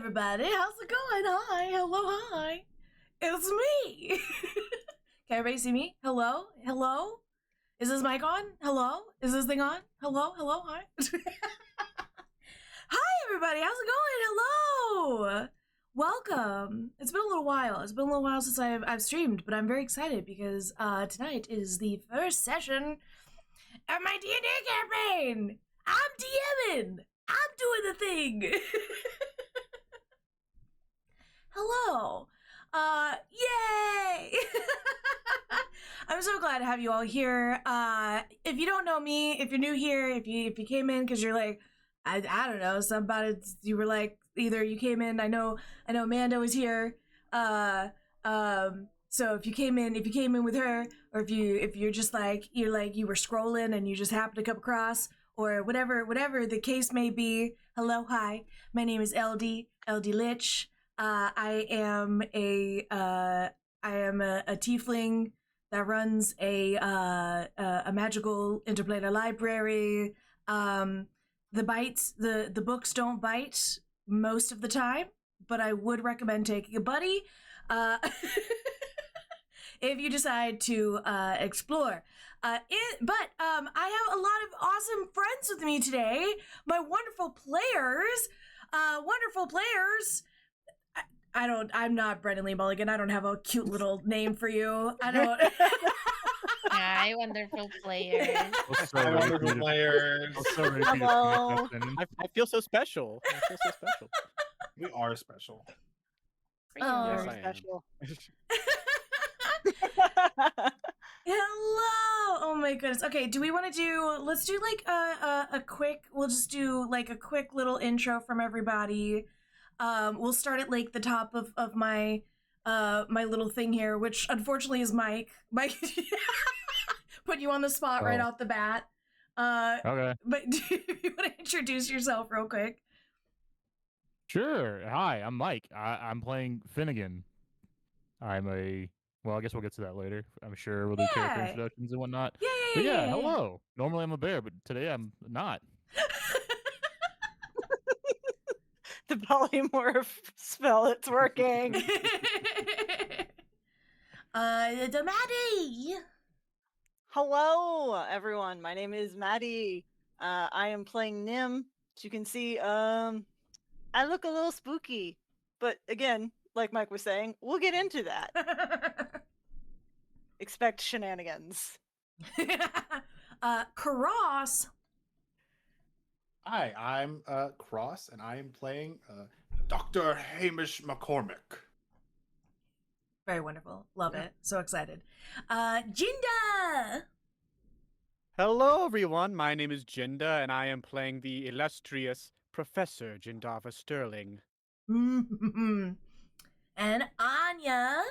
everybody. How's it going? Hi. Hello. Hi. It's me. Can everybody see me? Hello? Hello? Is this mic on? Hello? Is this thing on? Hello? Hello? Hi. Hi, everybody. How's it going? Hello. Welcome. It's been a little while. It's been a little while since I've streamed, but I'm very excited because tonight is the first session of my D&D campaign. I'm DMing. I'm doing the thing. Hello. Yay! I'm so glad to have you all here. If you don't know me, if you're new here, if you came in because you're like, I don't know, something about it, you were like, either you came in, I know Amanda was here. So if you came in with her, or if you're just like, you were scrolling and you just happened to come across, or whatever the case may be. Hello, hi. My name is LD Lich. I am a tiefling that runs a magical interplanar library. The books don't bite most of the time, but I would recommend taking a buddy if you decide to explore. I have a lot of awesome friends with me today. My wonderful players. I'm not Brendan Lee Mulligan. I don't have a cute little name for you. I don't. Hi, wonderful players. Hi, wonderful players. Hello. I feel so special. We are special. Oh, Yes, very special. Hello! Oh my goodness. Okay, do we want to let's do like we'll just do like a quick little intro from everybody. We'll start at like the top of my my little thing here, which unfortunately is Mike. Mike, put you on the spot right off the bat. Okay. But do you want to introduce yourself real quick? Sure. Hi, I'm Mike. I'm playing Finnegan. Well, I guess we'll get to that later. I'm sure we'll do character introductions and whatnot. Yeah. Hello. Normally I'm a bear, but today I'm not. The polymorph spell, it's working. The Maddie. Hello, everyone. My name is Maddie. I am playing Nim. As you can see, I look a little spooky. But again, like Mike was saying, we'll get into that. Expect shenanigans. Cross. Hi, I'm Cross, and I am playing Dr. Hamish McCormick. Very wonderful. Love it. So excited. Jinda. Hello, everyone. My name is Jinda, and I am playing the illustrious Professor Jinda Sterling. And Anya.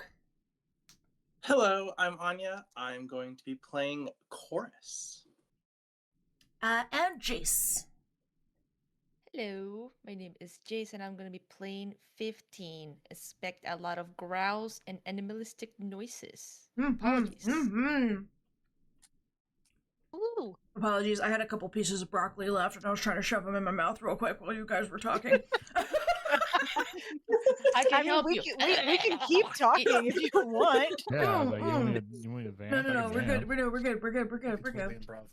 Hello, I'm Anya. I'm going to be playing Chorus. And Jayce. Hello, my name is Jayce and I'm going to be playing 15. Expect a lot of growls and animalistic noises. Apologies. Ooh. Apologies, I had a couple pieces of broccoli left and I was trying to shove them in my mouth real quick while you guys were talking. I can help we you. We can keep talking if you want. Yeah, but you want me to vamp? No, we're good. We're good. Improv.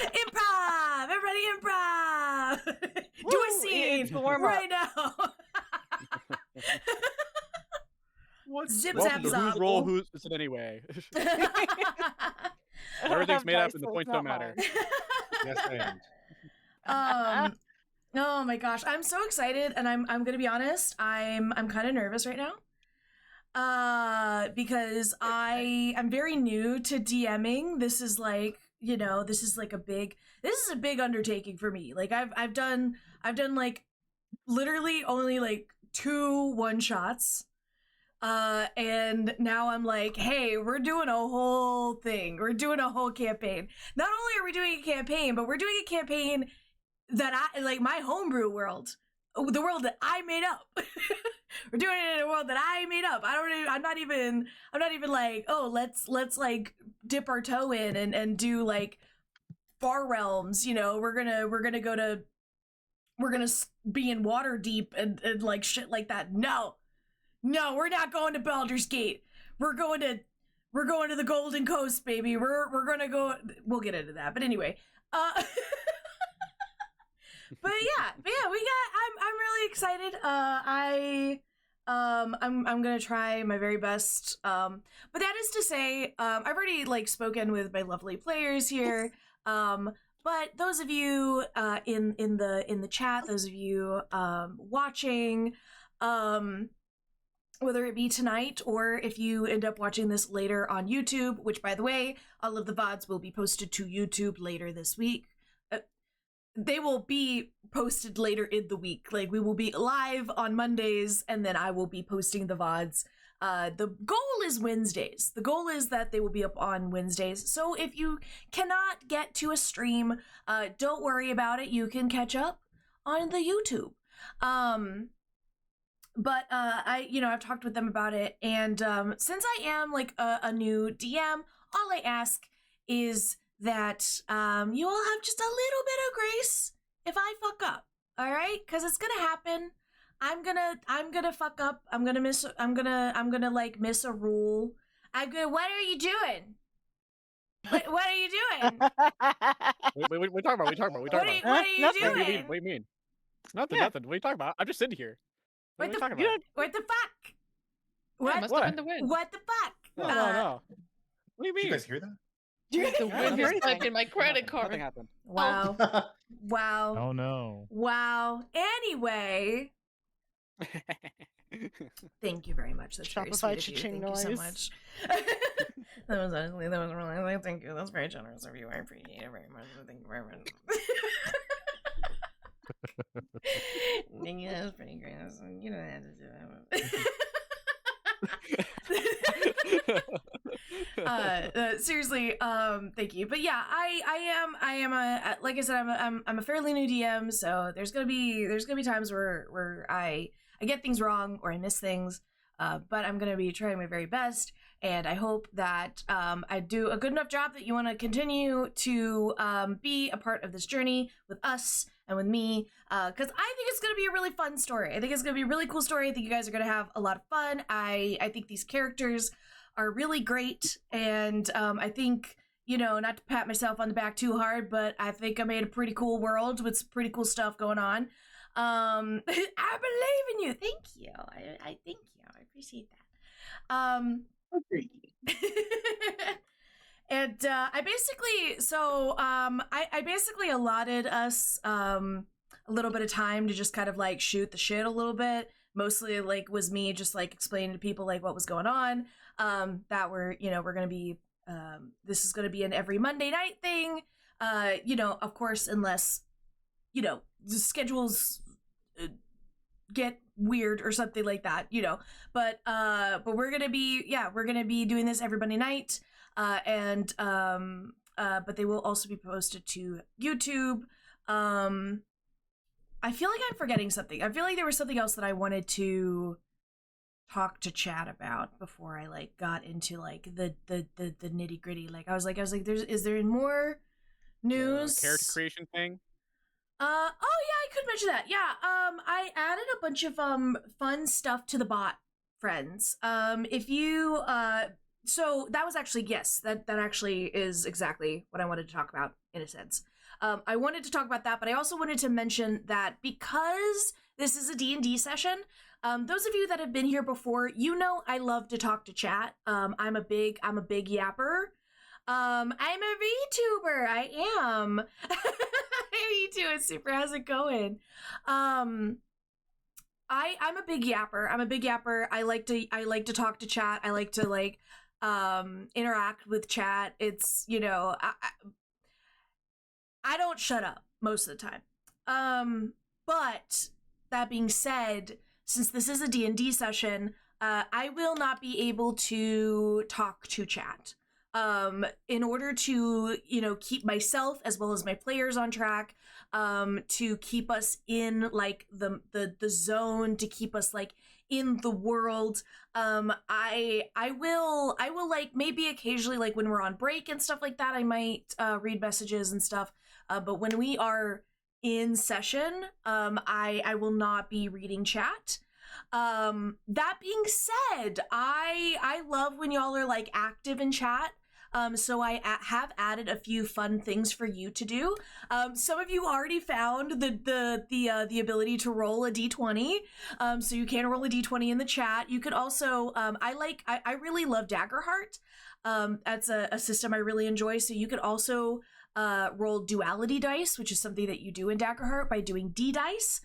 Improv! Everybody improv! Do a scene right now! Zip zap Whose role who's is it anyway? Everything's made up and the points don't matter. Yes, I am. Oh my gosh, I'm so excited, and I'm gonna be honest, I'm kind of nervous right now. Because I'm very new to DMing. This is like, this is a big undertaking for me. Like I've done like literally only like 2 one-shots. And now I'm like, hey, we're doing a whole thing. We're doing a whole campaign. Not only are we doing a campaign, but we're doing a campaign that I like, my homebrew world, the world that I made up. We're doing it in a world that I made up. I'm not even like, oh, let's like dip our toe in and do like far realms. We're gonna go to be in water deep and like shit like that. No, we're not going to Baldur's Gate. We're going to the Golden Coast, baby. We're gonna go. We'll get into that, but anyway. But yeah, I'm really excited. I'm gonna try my very best. But that is to say, I've already like spoken with my lovely players here. But those of you in the chat, those of you watching, whether it be tonight or if you end up watching this later on YouTube, which by the way, all of the VODs will be posted to YouTube later this week. They will be posted later in the week. Like, we will be live on Mondays, and then I will be posting the VODs. The goal is Wednesdays. The goal is that they will be up on Wednesdays. So if you cannot get to a stream, don't worry about it. You can catch up on the YouTube. But I've talked with them about it, and since I am like a new DM, all I ask is that you all have just a little bit of grace if I fuck up, all right? Because it's gonna happen. I'm gonna fuck up. I'm gonna miss like miss a rule. What are you doing? What are you doing? We talking about. What are you Nothing. doing? What do you mean? Nothing. Yeah. What are you talking about? I'm just sitting here. What are you talking What about? the fuck? Yeah, must have been the wind. What the fuck? No. What do you Did mean? you guys hear that? The Yeah, wind is nothing. swiping my credit Nothing card. happened. Wow. Wow. Oh no. Wow. Anyway, thank you very much. That's very Shopify sweet of you. cha-ching Thank you so noise. much. That was really thank you. That's very generous of you. I appreciate it very much. Thank you very much. Thank you. That was pretty great. You don't have to do that. Seriously, thank you. But yeah, I am a, like I said, I'm a fairly new DM, so there's gonna be times where I get things wrong or I miss things, but I'm gonna be trying my very best, and I hope that I do a good enough job that you want to continue to be a part of this journey with us and with me, because I think it's gonna be a really fun story. I think it's gonna be a really cool story. I think you guys are gonna have a lot of fun. I think these characters are really great, and I think, you know, not to pat myself on the back too hard, but I think I made a pretty cool world with some pretty cool stuff going on. I believe in you. Thank you. I thank you. I appreciate that. And I basically allotted us a little bit of time to just kind of like shoot the shit a little bit. Mostly like was me just like explaining to people like what was going on. That we're gonna be this is gonna be an every Monday night thing. Of course, unless the schedules get weird or something like that, But we're gonna be doing this every Monday night. But they will also be posted to YouTube. I feel like I'm forgetting something. I feel like there was something else that I wanted to talk to chat about before I like got into like the nitty gritty. Like I was like, is there more news? Character creation thing. Oh yeah, I could mention that. Yeah, I added a bunch of fun stuff to the bot, friends. If you so that was actually, yes, that actually is exactly what I wanted to talk about in a sense. I wanted to talk about that, but I also wanted to mention that because this is a D&D session, those of you that have been here before, I love to talk to chat. I'm a big yapper. I'm a VTuber. I am. Hey, you too. It's super. How's it going? I'm a big yapper. I like to talk to chat. I like to like interact with chat. It's I don't shut up most of the time. But that being said, since this is a D&D session, I will not be able to talk to chat. In order to, keep myself as well as my players on track, to keep us in like the zone, to keep us like in the world, I will like maybe occasionally like when we're on break and stuff like that, I might read messages and stuff. But when we are in session. I will not be reading chat. That being said, I love when y'all are like active in chat. So I have added a few fun things for you to do. Some of you already found the ability to roll a d20. So you can roll a d20 in the chat. You could also I really love Daggerheart. That's a system I really enjoy. So you could also roll duality dice, which is something that you do in Daggerheart by doing D dice.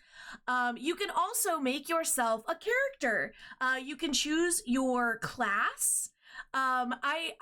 You can also make yourself a character. You can choose your class. I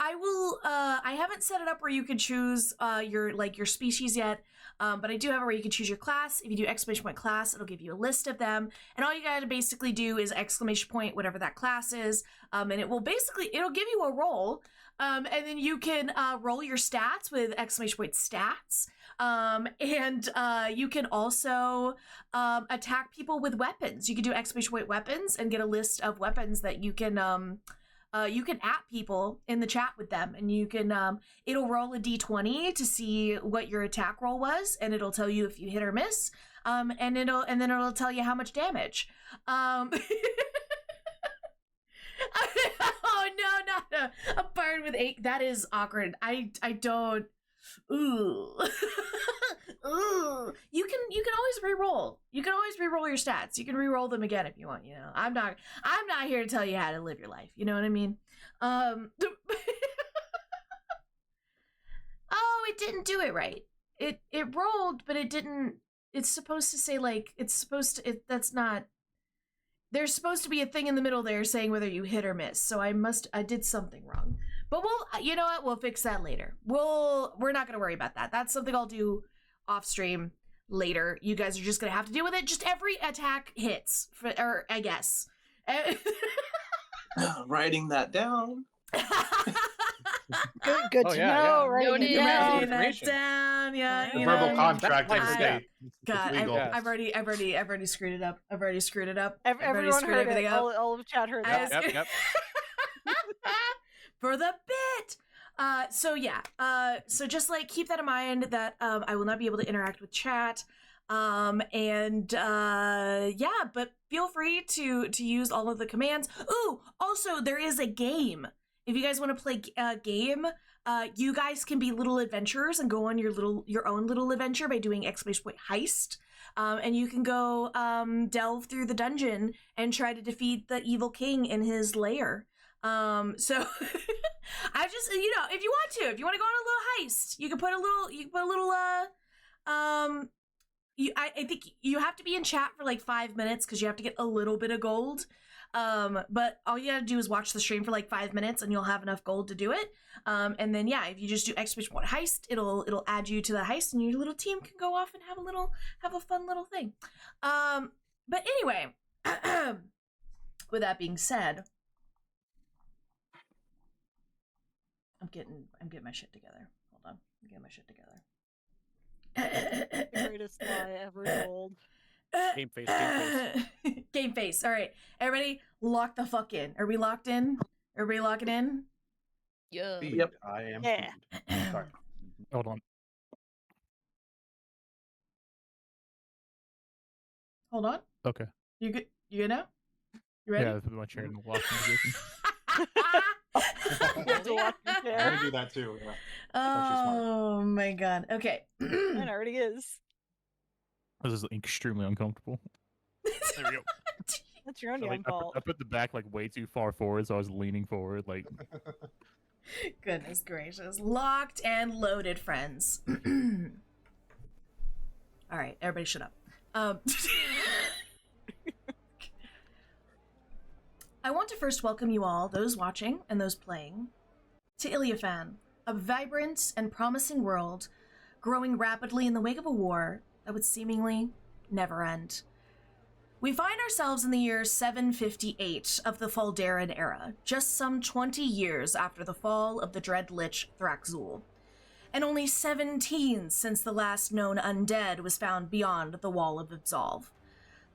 haven't set it up where you can choose your species yet, but I do have it where you can choose your class. If you do exclamation point class, it'll give you a list of them, and all you gotta basically do is exclamation point whatever that class is, and it'll give you a roll, and then you can roll your stats with exclamation point stats, and you can also attack people with weapons. You can do exclamation point weapons and get a list of weapons that you can at people in the chat with them, and you can it'll roll a d20 to see what your attack roll was, and it'll tell you if you hit or miss, and then it'll tell you how much damage. Oh no, not a bard with 8. That is awkward. I don't. Ooh. Ooh. You can always re-roll. You can always re-roll your stats. You can re-roll them again if you want, you know. I'm not here to tell you how to live your life. You know what I mean? Oh, it didn't do it right. It rolled, but it didn't. It's supposed to say that's not. There's supposed to be a thing in the middle there saying whether you hit or miss. So I did something wrong. But you know what? We'll fix that later. We're not gonna worry about that. That's something I'll do off stream later. You guys are just gonna have to deal with it. Just every attack hits, or I guess. Writing that down. Good to know, right? Noted. Writing that down. Yeah, The you verbal know. contract I- is state. God, It's legal. I've already screwed it up. I've already screwed it up. Everyone heard it. All of chat heard I that. was- Yep. For the bit. So just like keep that in mind that I will not be able to interact with chat. But feel free to use all of the commands. Ooh, also there is a game. If you guys want to play a game, you guys can be little adventurers and go on your own little adventure by doing exclamation point heist. And you can go delve through the dungeon and try to defeat the evil king in his lair. So I just, if you want to go on a little heist, you can put a little I think you have to be in chat for like 5 minutes because you have to get a little bit of gold. But all you gotta do is watch the stream for like 5 minutes and you'll have enough gold to do it. And then if you just do exclamation point heist, it'll add you to the heist and your little team can go off and have a fun little thing. But anyway, with that being said, I'm getting my shit together. Hold on. I'm getting my shit together. The greatest lie ever told. Game face. Game face. All right. Everybody lock the fuck in. Are we locked in? Everybody locking in? Yeah. Feed. Yep. I am. Yeah. feed. Sorry. Hold on. Hold on. Okay. You good? You good now? You ready? Yeah, I put my chair in the locking position. You have to watch your I'm chair. gonna do that too. Yeah. Oh my god. Okay. It already is. This is extremely uncomfortable. There we go. That's your own So, damn fault. I put the back like way too far forward, so I was leaning forward. Like, Goodness gracious. Locked and loaded, friends. All right, everybody shut up. I want to first welcome you all, those watching and those playing, to Ileofan, a vibrant and promising world growing rapidly in the wake of a war that would seemingly never end. We find ourselves in the year 758 of the Faldaran era, just some 20 years after the fall of the Dread Lich Thraxul, and only 17 since the last known undead was found beyond the Wall of Absolve.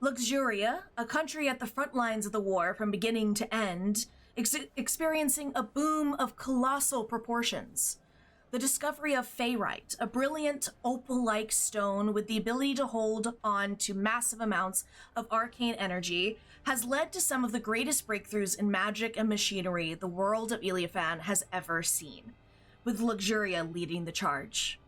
Luxuria, a country at the front lines of the war from beginning to end, experiencing a boom of colossal proportions. The discovery of Faerite, a brilliant opal-like stone with the ability to hold on to massive amounts of arcane energy, has led to some of the greatest breakthroughs in magic and machinery the world of Ileofan has ever seen, with Luxuria leading the charge.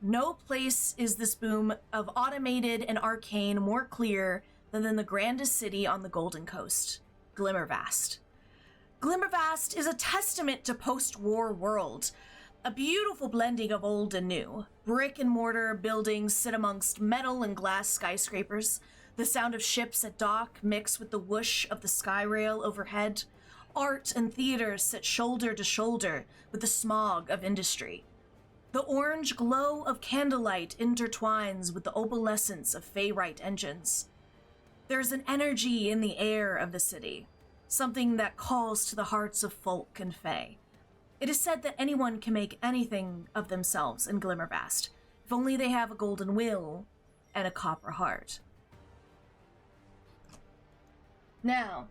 No place is this boom of automated and arcane more clear than in the grandest city on the Golden Coast, Glimmervast. Glimmervast is a testament to post-war world, a beautiful blending of old and new. Brick and mortar buildings sit amongst metal and glass skyscrapers. The sound of ships at dock mix with the whoosh of the sky rail overhead. Art and theater sit shoulder to shoulder with the smog of industry. The orange glow of candlelight intertwines with the opalescence of Faerite engines. There's an energy in the air of the city, something that calls to the hearts of folk and fae. It is said that anyone can make anything of themselves in Glimmervast, if only they have a golden will and a copper heart. Now,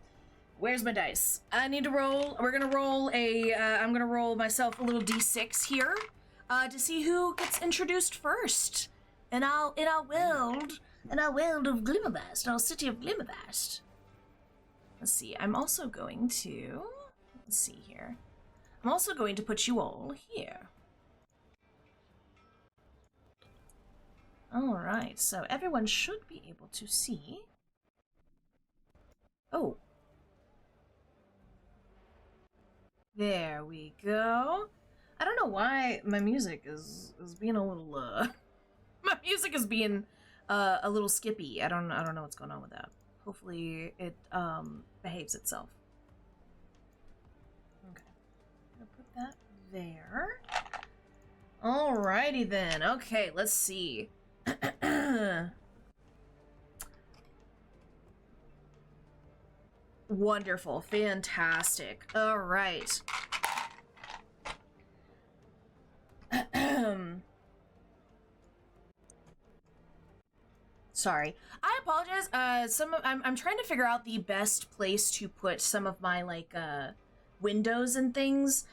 where's my dice? I need to roll. We're gonna roll I'm gonna roll myself a little d6 here, to see who gets introduced first. In our world of Glimmervast, our city of Glimmervast. Let's see. I'm also going to. Let's see here. I'm also going to put you all here. Alright, so everyone should be able to see. Oh. There we go. I don't know why my music is being a little, my music is being, a little skippy. I don't know what's going on with that. Hopefully it, behaves itself. Put that there. Alrighty then. Okay, let's see. Wonderful. Fantastic. Alright. Sorry. I apologize. I'm trying to figure out the best place to put some of my, like, windows and things.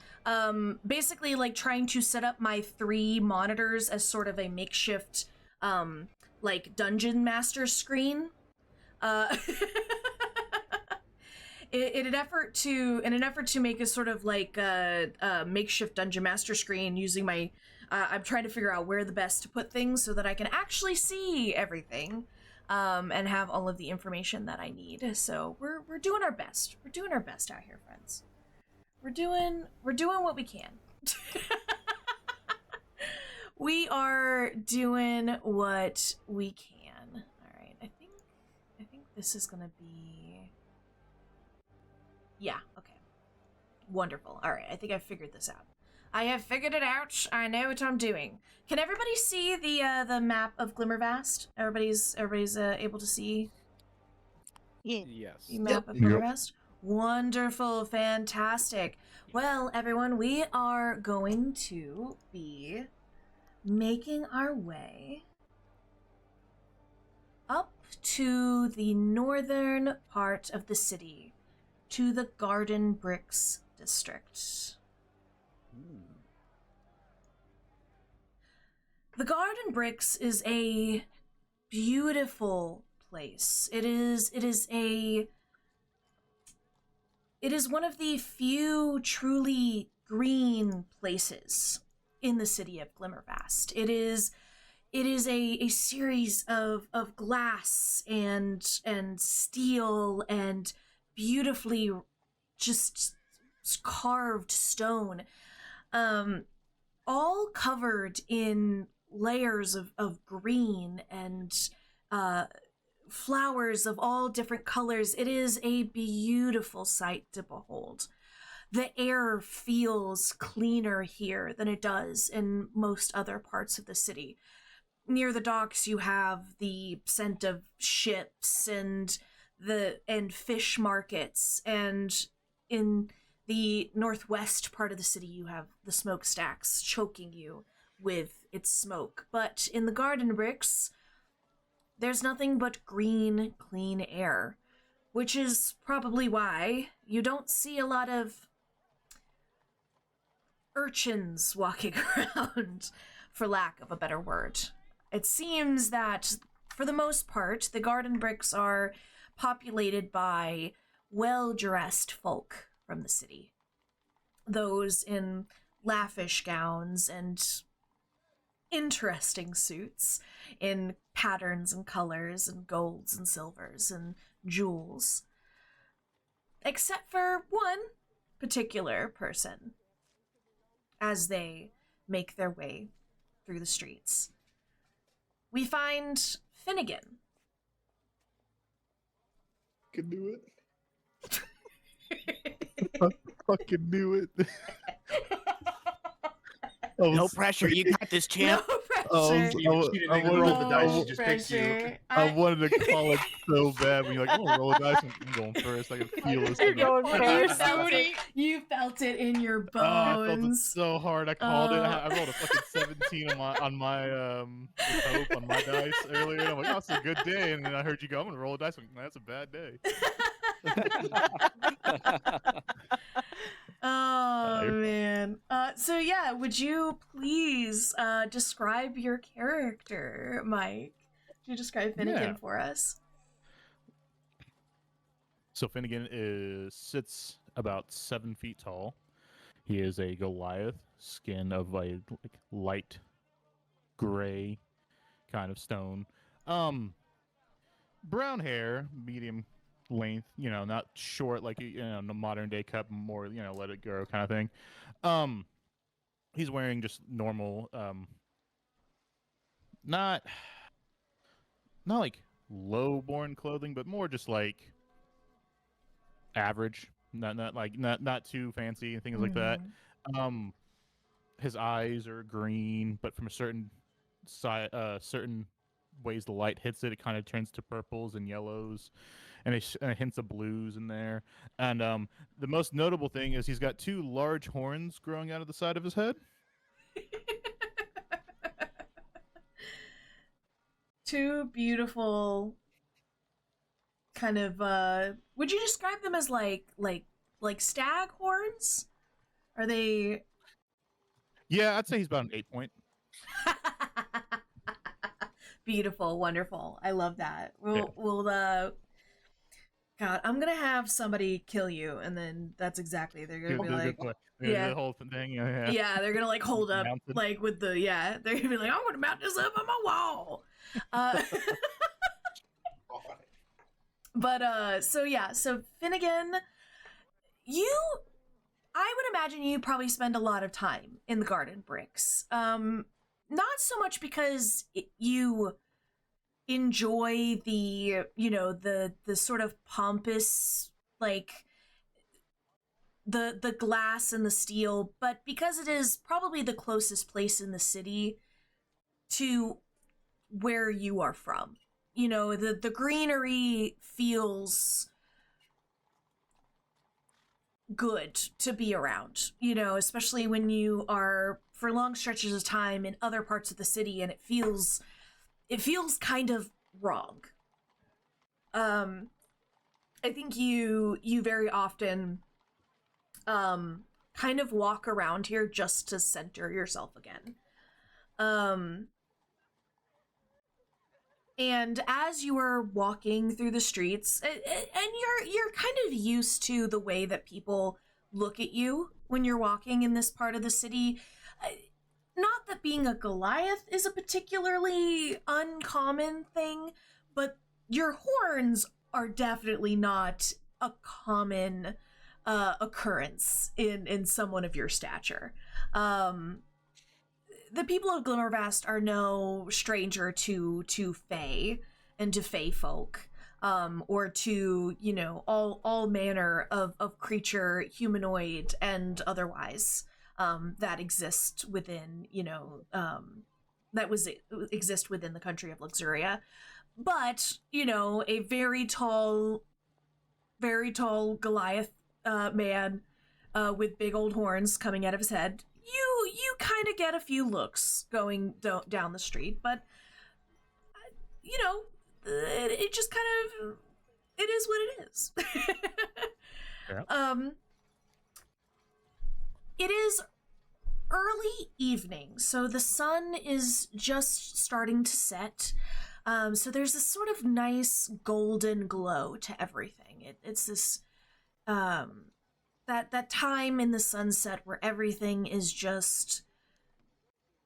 Basically, like, trying to set up my 3 monitors as sort of a makeshift, like, dungeon master screen. In an effort to make a sort of, like, a makeshift dungeon master screen using my, I'm trying to figure out where the best to put things so that I can actually see everything, and have all of the information that I need. So we're doing our best. We're doing our best out here, friends. We're doing what we can. We are doing what we can. All right. I think this is going to be. Yeah, okay. Wonderful. All right. I think I've figured this out. I have figured it out. I know what I'm doing. Can everybody see the map of Glimmervast? Everybody's able to see? Yes. The map of Glimmervast? Wonderful, fantastic. Well, everyone, we are going to be making our way up to the northern part of the city, to the Garden Bricks district. The Garden Bricks is a beautiful place. It is one of the few truly green places in the city of Glimmervast. It is a series of glass and steel and beautifully just carved stone, all covered in layers of green and flowers of all different colors. It is a beautiful sight to behold. The air feels cleaner here than it does in most other parts of the city. Near the docks, you have the scent of ships and fish markets, and in the northwest part of the city, you have the smokestacks choking you with its smoke. But in the Garden Bricks, there's nothing but green, clean air, which is probably why you don't see a lot of urchins walking around, for lack of a better word. It seems that, for the most part, the garden bricks are populated by well-dressed folk from the city. Those in lavish gowns and interesting suits in patterns and colors and golds and silvers and jewels. Except for one particular person as they make their way through the streets. We find Finnegan. Can do it. I fucking knew it. No pressure. You got this, champ. No pressure. She didn't even roll the dice. She just picked you. I wanted to call it so bad. When you're like, oh, roll a dice. I'm going first. I can feel this. You're going first. You felt it in your bones. I felt it so hard. I called it. I rolled a fucking 17 on my hope on my dice earlier. And I'm like, oh, it's a good day. And then I heard you go, I'm gonna roll a dice. I'm like, that's a bad day. Oh man. So yeah, would you please describe your character, Mike? Could you describe Finnegan for us? So Finnegan sits about 7 feet tall. He is a Goliath, skin of a light gray kind of stone. Brown hair, medium length, not short like the modern day cut, more let it grow kind of thing. He's wearing just normal, not like low-born clothing, but more just like average, not too fancy and things like that. His eyes are green, but from a certain ways the light hits it, it kind of turns to purples and yellows. And hints of blues in there. And the most notable thing is he's got 2 large horns growing out of the side of his head. 2 beautiful kind of would you describe them as like stag horns? Are they? Yeah, I'd say he's about an 8 point. Beautiful, wonderful. I love that. We'll God, I'm gonna have somebody kill you, and then that's exactly they're gonna be like, the whole thing. Yeah, they're gonna like hold up Mounted. like with the they're gonna be like, I'm gonna mount this up on my wall. But so Finnegan, I would imagine you probably spend a lot of time in the garden bricks. Not so much because you enjoy the the sort of pompous, like the glass and the steel, but because it is probably the closest place in the city to where you are from. The greenery feels good to be around, especially when you are for long stretches of time in other parts of the city and it feels kind of wrong. I think you very often kind of walk around here just to center yourself again. And as you are walking through the streets, and you're kind of used to the way that people look at you when you're walking in this part of the city. Not that being a Goliath is a particularly uncommon thing, but your horns are definitely not a common occurrence in someone of your stature. The people of Glimmervast are no stranger to Fae and to Fae folk, or to all manner of creature, humanoid and otherwise, that exist within exist within the country of Luxuria. But a very tall Goliath man with big old horns coming out of his head. You kind of get a few looks going down the street, but it just kind of, it is what it is. Yeah. It is early evening, so the sun is just starting to set. So there's this sort of nice golden glow to everything. It's this that time in the sunset where everything is just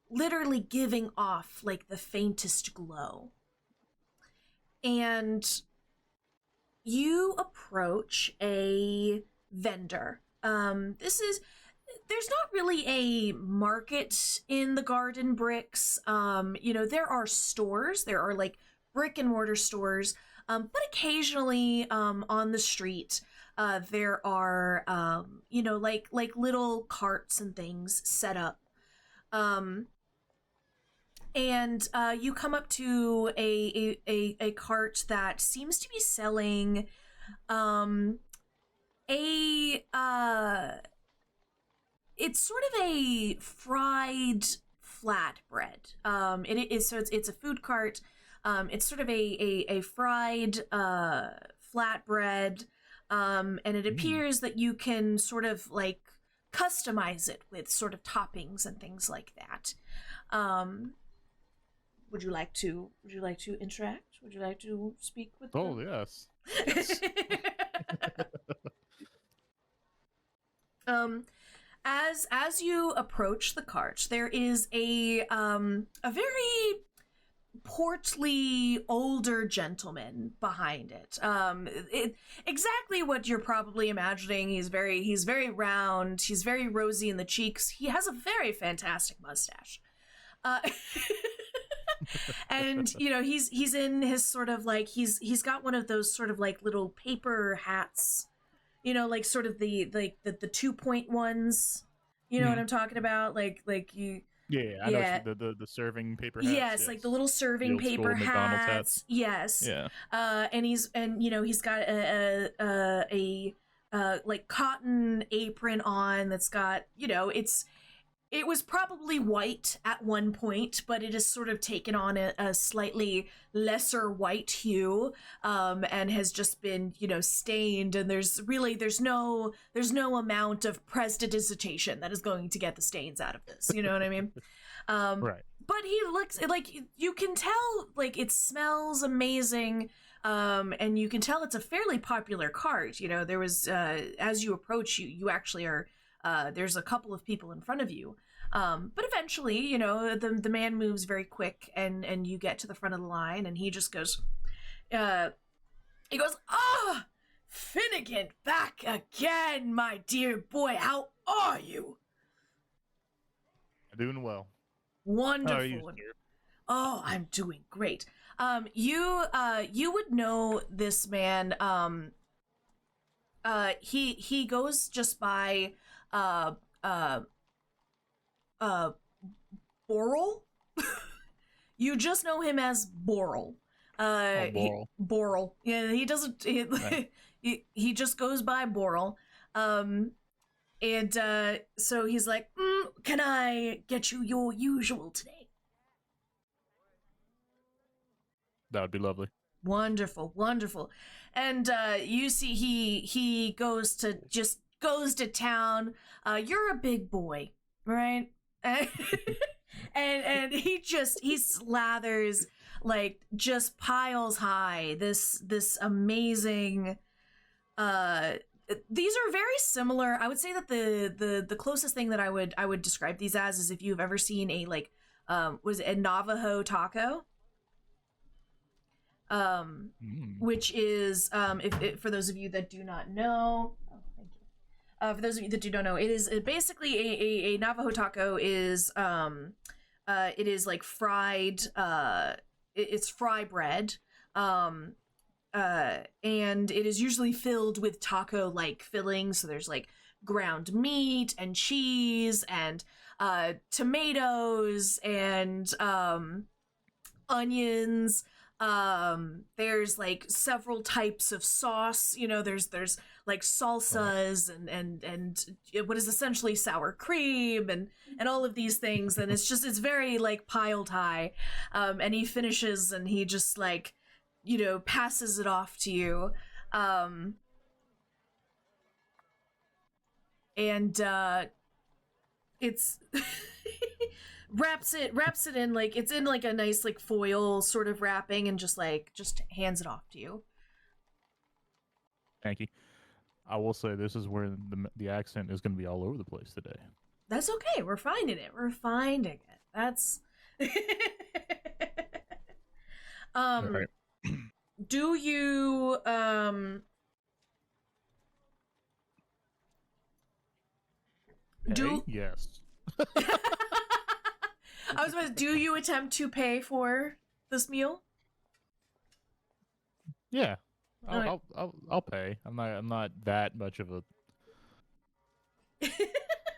literally giving off like the faintest glow. And you approach a vendor. There's not really a market in the Garden Bricks. There are stores. There are like brick and mortar stores. But occasionally on the street, there are, like little carts and things set up. And you come up to a cart that seems to be selling it's sort of a fried flatbread. It's a food cart. It's sort of a fried flatbread, and it appears that you can sort of like customize it with sort of toppings and things like that. Would you like to interact? Would you like to speak with them? Oh, yes. As you approach the cart, there is a very portly older gentleman behind it. Exactly what you're probably imagining. He's very round. He's very rosy in the cheeks. He has a very fantastic mustache. And he's in his sort of like he's got one of those sort of like little paper hats, like sort of the 2-point ones. You know what I'm talking about? Like you. Yeah, I know the serving paper hats. Yes, like the little serving the old paper school McDonald's hats. Yes. Yeah. And he's got a like cotton apron on that's got, it was probably white at one point, but it has sort of taken on a slightly lesser white hue, and has just been, stained. And there's no amount of prestidigitation that is going to get the stains out of this. You know what I mean? Right. But he looks like, you can tell, like, it smells amazing. And you can tell it's a fairly popular cart. There was, as you approach, you actually are, there's a couple of people in front of you. But eventually, the man moves very quick, and you get to the front of the line, and he just goes, "Ah, Finnegan, back again, my dear boy. How are you?" Doing well. Wonderful. How are you, sir? Oh, I'm doing great. You would know this man. He goes just by Boral. You just know him as Boral. Boral. Boral. Yeah, he doesn't. Right. He just goes by Boral. And so he's like, "Can I get you your usual today?" That would be lovely. Wonderful, wonderful. And you see he goes to town. You're a big boy, right? and he slathers, like, just piles high this amazing these are very similar. I would say that the closest thing that I would describe these as is if you've ever seen a, like, was it a Navajo taco? Which is, if for those of you that do not know, thank you. For those of you that do not know, it is basically a Navajo taco is, it is like fried, it's fry bread, and it is usually filled with taco-like fillings. So there's like ground meat and cheese and tomatoes and onions. There's like several types of sauce. There's like salsas and what is essentially sour cream and all of these things. And it's very like piled high. And he finishes and he just like, passes it off to you. And it's wraps it in like it's in like a nice like foil sort of wrapping and just hands it off to you. Thank you. I will say this is where the accent is going to be all over the place today. That's okay. We're finding it. That's Right. do you do Yes. I was about to, do you attempt to pay for this meal? Yeah. Alright. I'll pay. I'm not that much of a.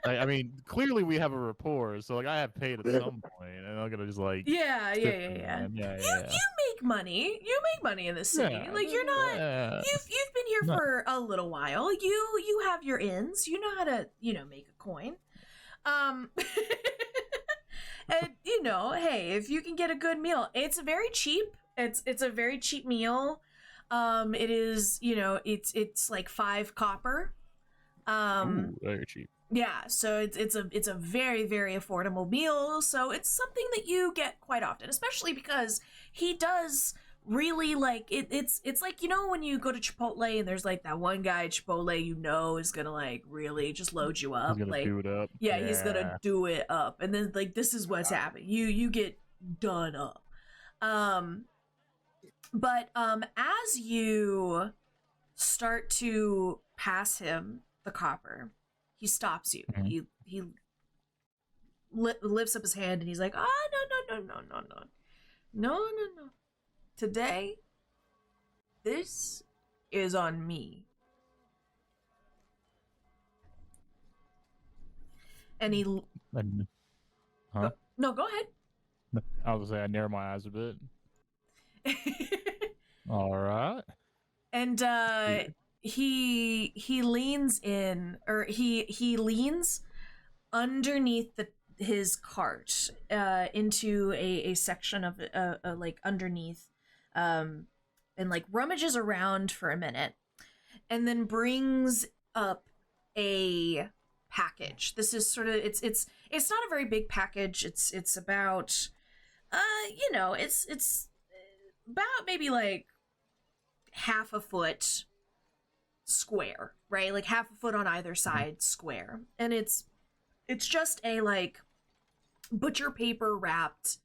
I mean, clearly we have a rapport, so like I have paid at some point, and I'm gonna just like. Yeah. Yeah. You make money. You make money in this city. Yeah. Like you're not. Yeah. You've been here No. for a little while. You have your ins. You know how to make a coin. And hey, if you can get a good meal, it's very cheap. It's a very cheap meal. It is it's like 5 copper. Ooh, very cheap. Yeah, so it's a very, very affordable meal, so it's something that you get quite often, especially because he does really like it's like when you go to Chipotle and there's like that one guy at Chipotle is gonna like really just load you up. He's gonna like do it up. yeah, he's gonna do it up, and then like this is what's happening. You get done up. But as you start to pass him the copper, he stops you. Mhm. He lifts up his hand and he's like, "Ah, no. Today, this is on me." And he Huh? no, go ahead. I was gonna say I narrow my eyes a bit. All right. And he leans in, or he leans underneath his cart into a section of like underneath, and like rummages around for a minute, and then brings up a package. This is sort of it's not a very big package. It's about it's about maybe like half a foot square, right? Like half a foot on either side square. And it's just a like butcher paper wrapped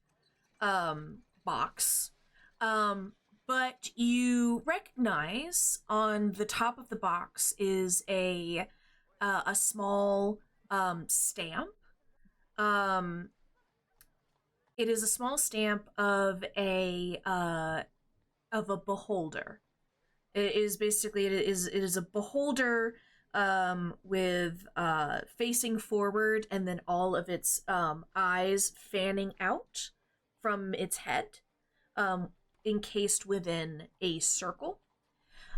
box. But you recognize on the top of the box is a small stamp. It is a small stamp of a beholder. It is basically it is a beholder with facing forward and then all of its eyes fanning out from its head, encased within a circle.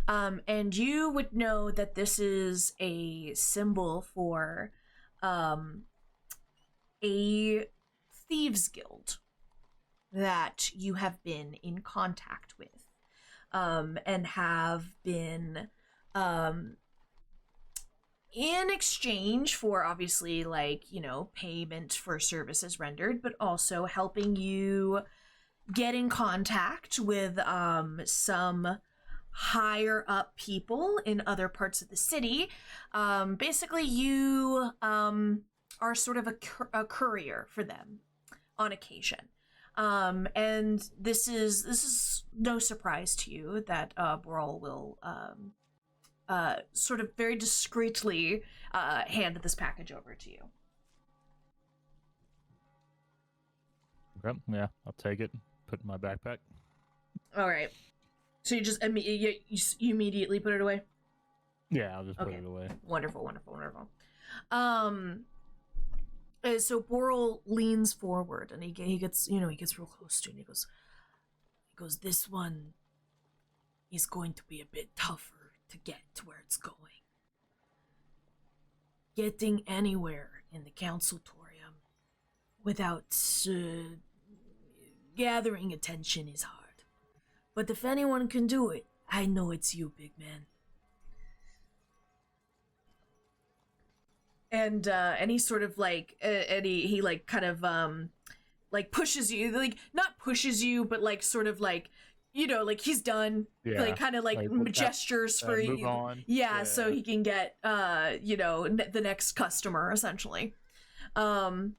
And you would know that this is a symbol for a thieves guild that you have been in contact with, and have been in exchange for obviously like payment for services rendered, but also helping you get in contact with some higher up people in other parts of the city. Basically you are sort of a courier for them on occasion. And this is no surprise to you that Boral will sort of very discreetly hand this package over to you. Okay, yeah, I'll take it. Put it in my backpack. All right. So you just you immediately put it away? Yeah, I'll just put Okay. it away. Wonderful. So Boral leans forward and he gets real close to you and he goes, "This one is going to be a bit tougher to get to where it's going. Getting anywhere in the Counciltorium without gathering attention is hard. But if anyone can do it, I know it's you, big man." he sort of like and he like kind of like pushes you, like not pushes you, but like sort of like, you know, like he's done, like kind of like gestures for move you. on. Yeah, so he can get you know, the next customer essentially. So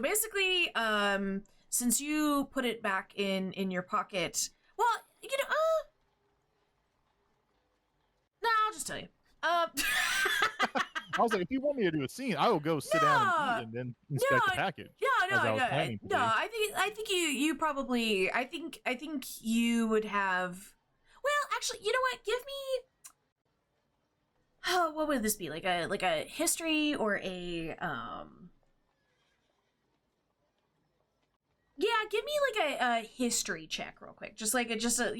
basically, since you put it back in your pocket, well, you know, no, I'll just tell you. I was like, if you want me to do a scene, I will go sit down and eat and then inspect the package. I think you probably, I think you would have. Well, actually, you know what? Give me. What would this be? Like a history or a Yeah, give me like a history check real quick. Just a first roll.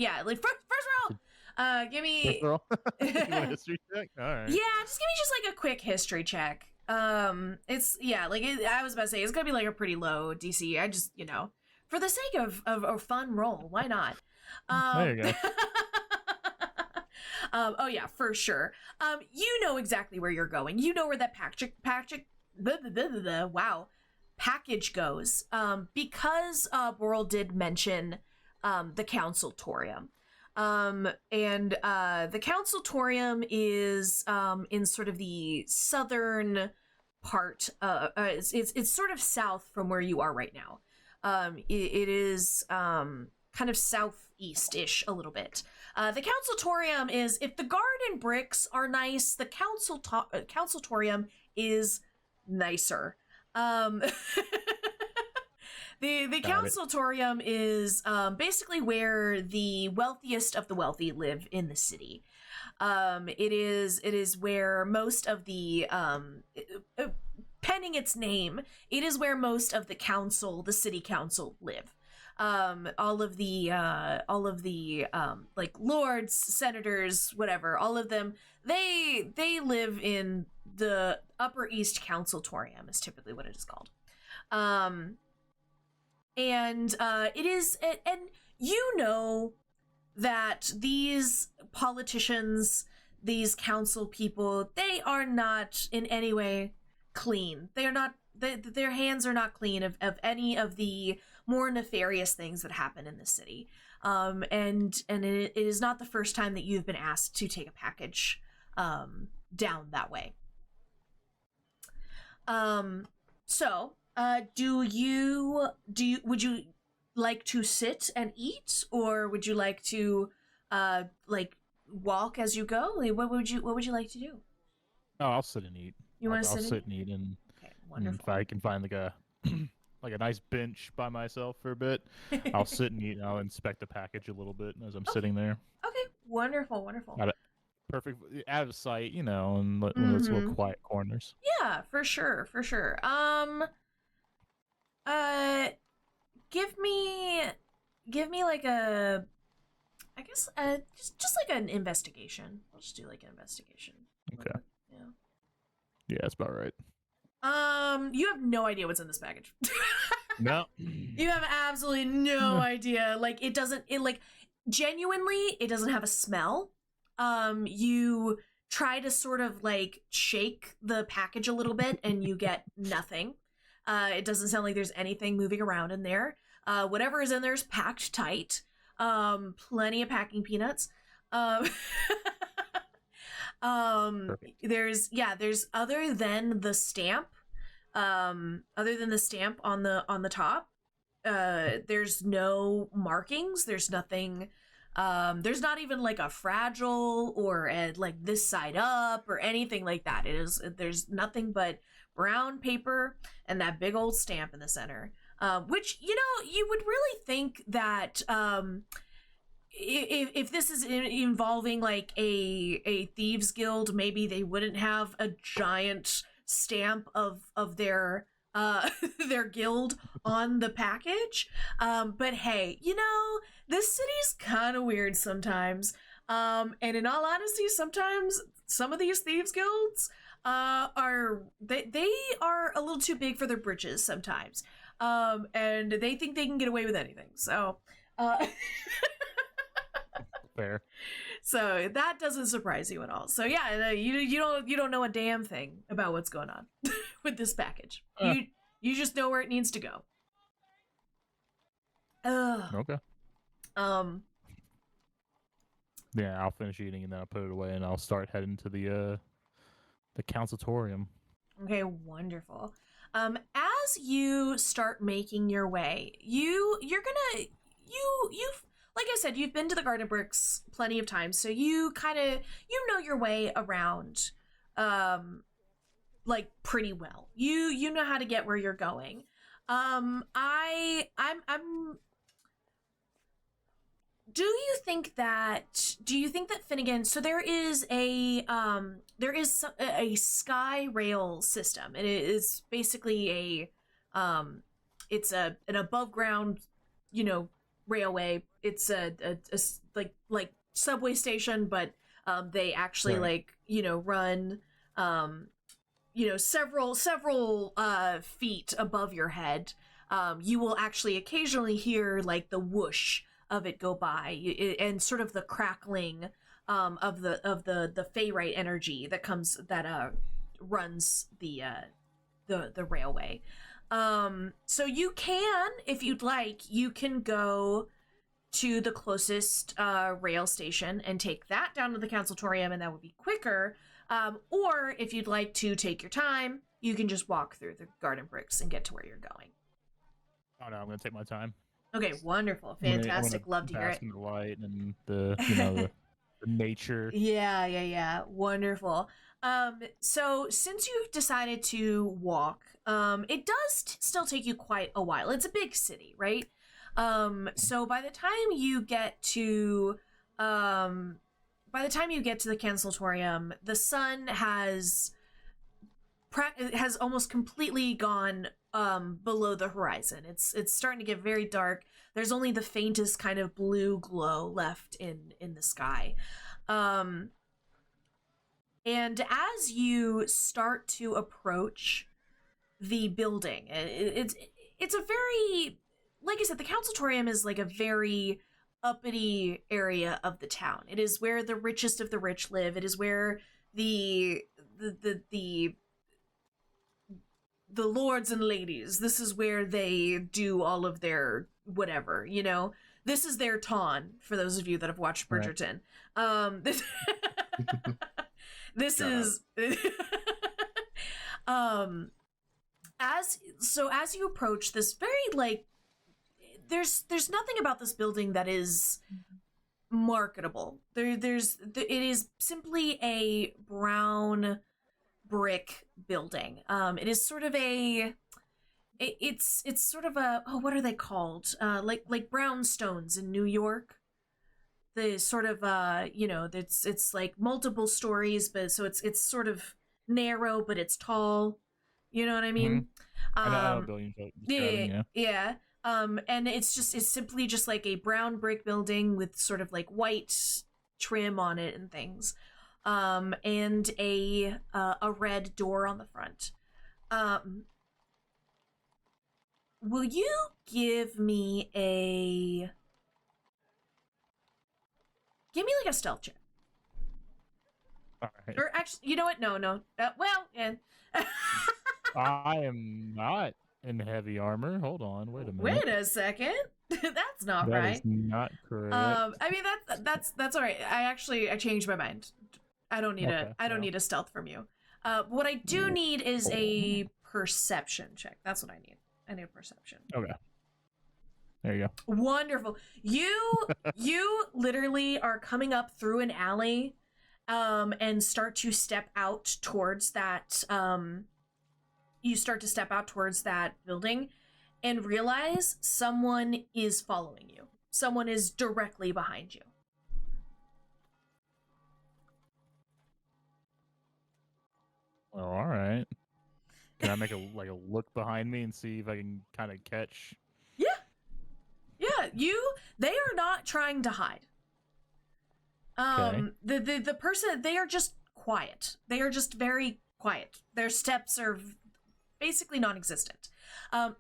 Give me First roll? You want a history check? All right. Yeah, just give me just like a quick history check. It's I was about to say it's gonna be like a pretty low DC. I just, you know, for the sake of a fun roll, why not? There you go. Oh yeah, for sure. You know exactly where you're going. You know where that package goes. Because Boral did mention the Counciltorium. And the Counciltorium is in sort of the southern part. It's sort of south from where you are right now. It is kind of southeast-ish a little bit. The Counciltorium is, if the garden bricks are nice, the Counciltorium is nicer. The Counciltorium is basically where the wealthiest of the wealthy live in the city. It is where most of the penning its name, it is where most of the city council live. All of the like lords, senators, whatever, all of them, they live in the Upper East Counciltorium is typically what it is called. And you know that these politicians, these council people, they are not in any way clean. They are not, their hands are not clean of any of the more nefarious things that happen in the city. And it is not the first time that you've been asked to take a package down that way. Would you like to sit and eat, or would you like to like walk as you go? Like, what would you like to do? Oh, I'll sit and eat. I'll sit and eat, and okay, wonderful. If I can find like a like a nice bench by myself for a bit, I'll sit and eat, and I'll inspect the package a little bit as I'm sitting there. Okay, wonderful. Perfect, out of sight, you know, and those little quiet corners. Yeah, for sure. Give me like a, I guess just like an investigation. I'll just do like an investigation. Okay. Yeah. Yeah, that's about right. You have no idea what's in this package. No. You have absolutely no idea. Like, it genuinely, it doesn't have a smell. You try to sort of like shake the package a little bit and you get nothing. It doesn't sound like there's anything moving around in there. Whatever is in there is packed tight. Plenty of packing peanuts. There's other than the stamp on the top, there's no markings, there's nothing, there's not even like a fragile or like this side up or anything like that. There's nothing but brown paper and that big old stamp in the center, which, you know, you would really think that if this is involving like a thieves guild, maybe they wouldn't have a giant stamp of their their guild on the package. But hey, you know, this city's kind of weird sometimes. And in all honesty, sometimes some of these thieves guilds are a little too big for their britches sometimes. And they think they can get away with anything. So Fair. So that doesn't surprise you at all. So yeah, you don't know a damn thing about what's going on with this package. You just know where it needs to go. Okay. Yeah, I'll finish eating and then I'll put it away and I'll start heading to the consultorium. Okay, wonderful. As you start making your way, you've like I said, you've been to the Garden Bricks plenty of times, so you kind of know your way around, like pretty well. You know how to get where you're going. I'm. Do you think that Finnegan? So there is a sky rail system. It is basically it's an above ground, railway. It's a like subway station, but they actually run several feet above your head. You will actually occasionally hear like the whoosh of it go by, and sort of the crackling of the Fayrite energy that runs the railway. So you can, if you'd like, you can go to the closest rail station and take that down to the consultorium, and that would be quicker. Or if you'd like to take your time, you can just walk through the Garden Bricks and get to where you're going. Oh no, I'm gonna take my time. Okay, wonderful, fantastic. Love to hear it. The light and the nature. Yeah. Wonderful. So since you've decided to walk, it does still take you quite a while. It's a big city, right? So by the time you get to the consultorium, the sun has almost completely gone below the horizon. It's starting to get very dark. There's only the faintest kind of blue glow left in the sky. And as you start to approach the building, it's a very, like I said, the consultorium is like a very uppity area of the town. It is where the richest of the rich live. It is where the lords and ladies, this is where they do all of their whatever, this is their Tawn, for those of you that have watched Bridgerton. Right. This is as you approach this very, like, there's nothing about this building that is marketable. It is simply a brown brick building. It is sort of it's sort of a, what are they called? Like brownstones in New York. The sort of it's like multiple stories, but so it's sort of narrow, but it's tall. You know what I mean? Mm-hmm. I know building. Yeah. And it's simply just like a brown brick building with sort of like white trim on it and things. And a red door on the front. Will you give me like a stealth check? All right. Or actually, you know what? No. I am not in heavy armor. Hold on, wait a minute. Wait a second. That's not right. That is not correct. I mean that's all right. I changed my mind. I don't need a stealth from you. What I do need is a perception check. That's what I need. I need a perception. Okay. There you go. Wonderful. You literally are coming up through an alley, and start to step out towards that. You start to step out towards that building, and realize someone is following you. Someone is directly behind you. Well, all right. Can I make a look behind me and see if I can kind of catch? Yeah. They are not trying to hide. Okay. The person, they are just quiet. They are just very quiet. Their steps are basically non-existent.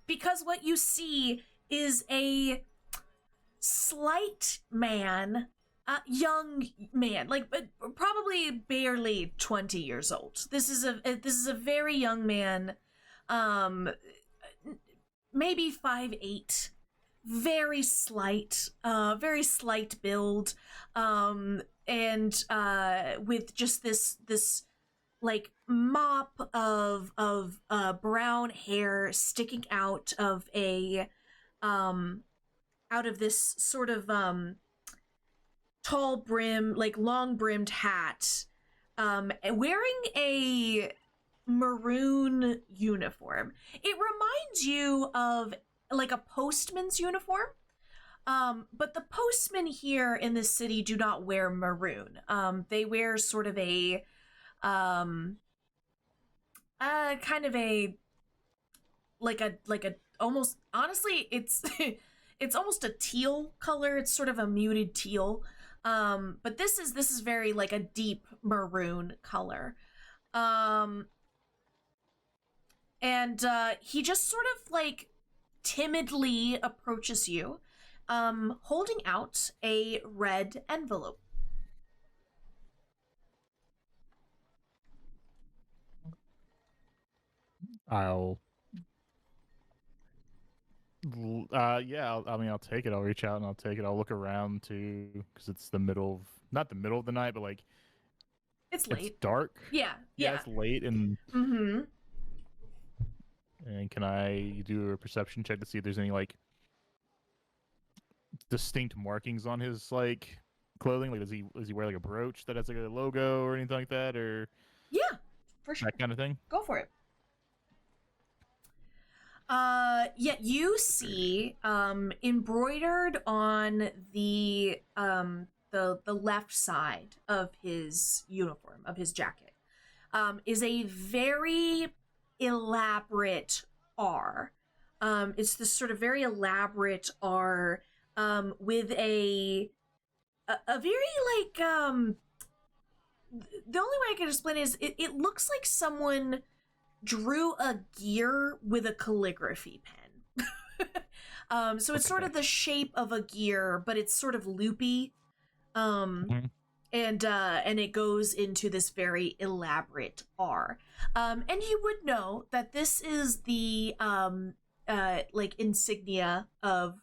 Because what you see is a slight man young man, like probably barely 20 years old. This is a very young man, maybe 5'8", very slight build, and with just this like mop of brown hair sticking out of this sort of tall brim, like long brimmed hat, wearing a maroon uniform. It reminds you of like a postman's uniform, but the postmen here in this city do not wear maroon. They wear sort of a kind of a like a almost, honestly, it's it's almost a teal color. It's sort of a muted teal. But this is very like a deep maroon color. And he just sort of like timidly approaches you, holding out a red envelope. I'll take it. I'll reach out and I'll take it. I'll look around too, because it's not the middle of the night, but like it's late. It's dark. Yeah. It's late and. Mm-hmm. And can I do a perception check to see if there's any like distinct markings on his like clothing? Like, does he wear like a brooch that has like a logo or anything like that, or yeah, for sure, that kind of thing? Go for it. Yeah, you see, embroidered on the left side of his uniform, of his jacket, is a very elaborate R. It's this sort of very elaborate R, with a very like, the only way I can explain it is it looks like someone drew a gear with a calligraphy pen. So it's sort of the shape of a gear, but it's sort of loopy. And it goes into this very elaborate R. And you would know that this is the like insignia of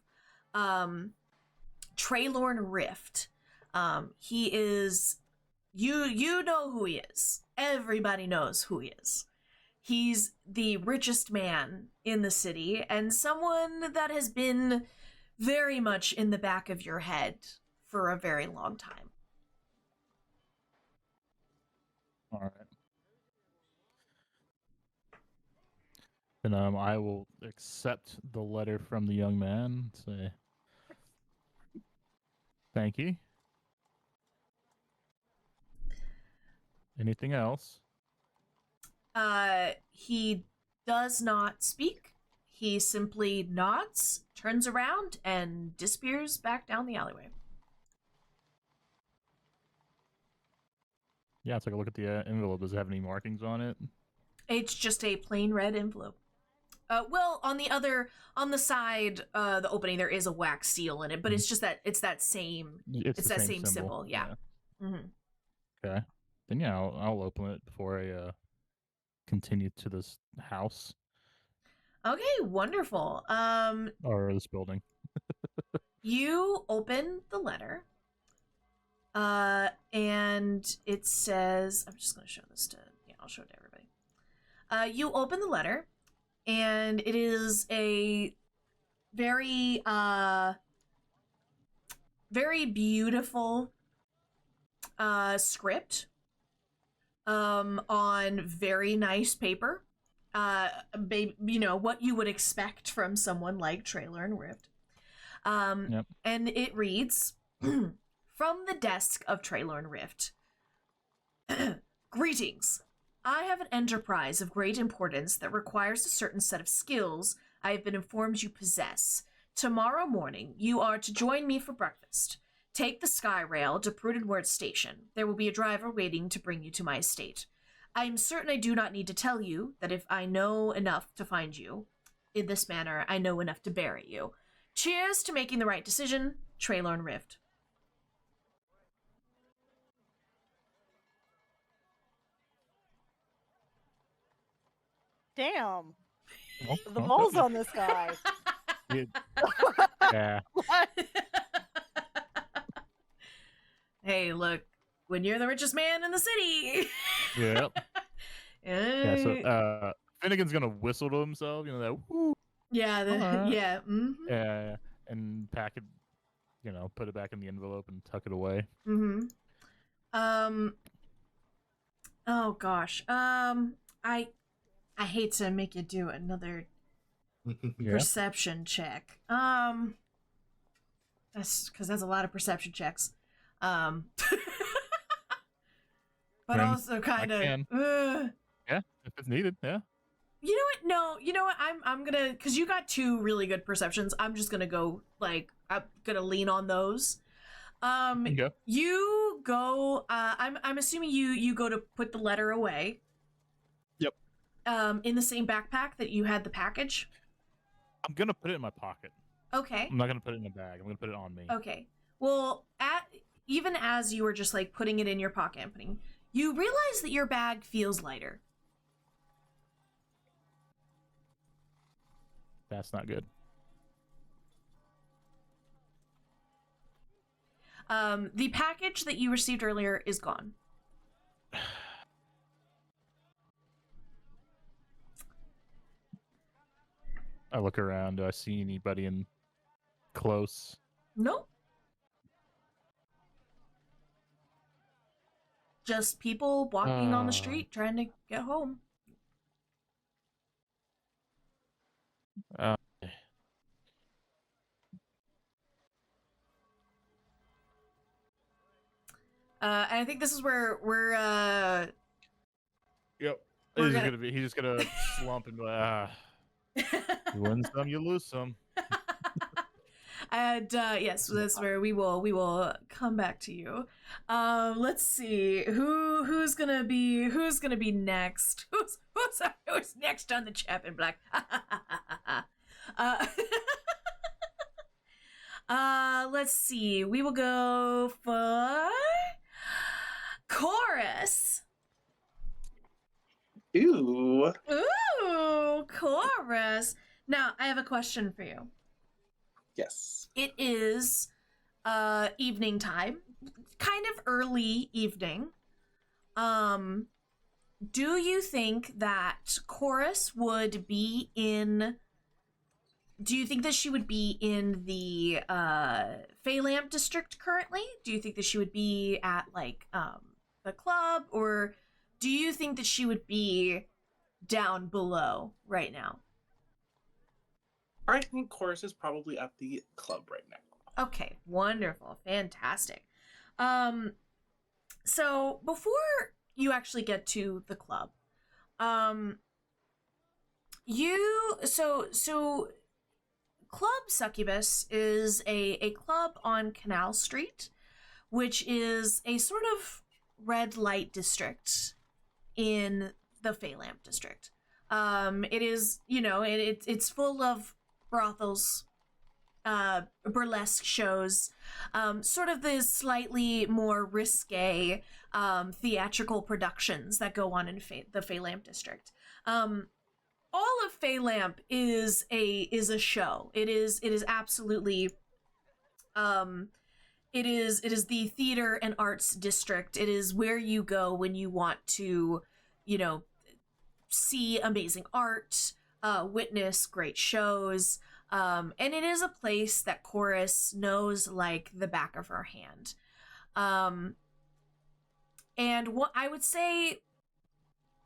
Traylorn Rift. He is, you know who he is. Everybody knows who he is. He's the richest man in the city, and someone that has been very much in the back of your head for a very long time. All right. Then I will accept the letter from the young man. Say, thank you. Anything else? He does not speak. He simply nods, turns around, and disappears back down the alleyway. Yeah, let's take a look at the envelope. Does it have any markings on it? It's just a plain red envelope. Well, on the side, the opening, there is a wax seal in it, but it's just that it's that same symbol. Yeah. Mm-hmm. Okay. Then yeah, I'll open it before I continue to this house. Okay, wonderful. Or this building. You open the letter, and it says, I'm just going to show this to, I'll show it to everybody. You open the letter, and it is a very, very beautiful script on very nice paper. What you would expect from someone like Traylorn Rift. Yep. And it reads, from the desk of Traylorn Rift. Greetings. I have an enterprise of great importance that requires a certain set of skills I have been informed you possess. Tomorrow morning, you are to join me for breakfast. Take the Sky Rail to Prudenworth Station. There will be a driver waiting to bring you to my estate. I am certain I do not need to tell you that if I know enough to find you, in this manner, I know enough to bury you. Cheers to making the right decision, Traylorn Rift. Damn. Oh, The okay. balls on this guy. Yeah. Hey, look, when you're the richest man in the city. Yep. Yeah. So Finnegan's gonna whistle to himself. You know that. Woo. Yeah, Alright. yeah. Mm-hmm. Yeah. And pack it. You know, put it back in the envelope and tuck it away. Mm-hmm. Oh gosh. I hate to make you do another Yeah. perception check. That's because that's a lot of perception checks. But Then also kind of. can. Yeah, if it's needed. Yeah. You know what? No, you know what? I'm gonna, because you got 2 really good perceptions. I'm just gonna go I'm gonna lean on those. Okay. You go. I'm assuming you go to put the letter away. Yep. In the same backpack that you had the package. I'm gonna put it in my pocket. Okay. I'm not gonna put it in a bag. I'm gonna put it on me. Okay. Well, even as you were just like putting it in your pocket and you realize that your bag feels lighter. That's not good. The package that you received earlier is gone. I look around. Do I see anybody in close? Nope. Just people walking on the street trying to get home. And I think this is where we're Yep. We're He's just gonna slump and be like, you win some, you lose some. and yes, that's where we will come back to you. Let's see who's gonna be next. Who's next on the chap in black? Let's see. We will go for Chorus. Ooh. Ooh, Chorus. Now, I have a question for you. Yes. It is evening time, kind of early evening. Do you think that Chorus would be in... Do you think that she would be in the Phalamp district currently? Do you think that she would be at, like, the club? Or do you think that she would be down below right now? I think Chorus is probably at the club right now. Okay, wonderful, fantastic. So before you actually get to the club, Club Succubus is a club on Canal Street, which is a sort of red light district in the Phalamp district. It is, it's full of brothels, burlesque shows, sort of the slightly more risque theatrical productions that go on in the Phalamp district. All of Phalamp is a show. It is absolutely it is the theater and arts district. It is where you go when you want to, see amazing art, witness great shows, and it is a place that Chorus knows like the back of her hand. And what I would say,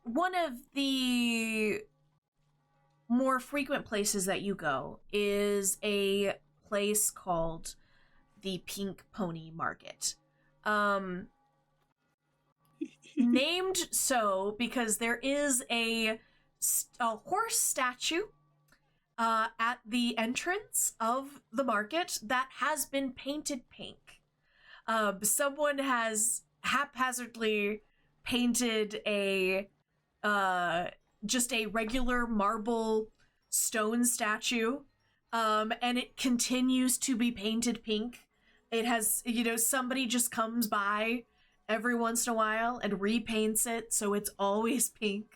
one of the more frequent places that you go is a place called the Pink Pony Market. Named so because there is a horse statue at the entrance of the market that has been painted pink. Someone has haphazardly painted just a regular marble stone statue, and it continues to be painted pink. It has, somebody just comes by every once in a while and repaints it so it's always pink.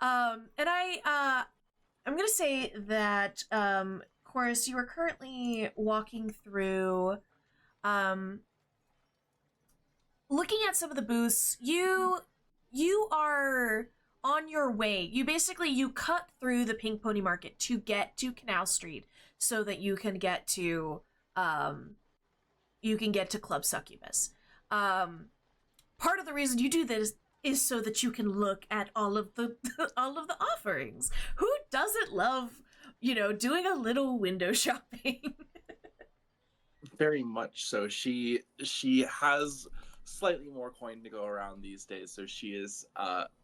And I'm gonna say that, Chorus, you are currently walking through, looking at some of the booths. You are on your way. You cut through the Pink Pony Market to get to Canal Street so that you can get to, Club Succubus. Part of the reason you do this is so that you can look at all of the all of the offerings. Who doesn't love, doing a little window shopping? Very much so. She has slightly more coin to go around these days, so she is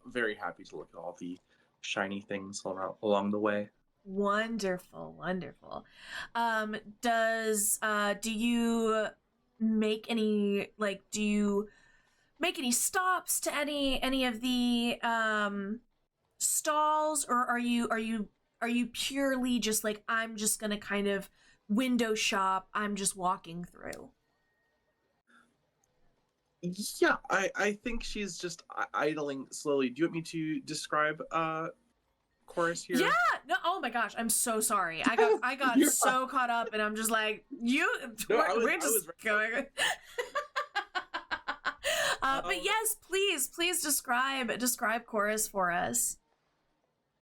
very happy to look at all the shiny things along the way. Wonderful. Do you make any stops to any of the stalls, or are you purely just like, I'm just gonna kind of window shop, I'm just walking through? Yeah, I think she's just idling slowly. Do you want me to describe Chorus here? Yeah. No. Oh my gosh. I'm so sorry. I got so caught up, and I'm just like, we're just going. But yes, please describe Chorus for us.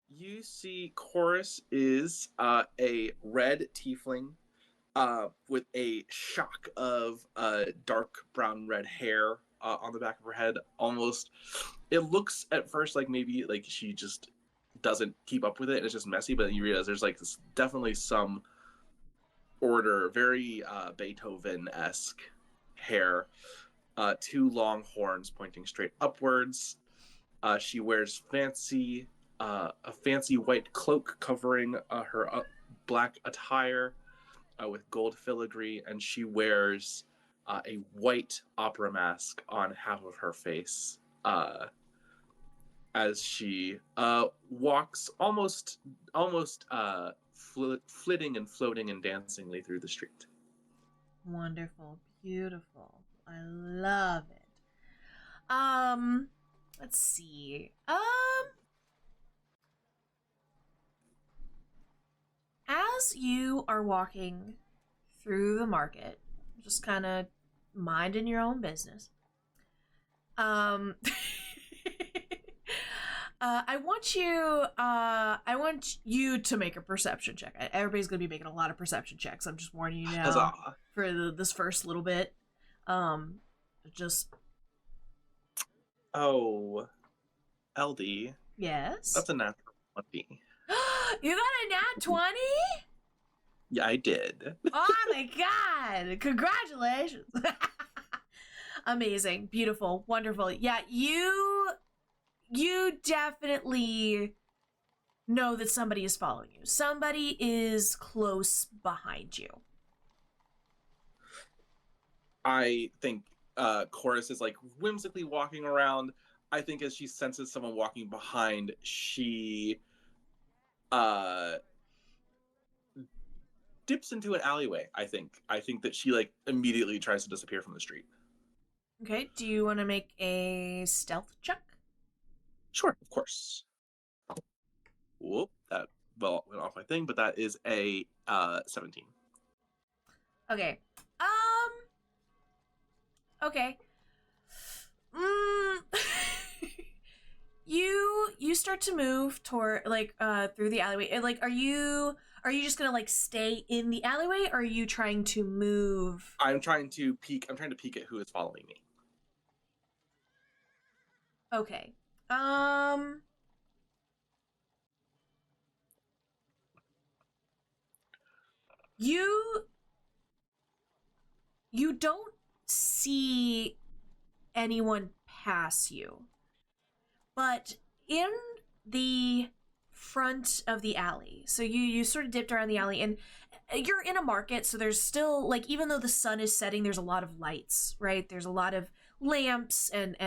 You see, Chorus is a red tiefling with a shock of dark brown red hair on the back of her head. Almost, it looks at first like maybe like she just doesn't keep up with it and it's just messy, but then you realize there's like definitely some order. Very Beethoven-esque hair. Two long horns pointing straight upwards. She wears a fancy white cloak covering her black attire with gold filigree, and she wears a white opera mask on half of her face as she walks almost flitting and floating and dancingly through the street. Wonderful, beautiful. I love it. Let's see. As you are walking through the market, just kind of minding your own business, I want you to make a perception check. Everybody's gonna be making a lot of perception checks. I'm just warning you now. Huzzah. For this first little bit. Just. Oh, LD. Yes. That's a natural 20. You got a nat 20? Yeah, I did. Oh my god! Congratulations! Amazing, beautiful, wonderful. Yeah, you definitely know that somebody is following you. Somebody is close behind you. I think Chorus is like whimsically walking around. I think as she senses someone walking behind, she dips into an alleyway. I think that she like immediately tries to disappear from the street. Okay, do you want to make a stealth check? Sure, of course. Whoop, that went off my thing, but that is a 17. Okay. Okay. You start to move toward through the alleyway. And, are you just gonna stay in the alleyway, or are you trying to move? I'm trying to peek at who is following me. Okay. You don't see anyone pass you, but in the front of the alley, so you sort of dipped around the alley, and you're in a market, so there's still even though the sun is setting, there's a lot of lights, right? There's a lot of lamps and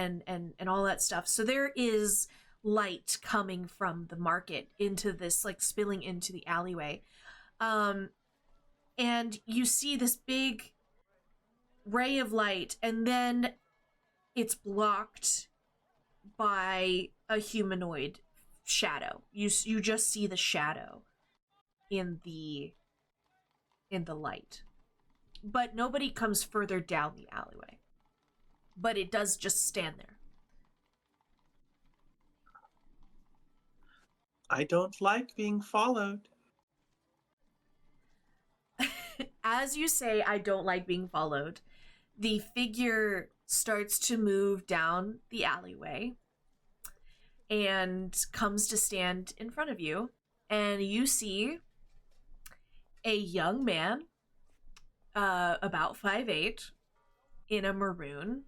all that stuff, so there is light coming from the market into this, spilling into the alleyway, and you see this big ray of light, and then it's blocked by a humanoid shadow. You just see the shadow in the light. But nobody comes further down the alleyway. But it does just stand there. I don't like being followed. As you say, I don't like being followed, the figure starts to move down the alleyway and comes to stand in front of you. And you see a young man, about 5'8", in a maroon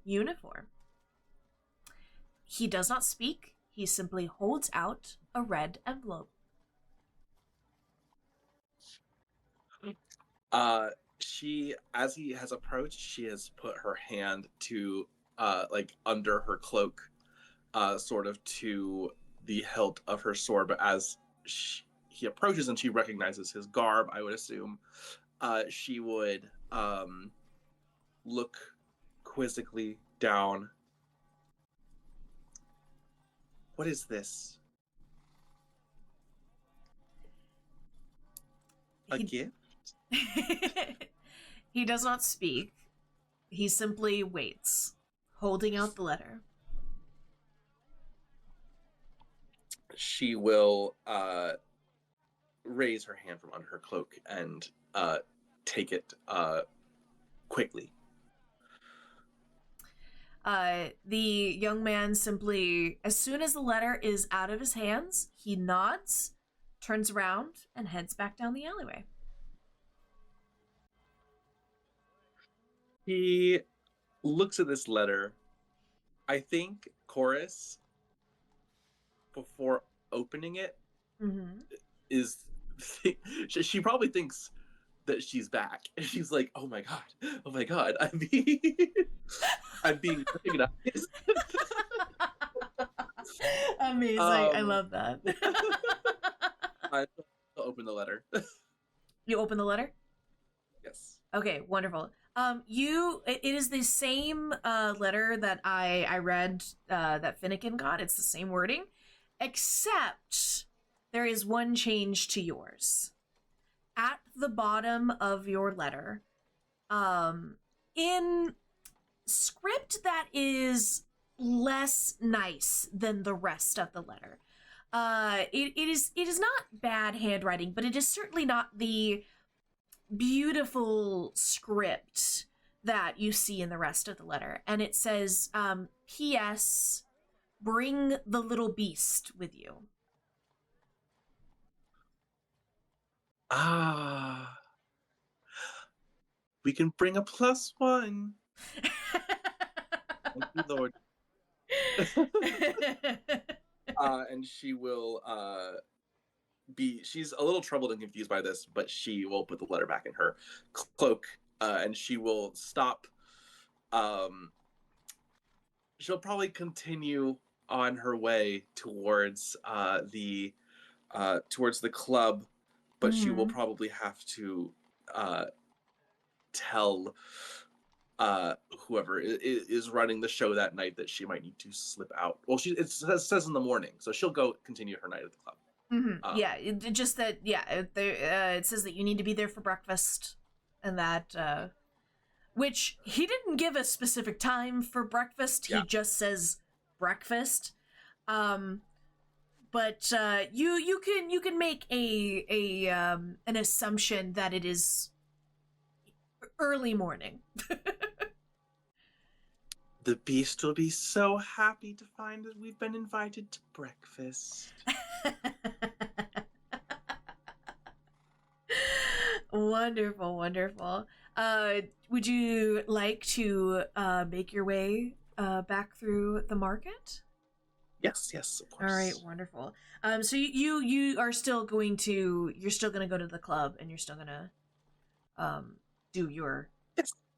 uniform. He does not speak. He simply holds out a red envelope. She, as he has approached, she has put her hand to, like, under her cloak, sort of to the hilt of her sword. But as he approaches and she recognizes his garb, I would assume, she would look quizzically down. What is this? A gift? He does not speak. He simply waits, holding out the letter. She will raise her hand from under her cloak and take it quickly. The young man simply, as soon as the letter is out of his hands, he nods, turns around, and heads back down the alleyway. He looks at this letter. I think Chorus, before opening it, is she probably thinks that she's back. She's like, oh my god, I'm being recognized. Amazing. I love that. I'll open the letter. You open the letter? Yes. Okay, wonderful. It is the same letter that I read that Finnegan got. It's the same wording, except there is one change to yours. At the bottom of your letter, in script that is less nice than the rest of the letter. It is not bad handwriting, but it is certainly not the beautiful script that you see in the rest of the letter. And it says, P.S. Bring the little beast with you. Ah. We can bring a +1. Thank you, Lord. And she will she's a little troubled and confused by this, but she will put the letter back in her cloak, and she will stop. She'll probably continue on her way towards the club, but she will probably have to tell whoever is running the show that night that she might need to slip out. Well, it says in the morning, so she'll go continue her night at the club. It says that you need to be there for breakfast, and that which he didn't give a specific time for breakfast. He just says breakfast. But you can make an assumption that it is early morning. The beast will be so happy to find that we've been invited to breakfast. Wonderful, wonderful. Would you like to make your way back through the market? Yes, of course. All right, wonderful. So you are still going to go to the club, and you're still gonna do your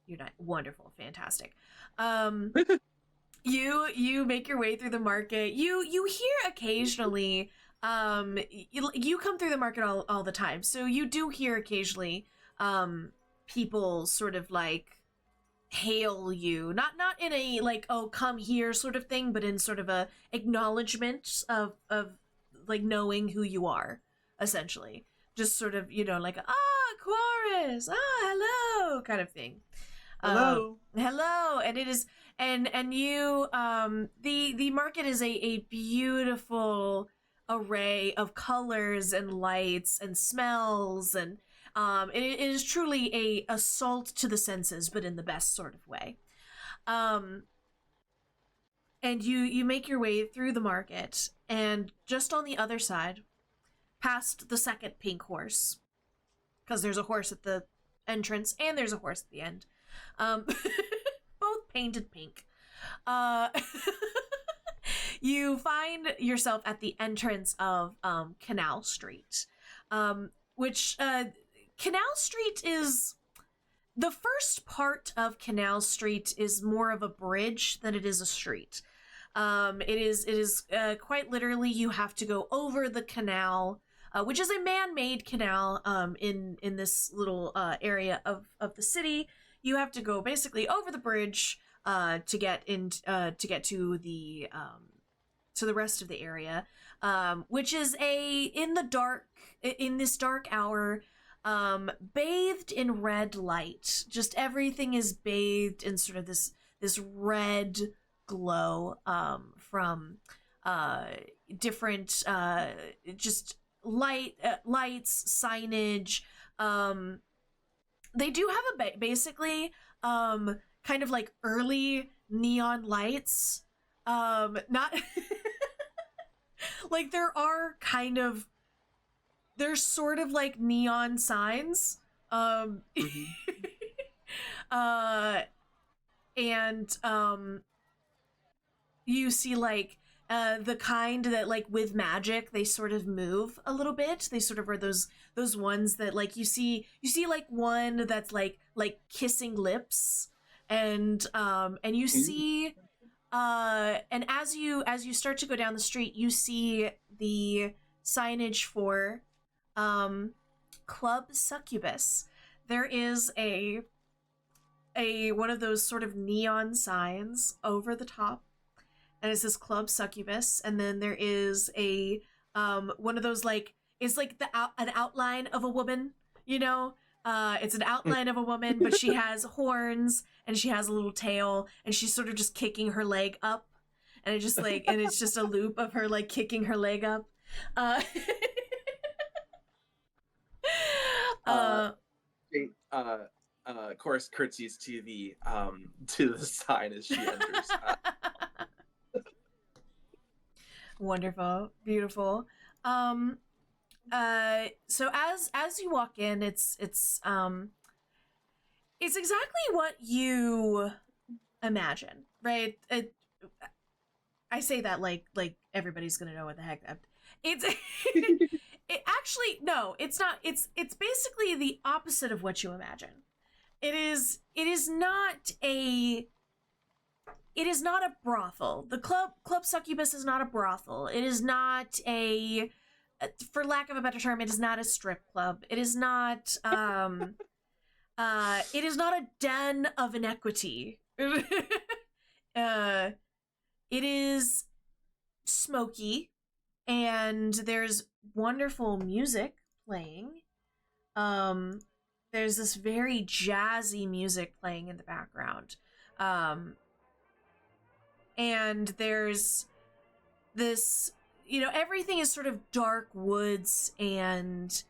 night. Wonderful, fantastic. You make your way through the market. You hear occasionally. You come through the market all the time, so you do hear occasionally people sort of like hail you, not in a like, oh, come here sort of thing, but in sort of a acknowledgement of like knowing who you are, essentially. Just sort of, like, chorus, hello, kind of thing. Hello. Hello, and it is, and you, the market is a beautiful array of colors and lights and smells, and it is truly a assault to the senses, but in the best sort of way. And you make your way through the market, and just on the other side, past the second pink horse, because there's a horse at the entrance and there's a horse at the end, both painted pink. You find yourself at the entrance of Canal Street, which Canal Street is... The first part of Canal Street is more of a bridge than it is a street. It is quite literally, you have to go over the canal, which is a man-made canal in this little area of the city. You have to go basically over the bridge to get to the rest of the area, which is in this dark hour, bathed in red light. Just everything is bathed in sort of this red glow from different just lights, signage. They do have basically kind of like early neon lights. Not like there's sort of like neon signs. And you see like the kind that like with magic they sort of move a little bit. They sort of are those ones that like you see like one that's like kissing lips, and you see and as you start to go down the street, you see the signage for Club Succubus. There is a one of those sort of neon signs over the top, and it says Club Succubus, and then there is a one of those like, it's like an outline of a woman, it's an outline of a woman, but she has horns and she has a little tail, and she's sort of just kicking her leg up, and it just like, and it's just a loop of her like kicking her leg up. Chorus curtsies to the sign as she enters. Wonderful, beautiful. So as you walk in, it's exactly what you imagine, right? I say that like everybody's gonna know what the heck it's. It actually, no, it's not. It's basically the opposite of what you imagine. It is not a brothel. The club Succubus is not a brothel. It is not a, for lack of a better term, it is not a strip club. It is not it is not a den of inequity. It is smoky, and there's wonderful music playing. There's this very jazzy music playing in the background. And there's this, everything is sort of dark woods and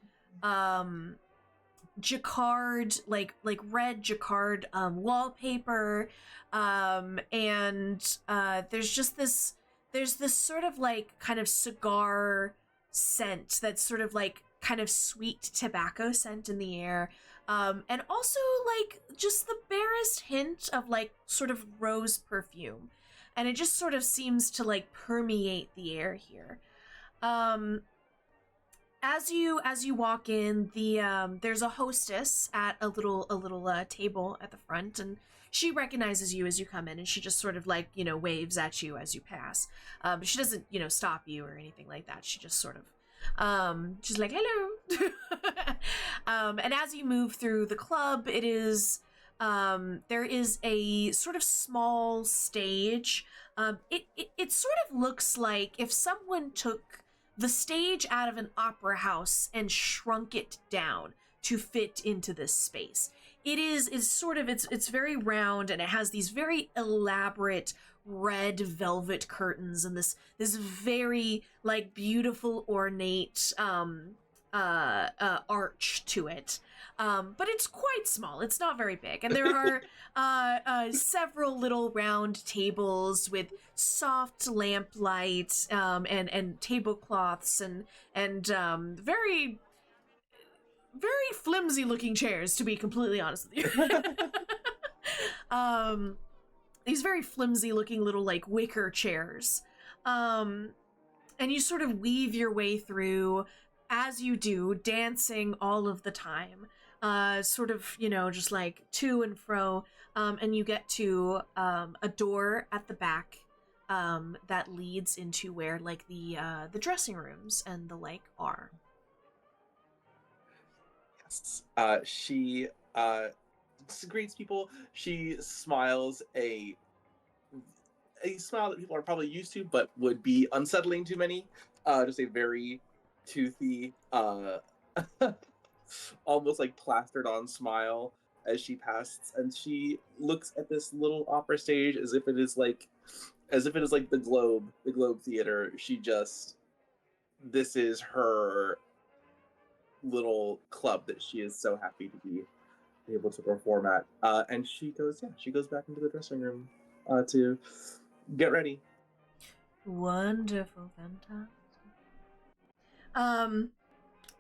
jacquard, like red jacquard wallpaper. And there's this sort of like kind of cigar scent that's sort of like kind of sweet tobacco scent in the air. And also like just the barest hint of like sort of rose perfume. And it just sort of seems to like permeate the air here. As you walk in, there's a hostess at a little table at the front, and she recognizes you as you come in, and she just sort of like, waves at you as you pass. But she doesn't, stop you or anything like that. She just sort of, she's like, hello. And as you move through the club, it is, there is a sort of small stage. It sort of looks like if someone took the stage out of an opera house and shrunk it down to fit into this space. It's very round, and it has these very elaborate red velvet curtains and this very like beautiful ornate arch to it. But it's quite small. It's not very big. And there are several little round tables with soft lamplight and tablecloths and very, very flimsy looking chairs, to be completely honest with you. These very flimsy looking little like wicker chairs. And you sort of weave your way through, as you do, dancing all of the time. Sort of, just like to and fro. And you get to a door at the back that leads into where like the dressing rooms and the like are. Yes. She greets people. She smiles a smile that people are probably used to, but would be unsettling to many. Just a very toothy, almost like plastered on smile as she passes, and she looks at this little opera stage as if it is like the Globe Theater. This is her little club that she is so happy to be able to perform at. And she goes back into the dressing room to get ready. Wonderful, fantastic.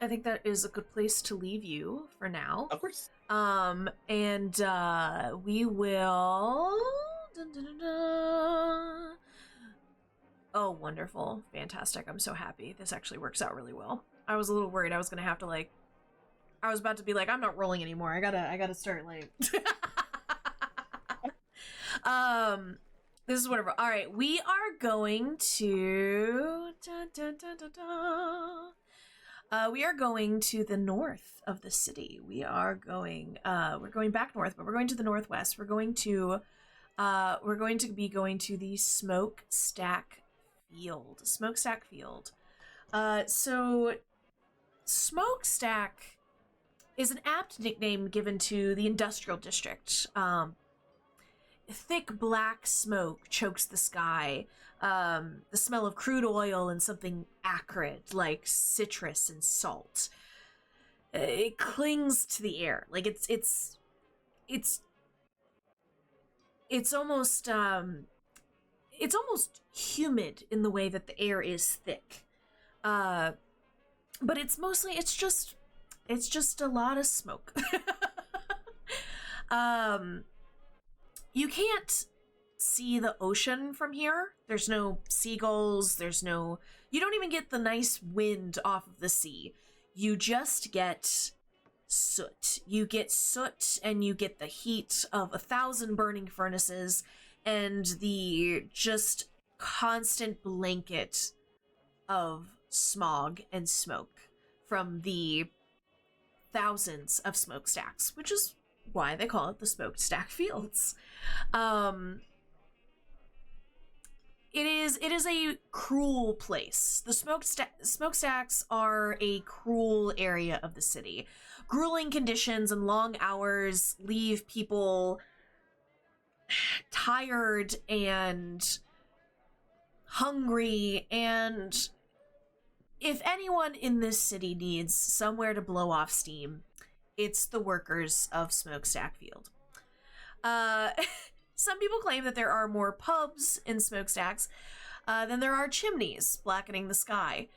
I think that is a good place to leave you for now. Of course. And we will. Dun, dun, dun, dun. Oh, wonderful, fantastic! I'm so happy. This actually works out really well. I was a little worried I was gonna have to like. I was about to be like, I'm not rolling anymore. I gotta start like. This is whatever. All right, we are going to. We are going to the north of the city. We're going back north, but we're going to the northwest. We're going to be going to the Smokestack Field. Smokestack Field. So Smokestack is an apt nickname given to the industrial district. Thick black smoke chokes the sky. The smell of crude oil and something acrid like citrus and salt. It clings to the air. Like it's almost humid in the way that the air is thick. But it's just a lot of smoke. You can't see the ocean from here. There's no seagulls, you don't even get the nice wind off of the sea. You just get soot. You get soot and you get the heat of 1,000 burning furnaces and the just constant blanket of smog and smoke from the thousands of smokestacks, which is why they call it the Smokestack Fields. It is a cruel place. The smokestacks are a cruel area of the city. Grueling conditions and long hours leave people tired and hungry, and if anyone in this city needs somewhere to blow off steam, it's the workers of Smokestack Field. Some people claim that there are more pubs in smokestacks than there are chimneys blackening the sky.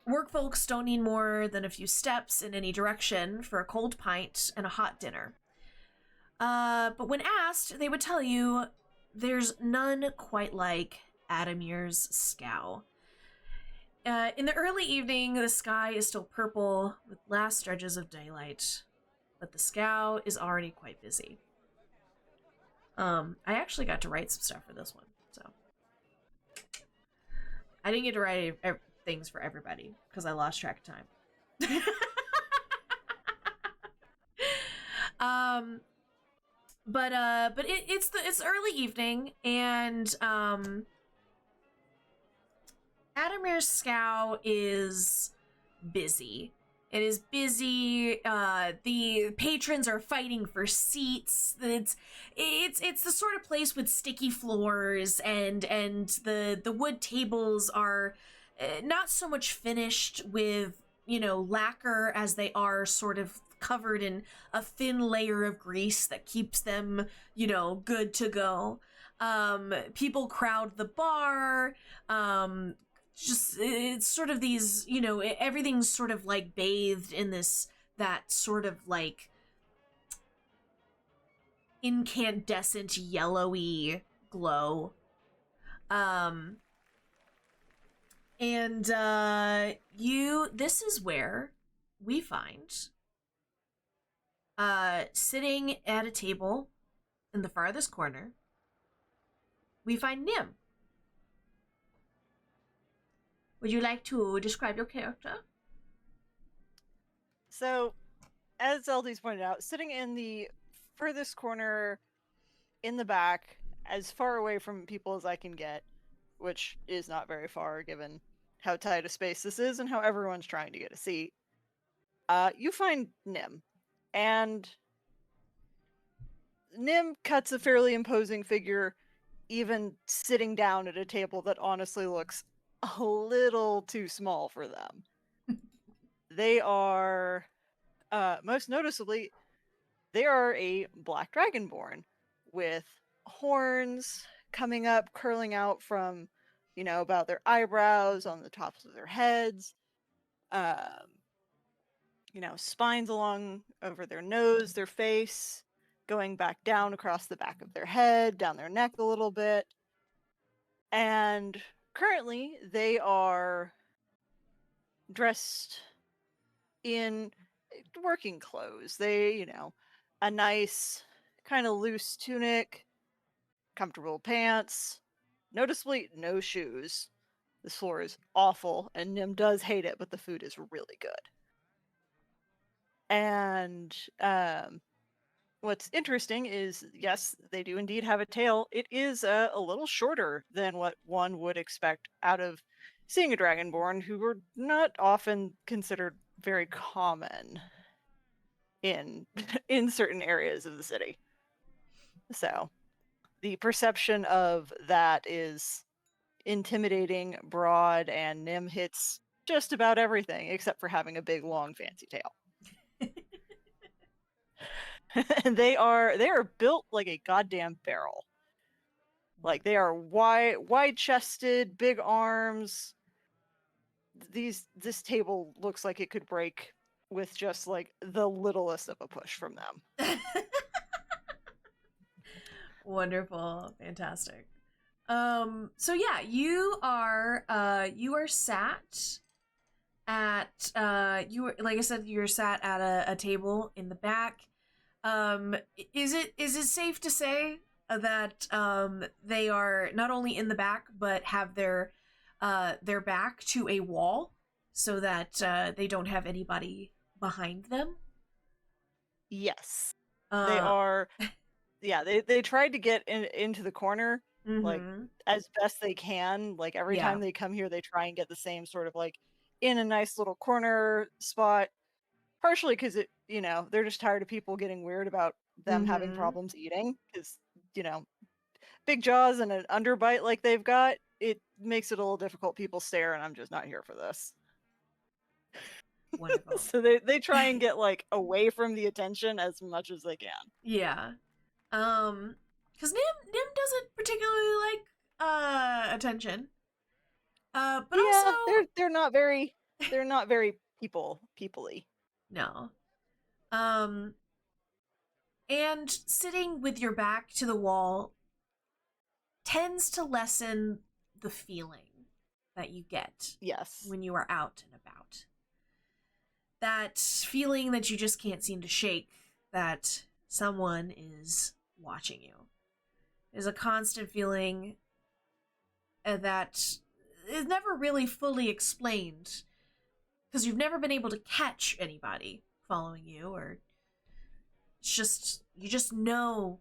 Work folks don't need more than a few steps in any direction for a cold pint and a hot dinner. But when asked, they would tell you there's none quite like Adamir's scow. In the early evening, the sky is still purple with last stretches of daylight, but the scow is already quite busy. I actually got to write some stuff for this one, so I didn't get to write things for everybody because I lost track of time. But it's early evening, and Adamir's scow is busy. It is busy. The patrons are fighting for seats. It's the sort of place with sticky floors, and the wood tables are not so much finished with, you know, lacquer as they are sort of covered in a thin layer of grease that keeps them, you know, good to go. People crowd the bar. Just it's sort of these, you know, everything's sort of like bathed in that sort of like incandescent yellowy glow. And this is where we find sitting at a table in the farthest corner, we find Nim. Would you like to describe your character? So, as Zeldy's pointed out, sitting in the furthest corner in the back, as far away from people as I can get, which is not very far given how tight a space this is and how everyone's trying to get a seat, you find Nim. And Nim cuts a fairly imposing figure, even sitting down at a table that honestly looks a little too small for them. They are, most noticeably, they are a black dragonborn with horns coming up, curling out from, you know, about their eyebrows, on the tops of their heads. You know, spines along over their nose, their face, going back down across the back of their head, down their neck a little bit. And currently, they are dressed in working clothes. They, you know, a nice kind of loose tunic, comfortable pants, noticeably no shoes. This floor is awful, and Nim does hate it, but the food is really good. And what's interesting is, yes, they do indeed have a tail. It is a little shorter than what one would expect out of seeing a dragonborn, who were not often considered very common in in certain areas of the city. So the perception of that is intimidating, broad, and Nim hits just about everything except for having a big, long, fancy tail. they are built like a goddamn barrel. Like, they are wide-chested, big arms. This table looks like it could break with just like the littlest of a push from them. Wonderful. Fantastic. So yeah, you are sat at like I said, you're sat at a table in the back. Is it safe to say that they are not only in the back but have their back to a wall so that they don't have anybody behind them? Yes. They are. Yeah, they tried to get into the corner, like, as best they can. Like, every time they come here, they try and get the same sort of, like, in a nice little corner spot. Partially because you know, they're just tired of people getting weird about them having problems eating. Because, you know, big jaws and an underbite like they've got, it makes it a little difficult. People stare, and I'm just not here for this. Wonderful. So they try and get, like, away from the attention as much as they can. Yeah. Because Nim doesn't particularly like attention. But yeah, also they're not very people-y. No. And sitting with your back to the wall tends to lessen the feeling that you get. Yes. When you are out and about. That feeling that you just can't seem to shake, that someone is watching you. There's a constant feeling that is never really fully explained, because you've never been able to catch anybody following you, or it's just, you just know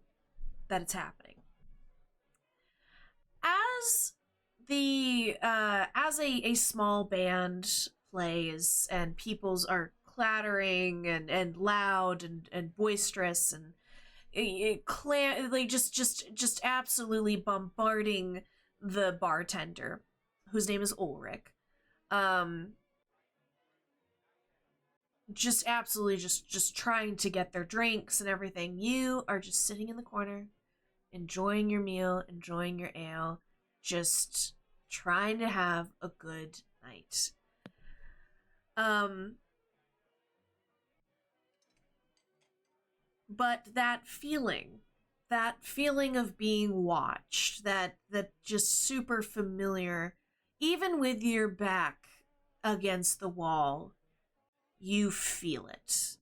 that it's happening. As the as a small band plays and peoples are clattering and loud and boisterous and like just absolutely bombarding the bartender, whose name is Ulrich. Just absolutely just trying to get their drinks and everything. You are just sitting in the corner, enjoying your meal, enjoying your ale, just trying to have a good night. But that feeling of being watched, that just super familiar, even with your back against the wall, you feel it.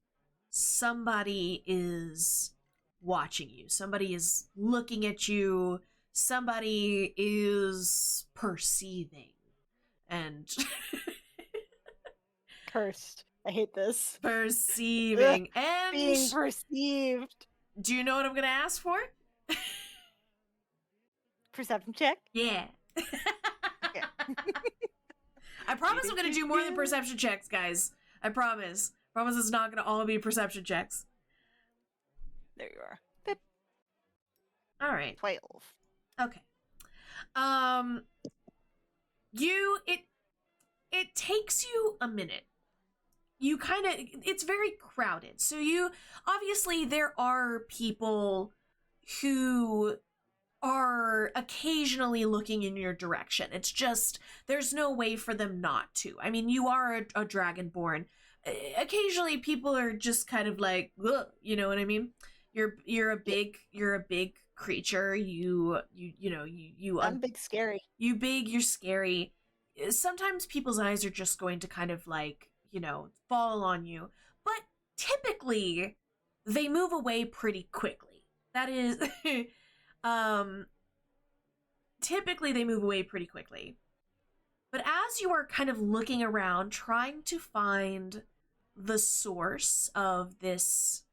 Somebody is watching you. Somebody is looking at you. Somebody is perceiving. And Cursed. I hate this. perceiving. And Being perceived. do you know what I'm going to ask for? Perception check? Yeah. I promise I'm going to do more than perception checks, guys. I promise. Promise it's not going to all be perception checks. There you are. Pip. All right. 12. Okay. It takes you a minute. You kind of, it's very crowded. So obviously there are people who are occasionally looking in your direction. It's just, there's no way for them not to. I mean, you are a dragonborn. Occasionally people are just kind of like, ugh, you know what I mean? You're a big creature. I'm big scary. You're scary. Sometimes people's eyes are just going to kind of like, fall on you. But typically they move away pretty quickly. That is typically they move away pretty quickly. But as you are kind of looking around, trying to find the source of this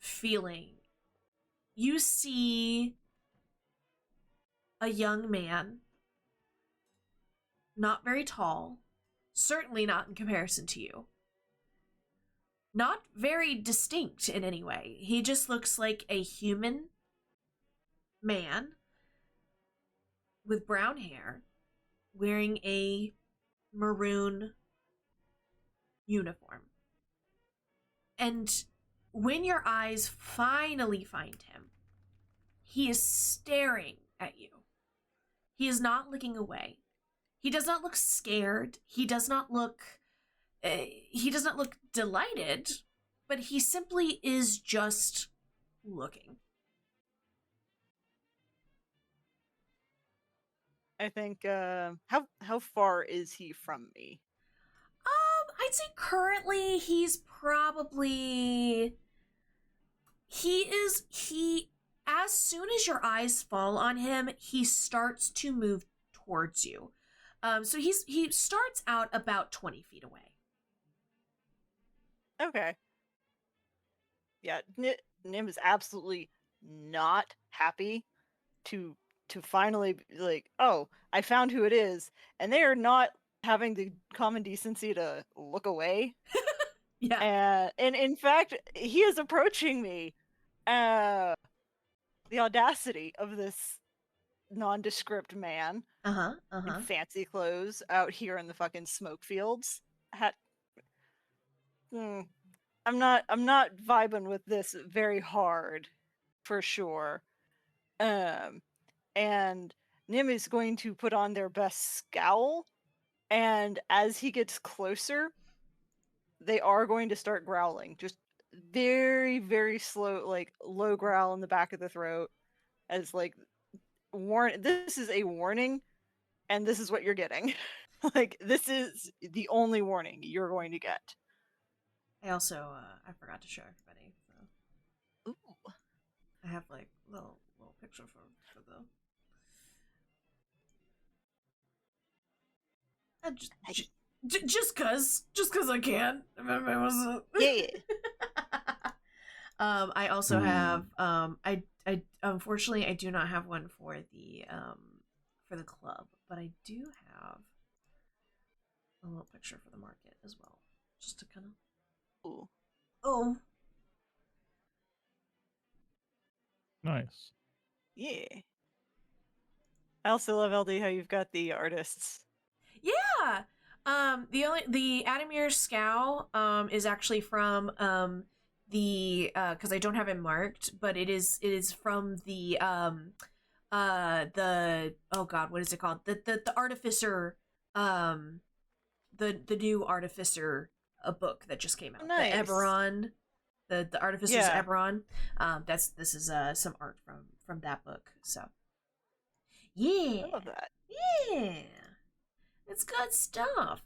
feeling, you see a young man, not very tall, certainly not in comparison to you. Not very distinct in any way. He just looks like a human man with brown hair, wearing a maroon uniform. And when your eyes finally find him, he is staring at you. He is not looking away. He does not look scared. He does not look delighted, but he simply is just looking. I think, how far is he from me? I'd say currently he's probably, as soon as your eyes fall on him, he starts to move towards you. So he starts out about 20 feet away. Okay. Yeah, Nim is absolutely not happy to finally be like, oh, I found who it is, and they are not having the common decency to look away. Yeah. And in fact, he is approaching me. The audacity of this nondescript man in fancy clothes out here in the fucking smoke fields. I'm not vibing with this very hard, for sure. And Nim is going to put on their best scowl, and as he gets closer, they are going to start growling. Just very, very slow, like low growl in the back of the throat, as like, this is a warning, and this is what you're getting. Like, this is the only warning you're going to get. I also, I forgot to show everybody. So. Ooh. I have like little picture for the. Just cause I can. Yeah. I also have I unfortunately I do not have one for the for the club, but I do have a little picture for the market as well, just to kind of. Ooh. Oh. Nice. Yeah. I also love LD how you've got the artists. Yeah. The Adamir Scow is actually from the because I don't have it marked, but it is from the oh god, what is it called? The Artificer the new Artificer book that just came out. Nice. The Eberron, the Artificer's Yeah. Eberron. This is some art from that book. So yeah. I love that. Yeah. It's good stuff.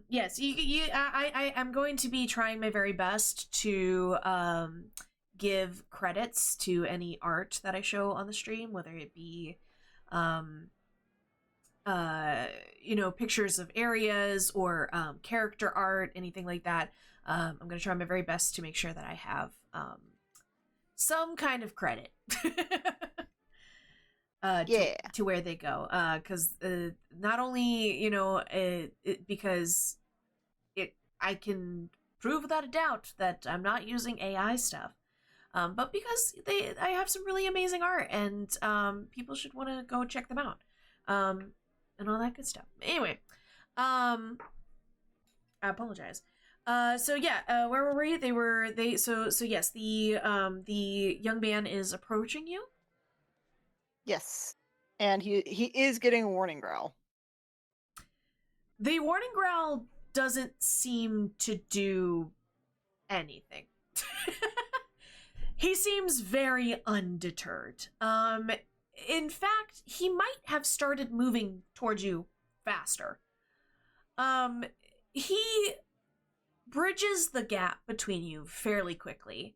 Yes, I'm going to be trying my very best to give credits to any art that I show on the stream, whether it be pictures of areas or character art, anything like that. I'm going to try my very best to make sure that I have some kind of credit. To where they go, because not only because I can prove without a doubt that I'm not using AI stuff, but because I have some really amazing art, and people should want to go check them out, and all that good stuff. Anyway, I apologize. So yeah, where were we? So yes, the young man is approaching you. Yes. And he is getting a warning growl. The warning growl doesn't seem to do anything. He seems very undeterred. In fact, he might have started moving towards you faster. He bridges the gap between you fairly quickly.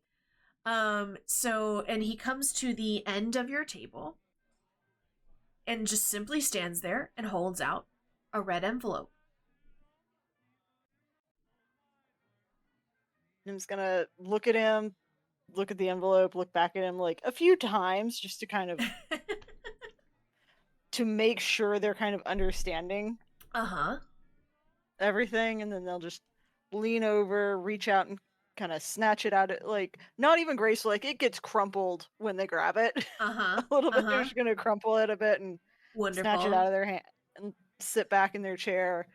And he comes to the end of your table and just simply stands there and holds out a red envelope. I'm just gonna look at him, look at the envelope, look back at him like a few times just to kind of to make sure they're kind of understanding everything, and then they'll just lean over, reach out, and kind of snatch it out. Like, not even graceful, like it gets crumpled when they grab it. A little bit. They're just gonna crumple it a bit and snatch it out of their hand and sit back in their chair.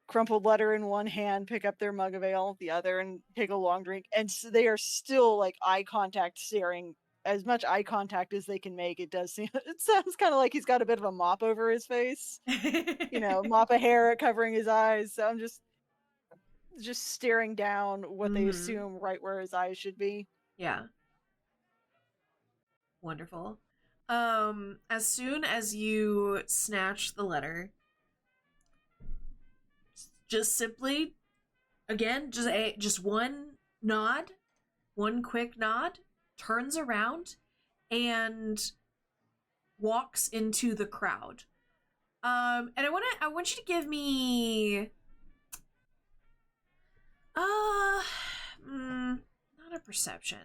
Crumpled letter in one hand, pick up their mug of ale with the other, and take a long drink. And so they are still like eye contact, staring as much eye contact as they can make. It does seem, it sounds kind of like he's got a bit of a mop over his face, mop of hair covering his eyes. So I'm just staring down what they assume right where his eyes should be. Yeah. Wonderful. As soon as you snatch the letter, just simply, again, just one nod, one quick nod, turns around and walks into the crowd. And I want you to give me not a perception.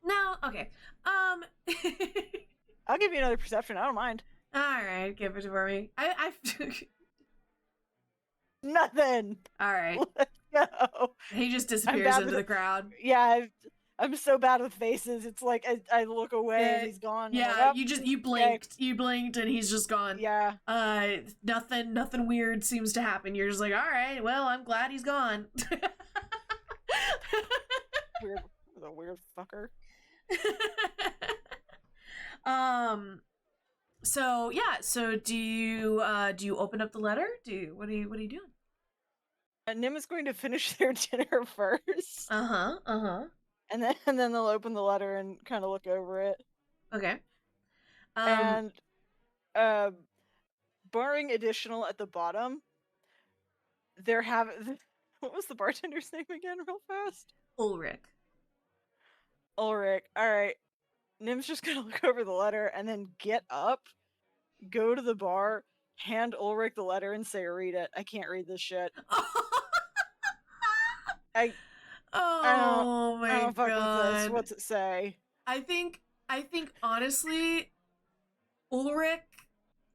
No, okay. I'll give you another perception. I don't mind. All right, give it for me. I Nothing. All right. Let's go. He just disappears into the crowd. Yeah, I'm so bad with faces. It's like I look away and he's gone. Yeah, like, you blinked. You blinked and he's just gone. Yeah. Nothing weird seems to happen. You're just like, all right, well, I'm glad he's gone. The weird fucker. So yeah. So do you open up the letter? What are you doing? Nim is going to finish their dinner first. And then they'll open the letter and kind of look over it. Okay. And barring additional at the bottom, what was the bartender's name again, real fast? Ulrich. All right. Nim's just gonna look over the letter and then get up, go to the bar, hand Ulrich the letter and say, "Read it. I can't read this shit. I Oh I my don't fuck with this. god. What's it say?" I think honestly, Ulrich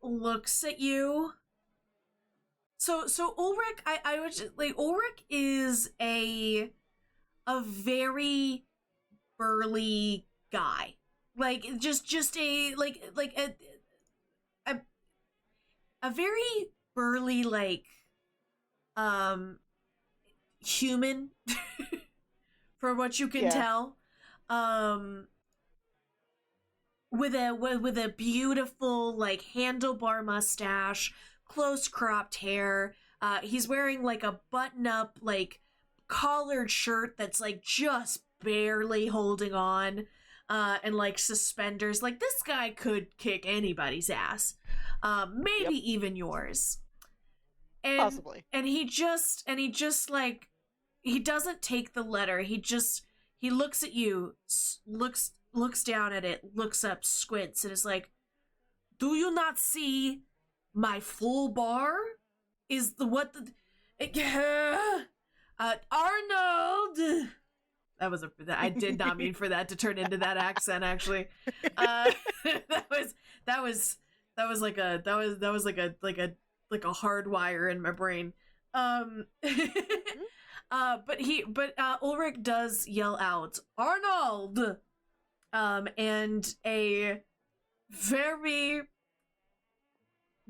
looks at you. So Ulrich, I was just, like, Ulrich is a very burly guy. Like just a a very burly, like, human from what you can Yeah. tell. With a beautiful, like, handlebar mustache, close cropped hair. He's wearing like a button up, like, collared shirt that's like just barely holding on, and like suspenders. Like, this guy could kick anybody's ass, maybe even yours. And, Possibly. And he just like, he doesn't take the letter. He looks at you, looks down at it, looks up, squints, and is like, "Do you not see my full bar? Is the what the Arnold?" I did not mean for that to turn into that accent, actually. That was like a hard wire in my brain. But Ulrich does yell out, "Arnold!" And a very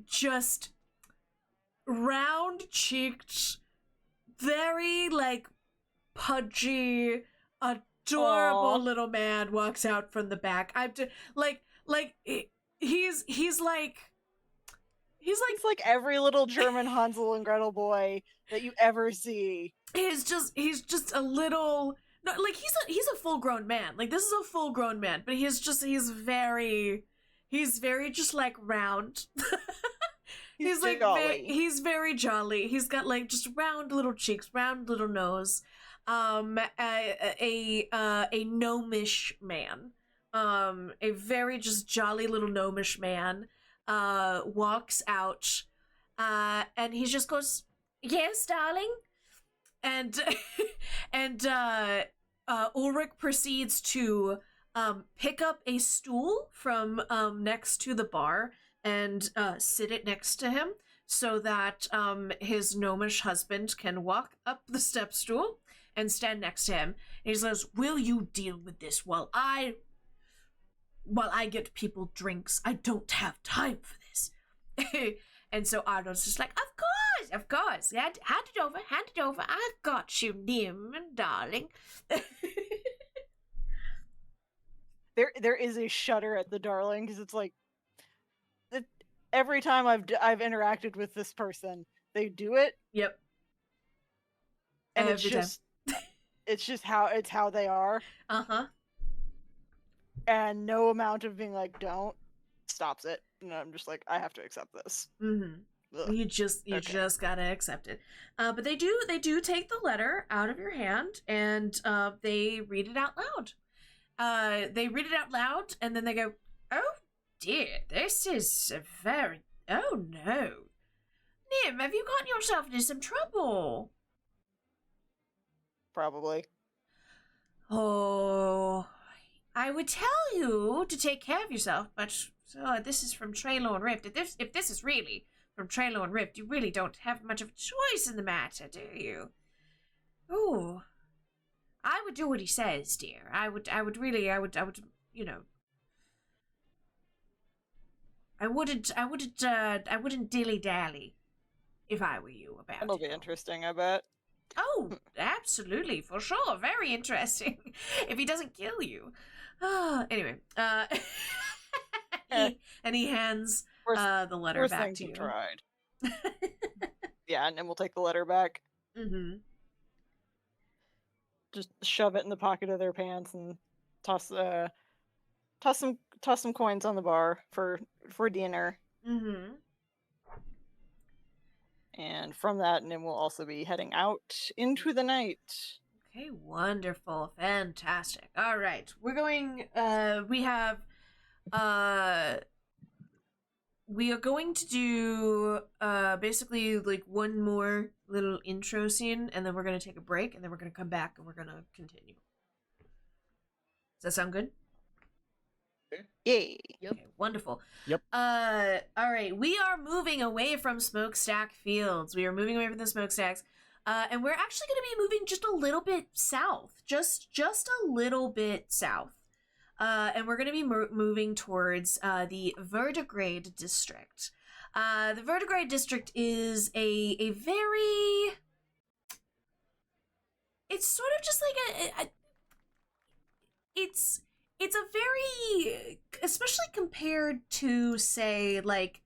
just round-cheeked, very, like, pudgy, adorable little man walks out from the back. He's like every little German Hansel and Gretel boy that you ever see. He's just a little, no, like, he's a full-grown man. Like, this is a full-grown man, but he's very just, like, round. He's like he's very jolly. He's got, like, just round little cheeks, round little nose. A gnomish man. A very just jolly little gnomish man walks out, and he just goes, "Yes, darling." And Ulrich proceeds to pick up a stool from next to the bar and sit it next to him, so that his gnomish husband can walk up the step stool and stand next to him. And he says, "Will you deal with this while I get people drinks? I don't have time for this." And so Arnold's just like, of course. Hand it over. I've got you, Nim, darling." There is a shudder at the darling, because it's like, every time I've interacted with this person, they do it. Yep. And it's just how they are. Uh-huh. And no amount of being like, "Don't," stops it. And I'm just like, I have to accept this. Mm-hmm. Ugh. You just gotta accept it. But they do take the letter out of your hand, and they read it out loud. They read it out loud, and then they go, "Oh dear, this is oh no. Nim, have you gotten yourself into some trouble?" Probably. "Oh, I would tell you to take care of yourself, but this is from Traylorn Rift. If this is really from Traylorn Rift, you really don't have much of a choice in the matter, do you?" "Ooh, I would do what he says, dear. I would, you know. I wouldn't dilly-dally if I were you about it." It'll be interesting, I bet. Oh, absolutely, for sure. Very interesting. If he doesn't kill you. Anyway, he hands the letter back to you. Tried. Yeah, and then we'll take the letter back. Mm-hmm. Just shove it in the pocket of their pants and toss some coins on the bar for dinner. Mm-hmm. And from that, Nim will also be heading out into the night. Okay, wonderful. Fantastic. All right. We're going, we have, we are going to do basically like one more little intro scene, and then we're gonna take a break, and then we're gonna come back and we're gonna continue. Does that sound good? Yay. Yep. Okay, wonderful. Yep. All right, we are moving away from smokestack fields. We are moving away from the smokestacks, and we're actually going to be moving just a little bit south, just a little bit south, and we're going to be moving towards the Vertigrade district. The Vertigrade district is a very, it's sort of just like it's a very, especially compared to, say, like,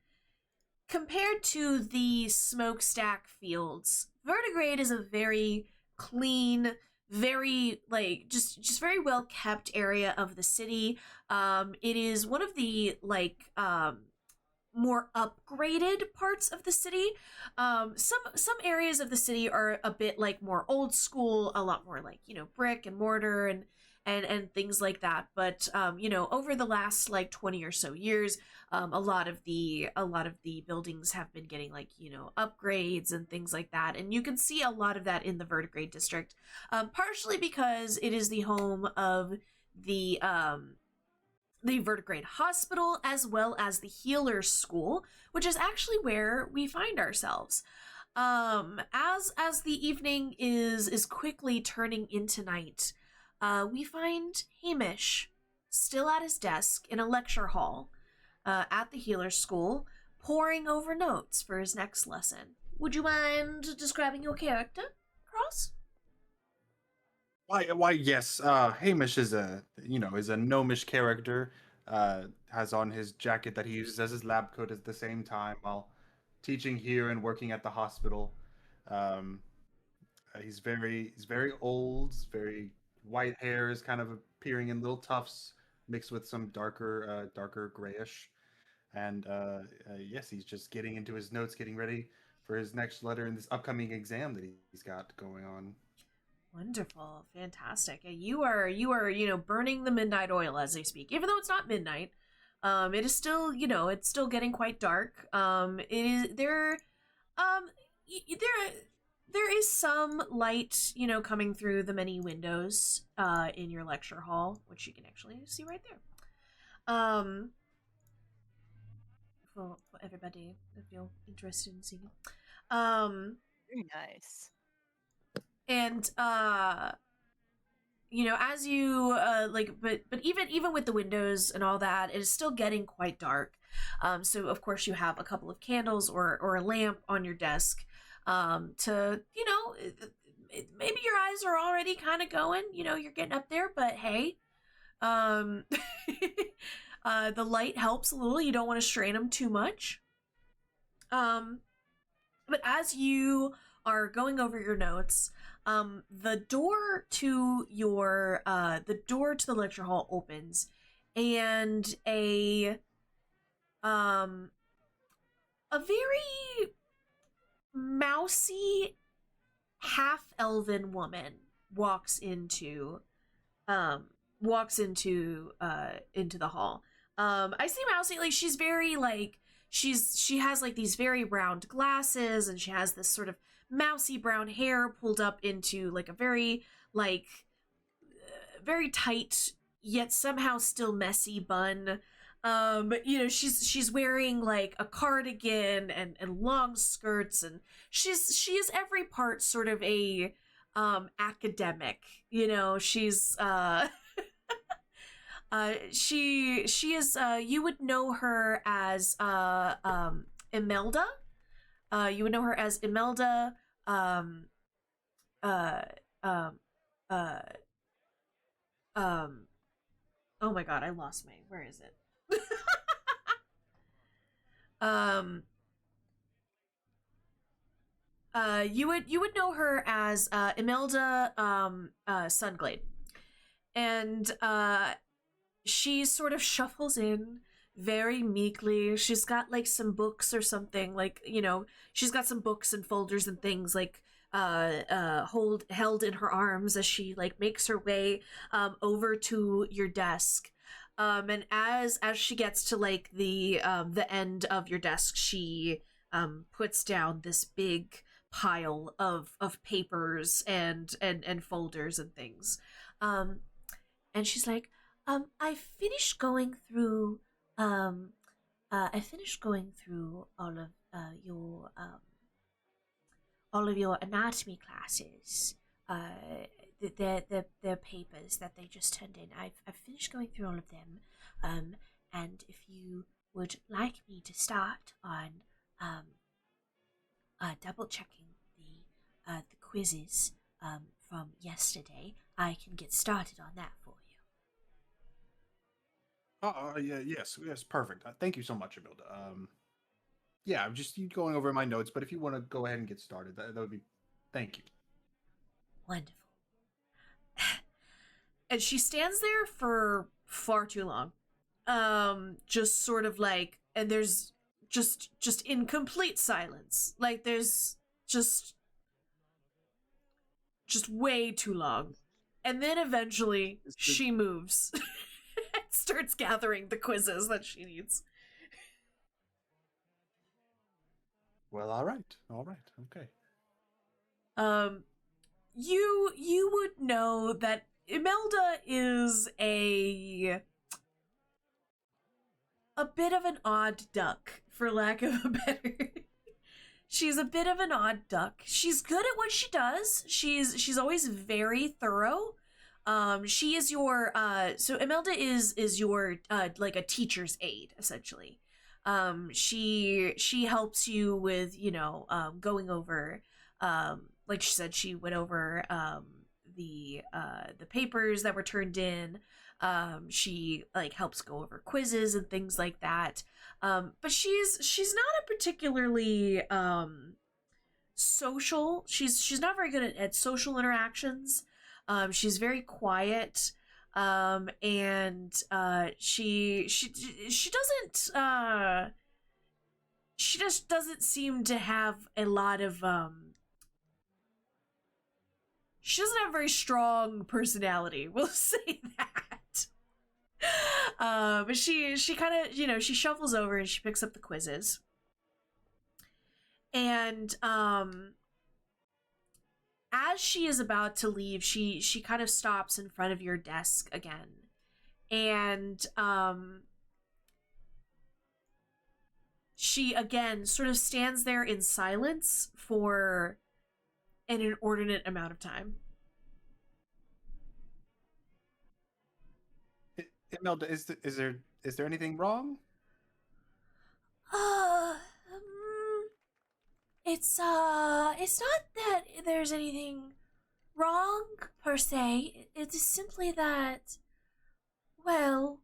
compared to the smokestack fields, Vertigrade is a very clean, very, like, just very well kept area of the city. It is one of the, like, more upgraded parts of the city. Some areas of the city are a bit, like, more old school, a lot more, like, you know, brick and mortar and things like that. But you know, over the last like 20 or so years, a lot of the buildings have been getting, like, you know, upgrades and things like that, and you can see a lot of that in the Vertigrade district, partially because it is the home of the Vertigrade Hospital, as well as the Healer's School, which is actually where we find ourselves. As the evening is quickly turning into night, we find Hamish still at his desk in a lecture hall at the Healer's School, poring over notes for his next lesson. Would you mind describing your character, Cross? Why, yes. Hamish is a gnomish character. Has on his jacket that he uses as his lab coat at the same time while teaching here and working at the hospital. He's very old. Very white hair is kind of appearing in little tufts, mixed with some darker grayish. And yes, he's just getting into his notes, getting ready for his next letter in this upcoming exam that he's got going on. Wonderful, fantastic. You are, you know, burning the midnight oil as they speak, even though it's not midnight. It is still, you know, it's still getting quite dark. It is there is some light, you know, coming through the many windows in your lecture hall, which you can actually see right there. For everybody if you're interested in seeing it. Very nice. And you know, as you but even with the windows and all that, it is still getting quite dark. So of course you have a couple of candles or a lamp on your desk to, you know, maybe your eyes are already kind of going, you know, you're getting up there, but hey, the light helps a little. You don't want to strain them too much. But as you are going over your notes, the door to the lecture hall opens, and a very mousy half-elven woman walks into the hall. I see mousy, like, she's very, like, she has like these very round glasses, and she has this sort of mousy brown hair pulled up into like a very, like, very tight yet somehow still messy bun. You know, she's wearing like a cardigan and long skirts, and she is every part sort of a academic, you know. She's she is you would know her as Imelda. You would know her as Imelda. Oh my god, I lost my. Where is it? You would know her as Imelda Sunglade, and she sort of shuffles in very meekly. She's got like some books or something, like, you know, she's got some books and folders and things like held in her arms as she like makes her way over to your desk. And as she gets to like the end of your desk, she puts down this big pile of papers and folders and things. And she's like, I finished going through all of your anatomy classes. Their papers that they just turned in. I've finished going through all of them. And if you would like me to start on double checking the quizzes from yesterday, I can get started on that for you. Yeah, yes, perfect. Thank you so much, Imelda. Yeah, I'm just going over my notes, but if you want to go ahead and get started, that would be. Thank you. Wonderful. And she stands there for far too long. Just sort of like, and there's just in complete silence. Like there's just way too long. And then eventually she moves and starts gathering the quizzes that she needs. Well, all right, okay. You would know that Imelda is a bit of an odd duck, for lack of a better. She's a bit of an odd duck. She's good at what she does. She's always very thorough. She is your so Imelda is your like a teacher's aide, essentially. She helps you with, going over, like she said, she went over the papers that were turned in. She like helps go over quizzes and things like that. But she's not a particularly social. She's not very good at social interactions. She's very quiet. And she doesn't she just doesn't seem to have a lot of she doesn't have a very strong personality, we'll say that. But she kind of, she shuffles over and she picks up the quizzes. And as she is about to leave, she kind of stops in front of your desk again. And she again sort of stands there in silence for an inordinate amount of time. Imelda, is there anything wrong? It's not that there's anything wrong per se. It is simply that, well,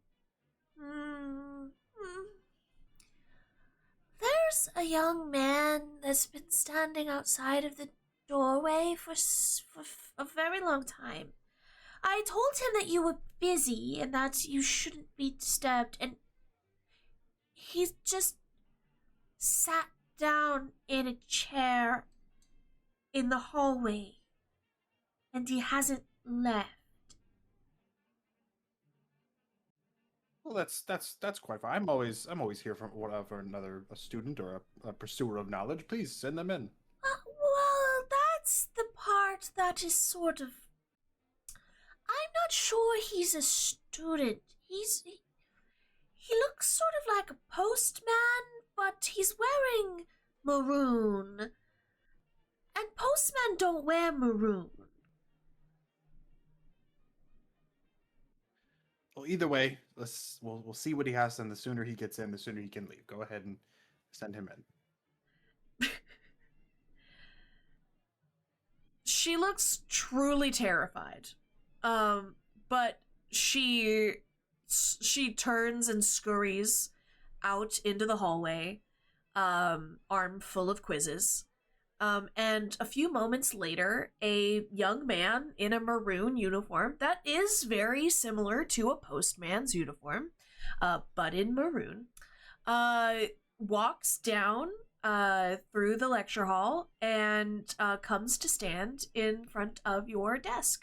there's a young man that's been standing outside of the doorway for a very long time. I told him that you were busy and that you shouldn't be disturbed, and he just sat down in a chair in the hallway, and he hasn't left. Well, that's quite fine. I'm always here for another student or a pursuer of knowledge. Please send them in. Well, that's the part that is sort of. I'm not sure he's a student. He looks sort of like a postman, but he's wearing maroon. And postmen don't wear maroon. Well, either way, we'll see what he has, and the sooner he gets in, the sooner he can leave. Go ahead and send him in. She looks truly terrified. But she turns and scurries out into the hallway, arm full of quizzes. And a few moments later, a young man in a maroon uniform that is very similar to a postman's uniform, but in maroon, walks down through the lecture hall and comes to stand in front of your desk.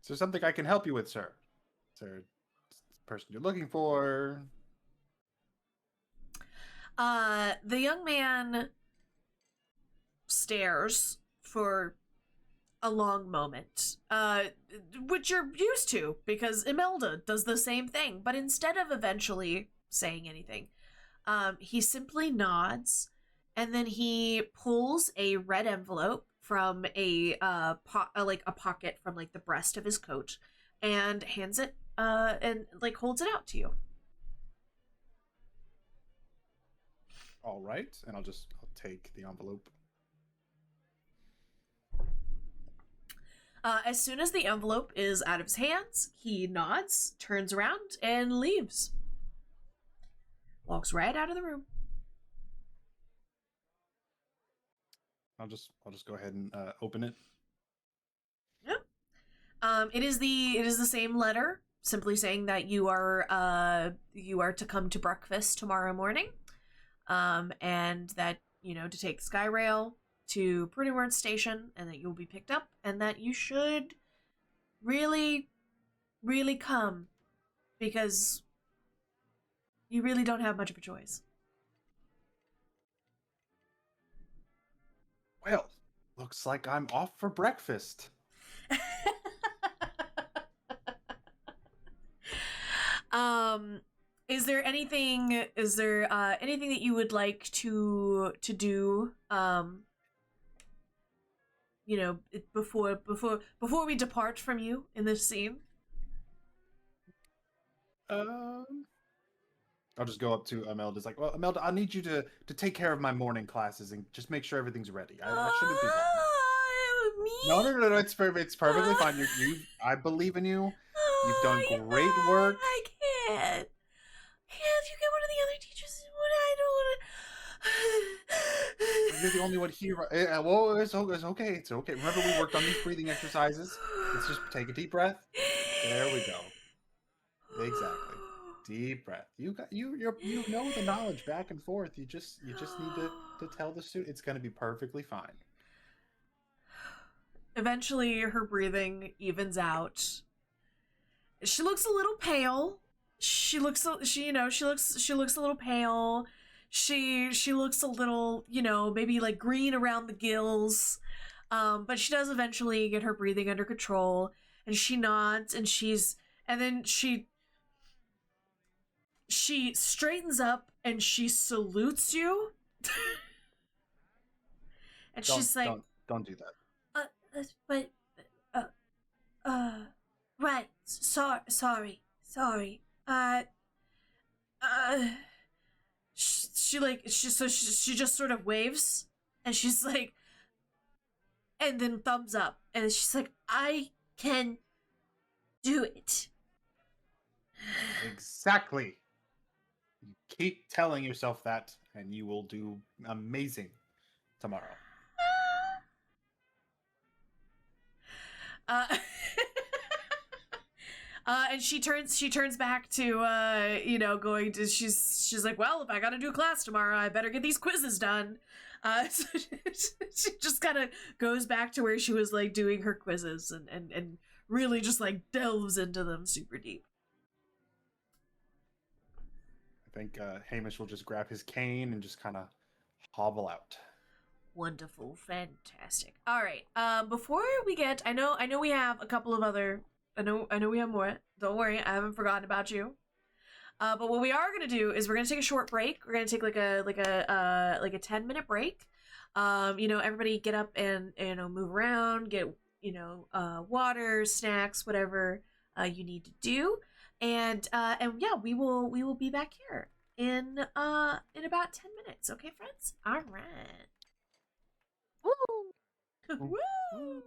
Is there something I can help you with, sir? there a person you're looking for? The young man stares for a long moment, which you're used to because Imelda does the same thing, but instead of eventually saying anything, he simply nods, and then he pulls a red envelope from a pocket from like the breast of his coat, and hands it, and like holds it out to you. All right, and I'll take the envelope. As soon as the envelope is out of his hands, he nods, turns around, and leaves. Walks right out of the room. I'll just go ahead and open it. Yep. It is the same letter, simply saying that you are to come to breakfast tomorrow morning, and that to take Skyrail to Prudenward Station, and that you'll be picked up, and that you should really, really come, because you really don't have much of a choice. Well, looks like I'm off for breakfast. Is there anything that you would like to do, before we depart from you in this scene? I'll just go up to Imelda. It's like, well, Imelda, I need you to take care of my morning classes and just make sure everything's ready. I shouldn't be gone. Me? No. It's perfectly fine. I believe in you. You've done great work. I can't. Can't you get one of the other teachers? I don't. You're the only one here. Well, it's okay. It's okay. Remember, we worked on these breathing exercises. Let's just take a deep breath. There we go. Exactly. Deep breath. You know the knowledge back and forth. You just need to tell the student. It's going to be perfectly fine. Eventually, her breathing evens out. She looks a little pale. She looks a little pale. She looks a little, maybe like green around the gills. But she does eventually get her breathing under control, and she nods, and then she straightens up and she salutes you. And she's like, don't do that. Right. Sorry. She just sort of waves, and she's like, and then thumbs up, and she's like, I can do it. Exactly. You keep telling yourself that, and you will do amazing tomorrow. And she turns back to going to she's like, well, if I gotta do class tomorrow, I better get these quizzes done. So she just kind of goes back to where she was like doing her quizzes and really just like delves into them super deep. I think Hamish will just grab his cane and just kind of hobble out. Wonderful, fantastic. All right. Before we get, I know we have a couple of other. I know we have more. Don't worry, I haven't forgotten about you. But what we are gonna do is we're gonna take a short break. We're gonna take like a 10-minute break. Everybody get up and move around, get water, snacks, whatever you need to do, and yeah, we will be back here in about 10 minutes. Okay, friends. All right. Woo! Woo!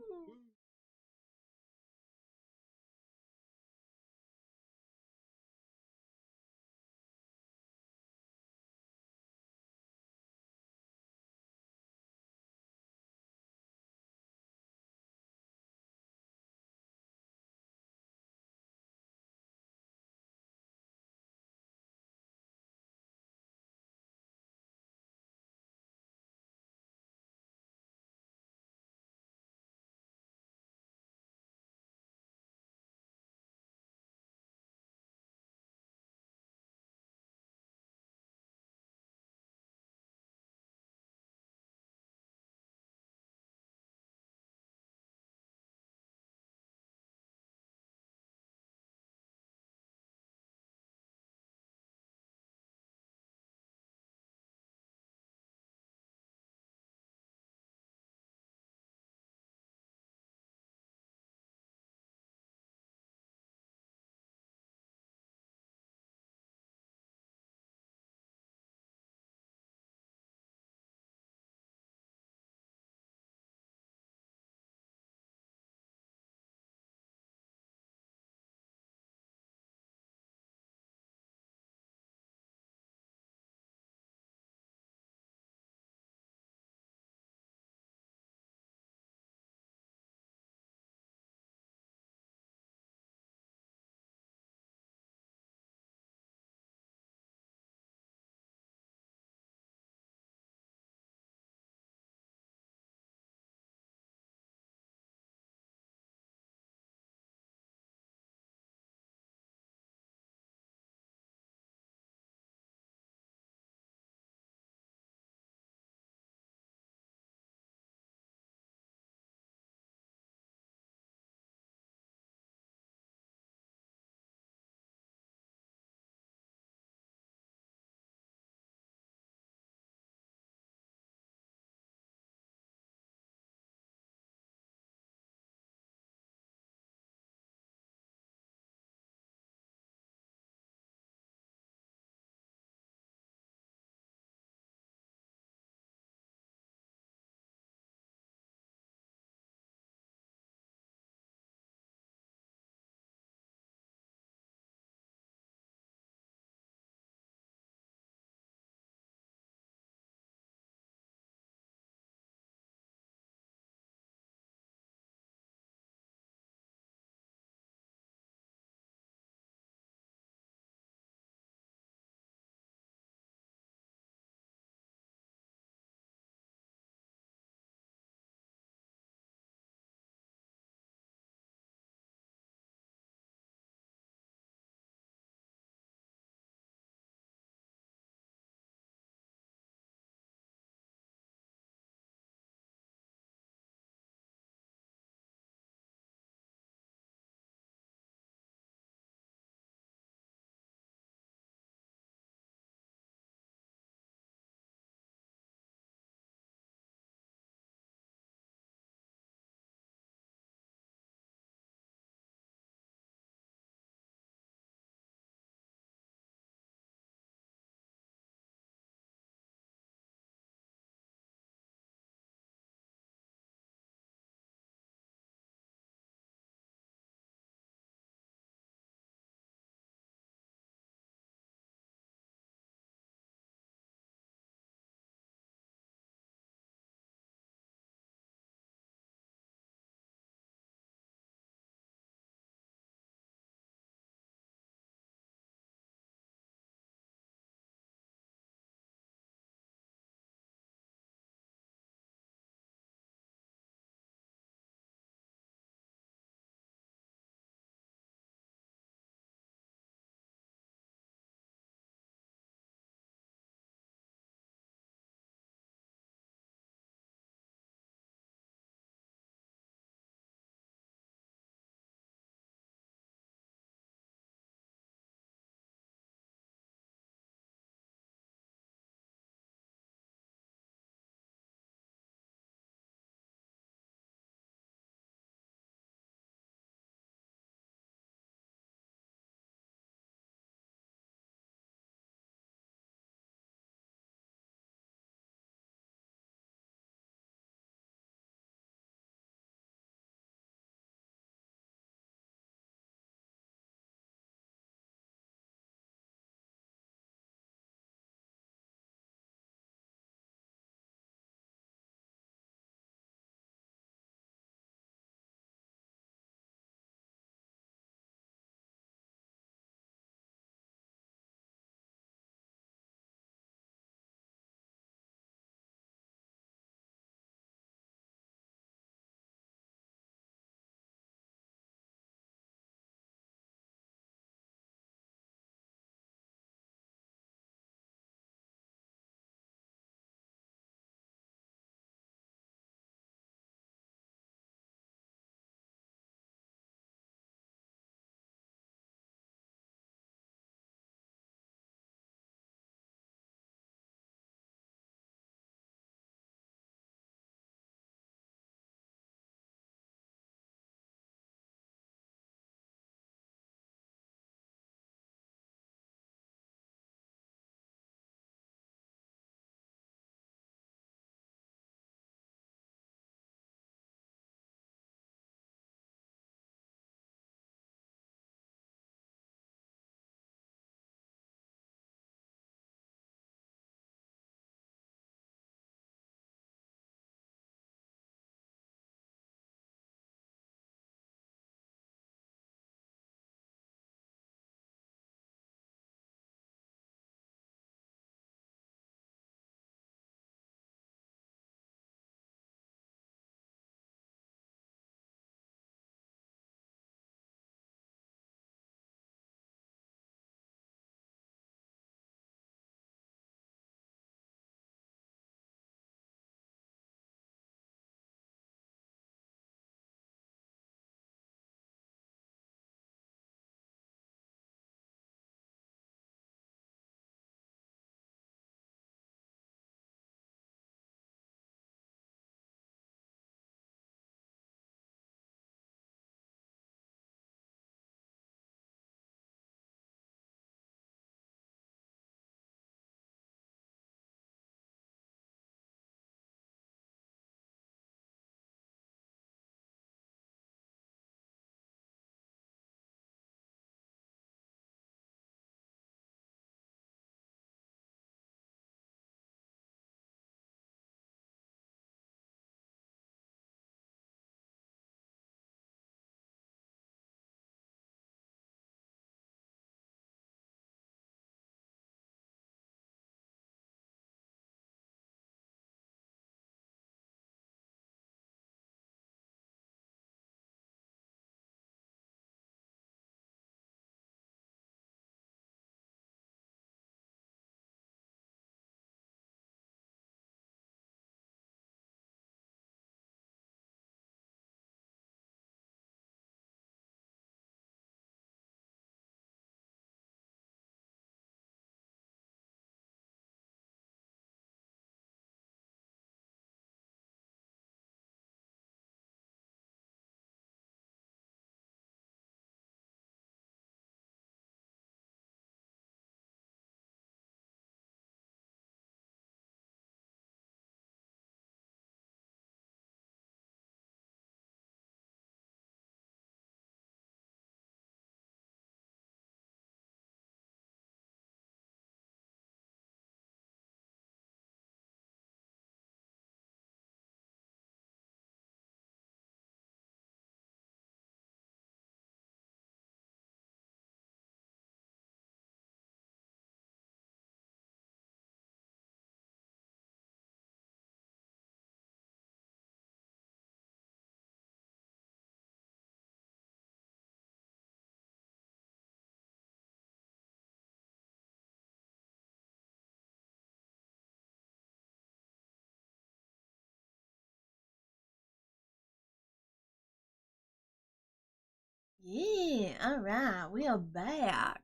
Yeah, all right, we are back.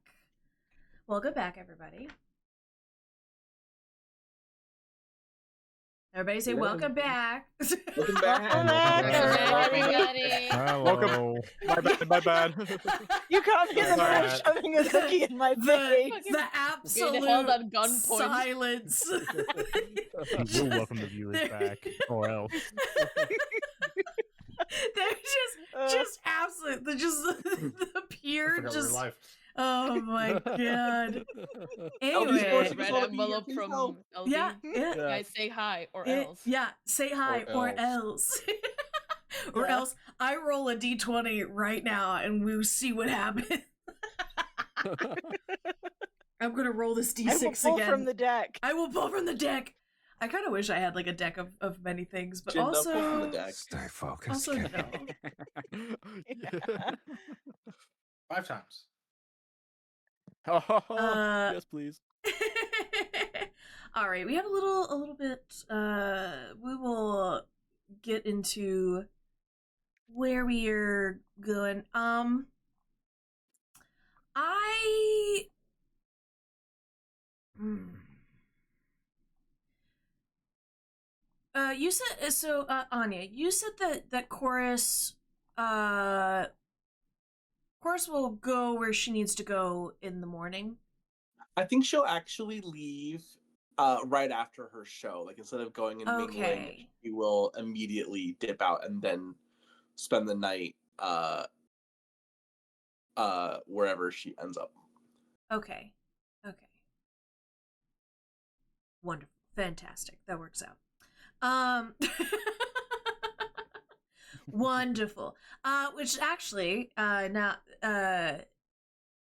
Welcome back, everybody. Everybody say Yeah. welcome back. Welcome back. Welcome back, everybody. Hello. My bad. You caught me in the middle of Alright. shoving a cookie in my face. the Getting held absolute at gunpoint. silence. You will welcome the viewers back, or else. They're just absolute. They're just the pure Forgot we were just. live. Oh my god. Elby's Anyway, forcing Red us all to be here, envelope please from help. LB. yeah, yeah. Guys, say hi or It- else. yeah, say hi or else. Or Yeah. else I roll a d20 right now and we'll see what happens. I'm gonna roll this I will d6 pull again. from the deck. I will pull from the deck. I kind of wish I had like a deck of many things, but Jinda, also pull from the deck. Stay focused. also no. Yeah. 5 times. Uh, Yes, please. All right, we have a little bit. We will get into where we are going. You said so. Anya, you said that chorus. Chorus will go where she needs to go in the morning. I think she'll actually leave right after her show. Like instead of going and mingling, Okay. she will immediately dip out and then spend the night wherever she ends up. Okay. Okay. Wonderful. Fantastic. That works out. Wonderful. Which actually, now,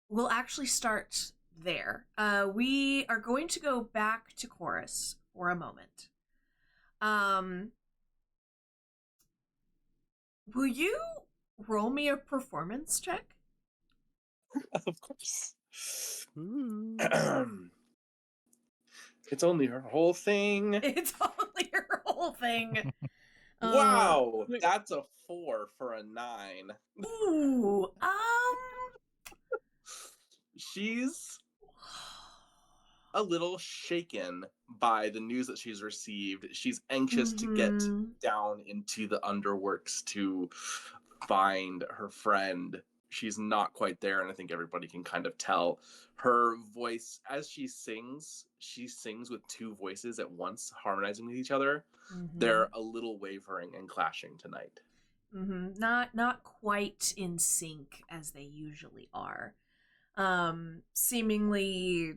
we'll actually start there. We are going to go back to chorus for a moment. Will you roll me a performance check? Of course. It's only her whole thing. It's only your whole thing. Wow, that's a 4 for a 9. Ooh, She's a little shaken by the news that she's received. She's anxious to get down into the underworks to find her friend. She's not quite there, and I think everybody can kind of tell. Her voice, as she sings with 2 voices at once, harmonizing with each other. They're a little wavering and clashing tonight. Not quite in sync as they usually are. Seemingly,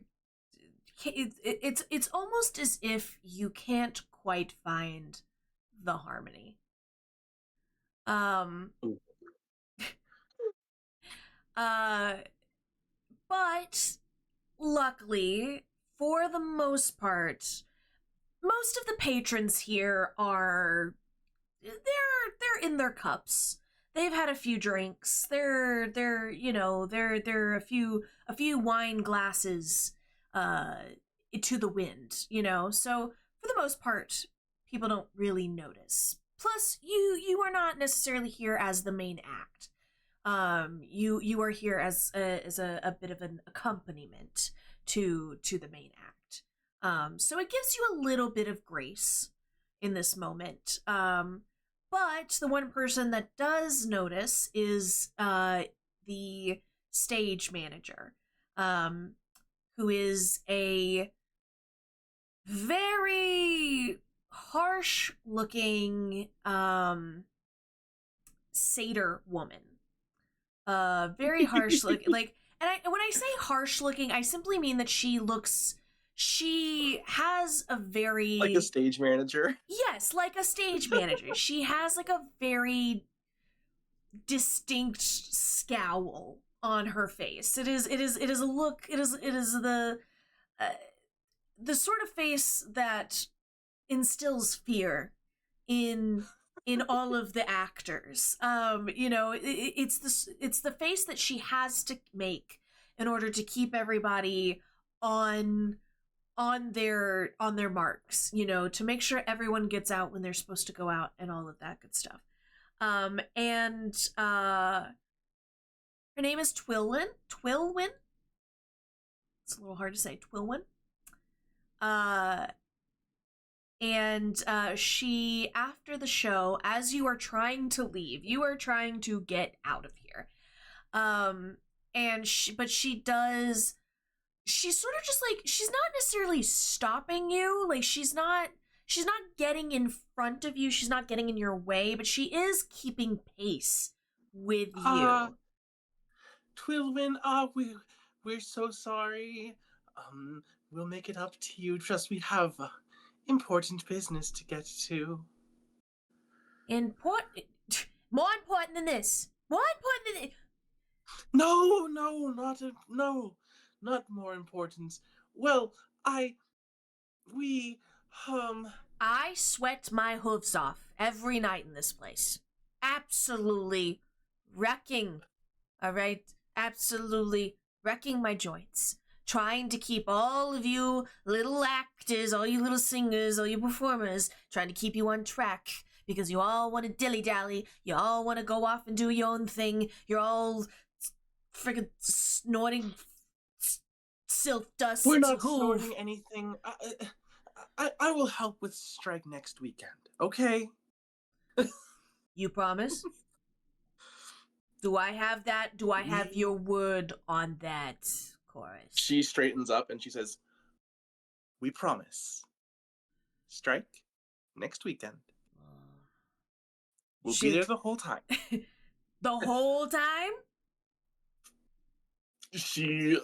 it's almost as if you can't quite find the harmony. But luckily, for the most part, most of the patrons here are they're in their cups. They've had a few drinks. They're a few wine glasses to the wind, So for the most part, people don't really notice. Plus, you are not necessarily here as the main act. You are here as a bit of an accompaniment to the main act. So it gives you a little bit of grace in this moment. But the one person that does notice is the stage manager, who is a very harsh-looking satyr woman. Very harsh-looking, when I say harsh-looking, I simply mean that she has a very... Like a stage manager? Yes, like a stage manager. She has like a very distinct scowl on her face. It is a look, it is the sort of face that instills fear in all of the actors. It's the face that she has to make in order to keep everybody on their marks, to make sure everyone gets out when they're supposed to go out and all of that good stuff. Her name is Twilwyn. Twilwyn? It's a little hard to say. Twilwyn. And she, after the show, as you are trying to leave, you are trying to get out of here. But she's sort of just like, she's not necessarily stopping you. Like, she's not getting in front of you. She's not getting in your way, but she is keeping pace with you. Twilwyn, we're so sorry. We'll make it up to you. Trust we have important business to get to. More important than this. More important than this. No, not more important. Well, I sweat my hooves off every night in this place. Absolutely wrecking. All right? Absolutely wrecking my joints. Trying to keep all of you little actors, all you little singers, all you performers, trying to keep you on track because you all want to dilly-dally. You all want to go off and do your own thing. You're all friggin' snorting silk dust. We're not snorting anything. I will help with strike next weekend, okay? You promise? Do I have that? Do I have your word on that, Chorus? She straightens up and she says, we promise. Strike next weekend. We'll be there the whole time. The whole time? She,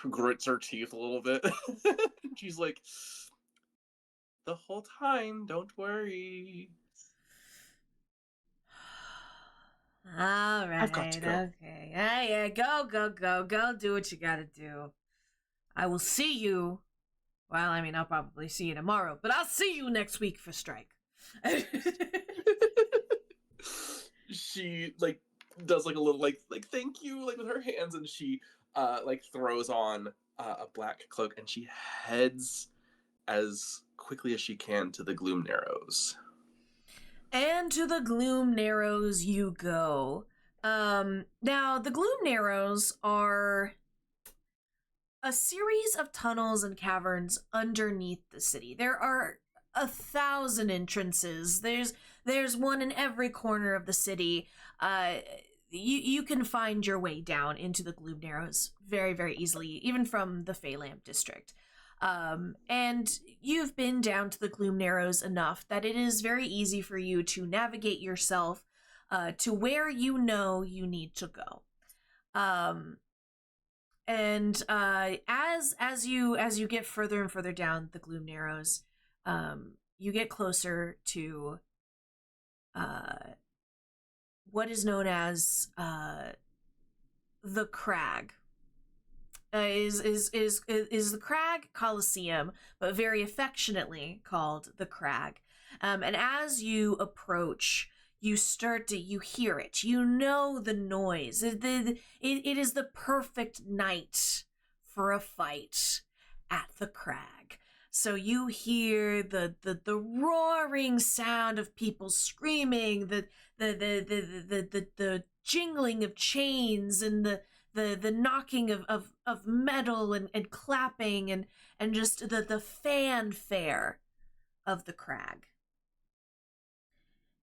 grits her teeth a little bit. She's like, the whole time, don't worry. All right. I've got to go. Okay. Yeah, go. Do what you gotta do. I will see you. Well, I mean, I'll probably see you tomorrow, but I'll see you next week for strike. She, does, a little, thank you, with her hands, and she, throws on a black cloak, and she heads as quickly as she can to the Gloom Narrows. And to the Gloom Narrows you go. Now, the Gloom Narrows are a series of tunnels and caverns underneath the city. There are 1,000 entrances. There's one in every corner of the city. You can find your way down into the Gloom Narrows very, very easily, even from the Feylamp district. And you've been down to the Gloom Narrows enough that it is very easy for you to navigate yourself to where you know you need to go. As you get further and further down the Gloom Narrows, you get closer to what is known as the Crag. Is the Crag Coliseum, but very affectionately called the Crag. And as you approach, you hear it. You know the noise. It is the perfect night for a fight at the Crag. So you hear the roaring sound of people screaming, the jingling of chains, and the knocking of metal and clapping and just the fanfare of the Crag.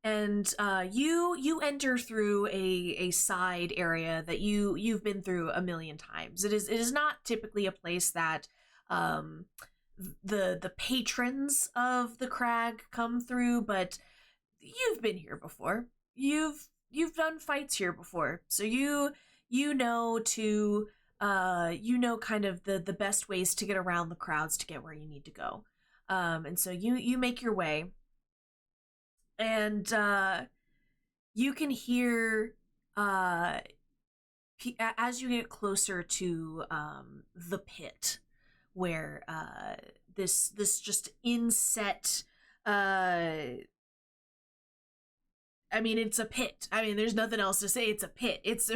And you enter through a side area that you've been through a million times. It is not typically a place that the patrons of the Crag come through, but you've been here before. You've done fights here before, so you know kind of the best ways to get around the crowds to get where you need to go. And so you make your way, and you can hear as you get closer to the pit, where this just inset. I mean, it's a pit. I mean, there's nothing else to say. It's a pit. It's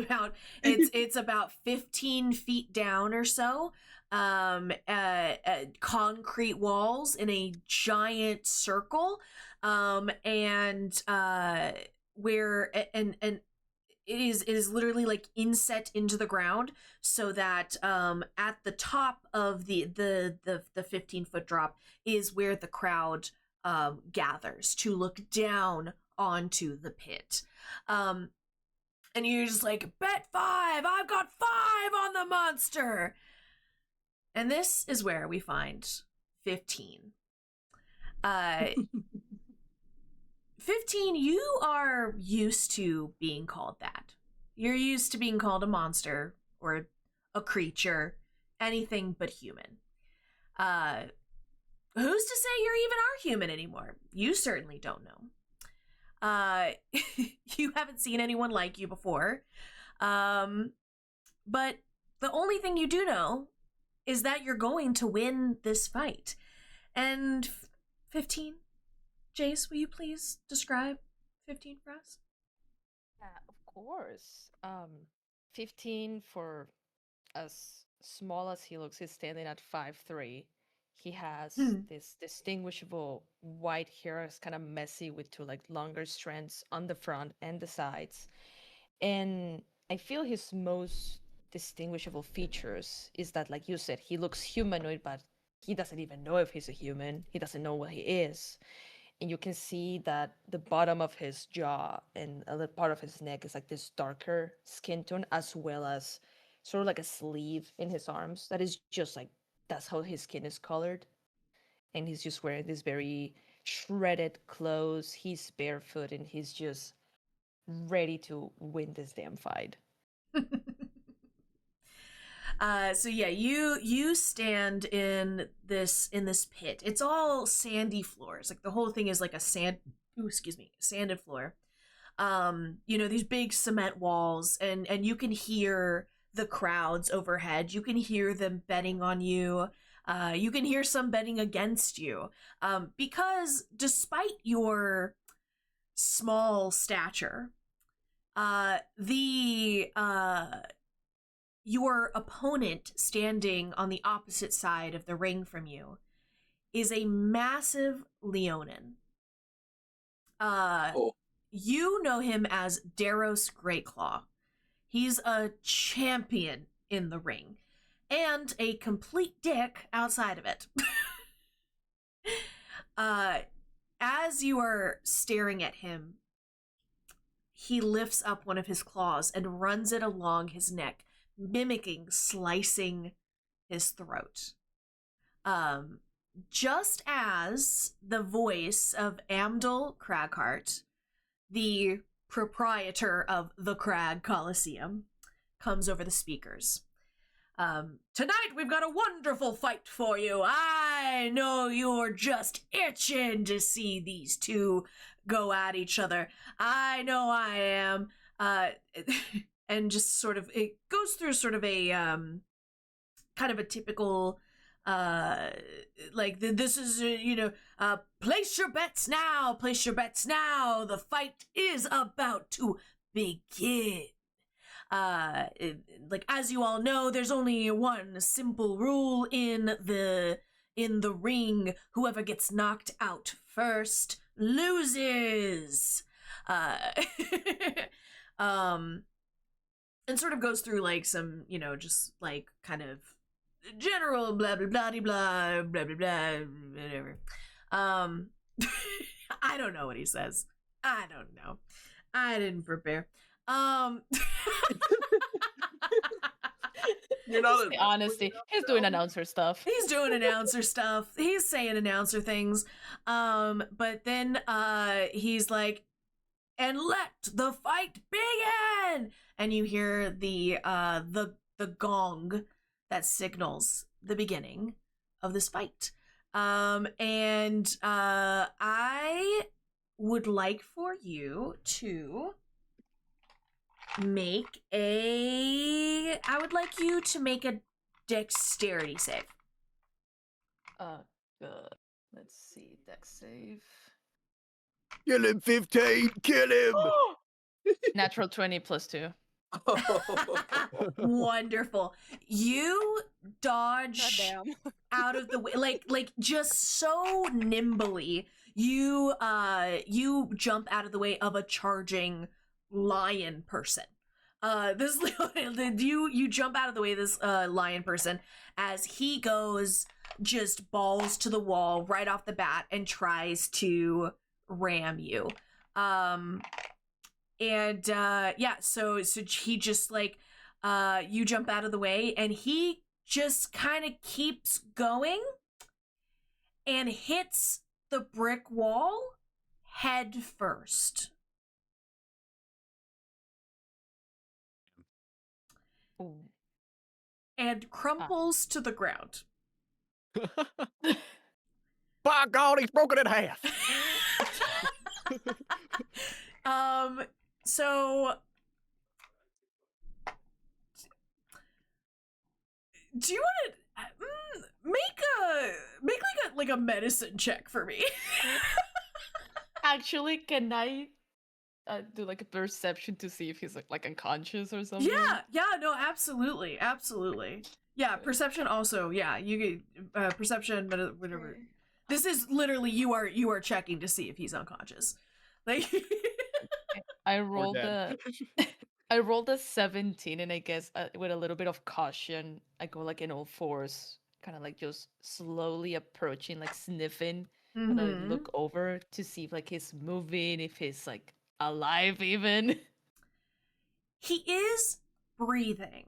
about 15 feet down or so. Concrete walls in a giant circle. And it is literally like inset into the ground, so that at the top of the 15-foot drop is where the crowd gathers to look down onto the pit. And you're just like, bet 5! I've got 5 on the monster! And this is where we find 15. 15, you are used to being called that. You're used to being called a monster or a creature, anything but human. Who's to say you're even are human anymore? You certainly don't know. You haven't seen anyone like you before. But the only thing you do know is that you're going to win this fight. And 15, Jayce, will you please describe 15 for us? Yeah, of course. 15, for as small as he looks, he's standing at 5'3". He has this distinguishable white hair. It's kind of messy with 2 like longer strands on the front and the sides. And I feel his most distinguishable features is that, like you said, he looks humanoid, but he doesn't even know if he's a human. He doesn't know what he is. And you can see that the bottom of his jaw and a little part of his neck is like this darker skin tone, as well as sort of like a sleeve in his arms that is just like, that's how his skin is colored. And he's just wearing this very shredded clothes. He's barefoot and he's just ready to win this damn fight. So yeah, you stand in this pit. It's all sandy floors. Like the whole thing is like a sanded floor. You know, these big cement walls, and you can hear the crowds overhead. You can hear them betting on you. You can hear some betting against you. Because despite your small stature, your opponent standing on the opposite side of the ring from you is a massive Leonin. You know him as Daros Greatclaw. He's a champion in the ring and a complete dick outside of it. As you are staring at him, he lifts up one of his claws and runs it along his neck, mimicking slicing his throat. Just as the voice of Amdal Craghart, the proprietor of the Crag Coliseum, comes over the speakers. Tonight we've got a wonderful fight for you. I know you're just itching to see these two go at each other. I know I am. And just sort of, it goes through sort of a, kind of a typical, this is, place your bets now, the fight is about to begin. As you all know, there's only one simple rule in the ring. Whoever gets knocked out first loses. And sort of goes through like some, just like kind of general blah blah blah blah blah blah blah whatever. I don't know what he says. I don't know. I didn't prepare. You're not The honesty. He's doing announcer stuff. He's doing announcer stuff. He's saying announcer things. But then he's like, and let the fight begin. And you hear the gong that signals the beginning of this fight. And I would like for you to make a dexterity save. Good. Let's see, dex save. Kill him, 15! Kill him! Natural 20 plus 2. Wonderful. You dodge Goddamn. out of the way, like just so nimbly. You jump out of the way of a charging lion person. This you jump out of the way, this lion person, as he goes just balls to the wall right off the bat and tries to ram you. So he just like you jump out of the way and he just kind of keeps going and hits the brick wall head first. Ooh. And crumples to the ground. By God, he's broken in half. So do you want to make like a medicine check for me? Actually, can I do like a perception to see if he's like unconscious or something? Yeah, no, absolutely. Yeah, perception also. Yeah, you get perception, but whatever. Okay. This is literally you are checking to see if he's unconscious. Like I rolled I rolled a 17, and I guess with a little bit of caution, I go like in all fours, kind of like just slowly approaching, like sniffing, and I look over to see if like he's moving, if he's like alive even. He is breathing.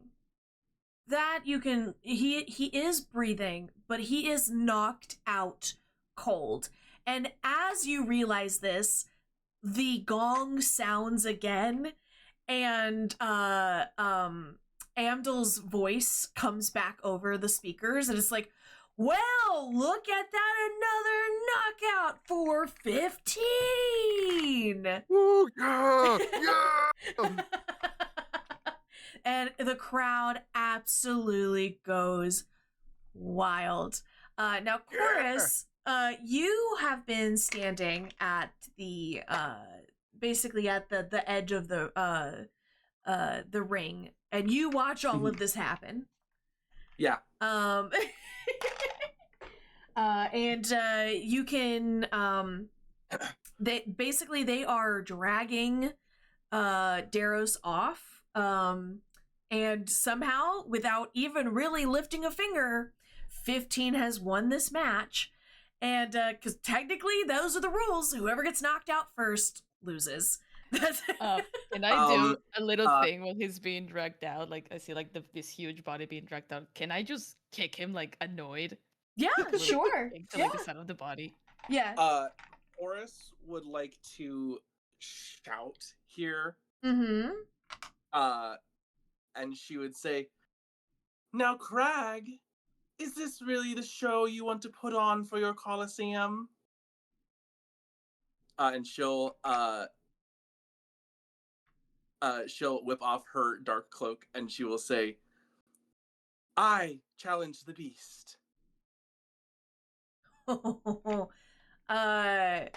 That you can he is breathing, but he is knocked out cold. And as you realize this, the gong sounds again, and Amdal's voice comes back over the speakers, and it's like, well, look at that, another knockout for 15. Woo, yeah, yeah. And the crowd absolutely goes wild. Now, Chorus, you have been standing at the basically at the edge of the ring, and you watch all of this happen. Yeah. You can they are dragging Daros off, and somehow, without even really lifting a finger, 15 has won this match. And because technically those are the rules, whoever gets knocked out first loses. Can I do a little thing while he's being dragged out? Like, I see like this huge body being dragged out. Can I just kick him like annoyed? Yeah, sure. To like the side of the body. Yeah. Oris would like to shout here. Mm-hmm. And she would say, "Now, Crag, is this really the show you want to put on for your Coliseum?" And she'll whip off her dark cloak and she will say, "I challenge the beast." Now I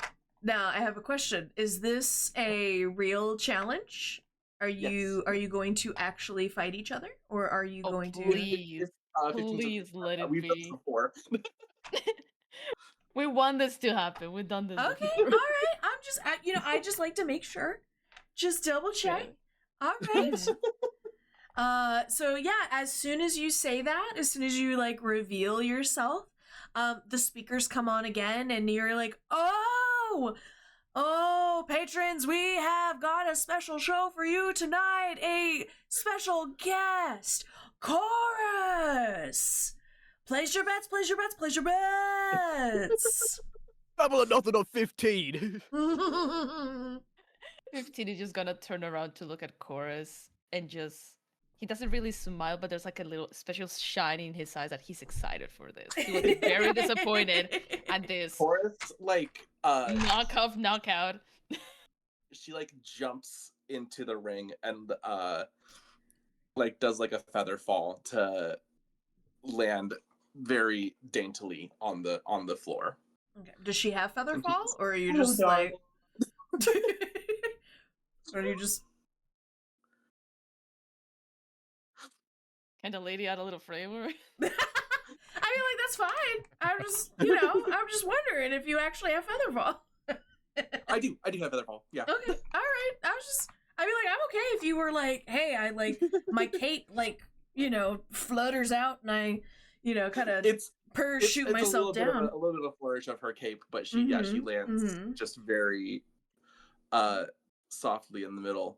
have a question. Is this a real challenge? Are you going to actually fight each other, or are you going to? Please let it We've done be. this before. We want this to happen. We've done this Okay, before. all right. I just like to make sure. Just double check. Yeah. All right. So yeah, as soon as you say that, as soon as you like reveal yourself, the speakers come on again, and you're like, oh, patrons, we have got a special show for you tonight. A special guest, Chorus. Place your bets, place your bets, place your bets. Double or nothing on 15. 15 is just gonna turn around to look at Chorus and just... He doesn't really smile, but there's like a little special shine in his eyes that he's excited for this. He was very disappointed at this. Chorus, like, knockout. She like jumps into the ring and like does like a feather fall to land very daintily on the floor. Okay. Does she have feather fall, or are you just like, or are you just Kind of lady out a little flavor. I mean, like, that's fine. I'm just, I'm just wondering if you actually have feather fall. I do have feather fall. Yeah. Okay, all right. I I mean, like, I'm okay if you were like, hey, I like my cape, like, flutters out, and I, kind of parachute it's myself down. a little bit of a flourish of her cape, but she lands just very softly in the middle.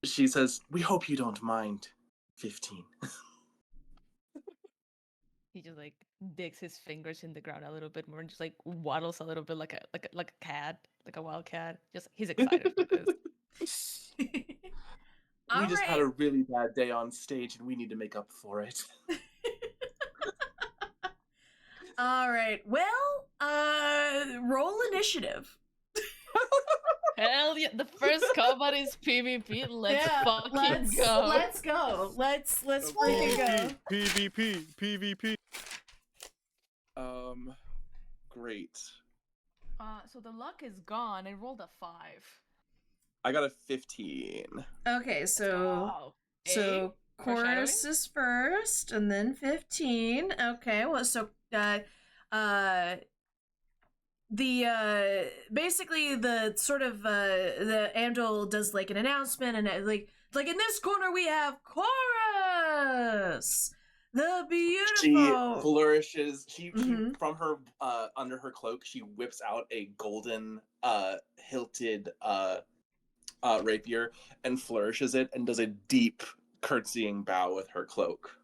She says, "We hope you don't mind, 15." He just like digs his fingers in the ground a little bit more and just like waddles a little bit like a cat, like a wild cat. Just he's excited for this. We just had a really bad day on stage and we need to make up for it. All right. Well, roll initiative. Hell yeah! The first combat is PvP. Let's fucking go. Let's go. Let's freaking go. PvP. Great. So the luck is gone. I rolled a 5. I got a 15. Okay, so Chorus is first, and then 15. Okay, well, so the basically the sort of the Andal does like an announcement, and like in this corner we have Chorus, the beautiful. She flourishes. She from her under her cloak, she whips out a golden hilted rapier and flourishes it and does a deep curtsying bow with her cloak.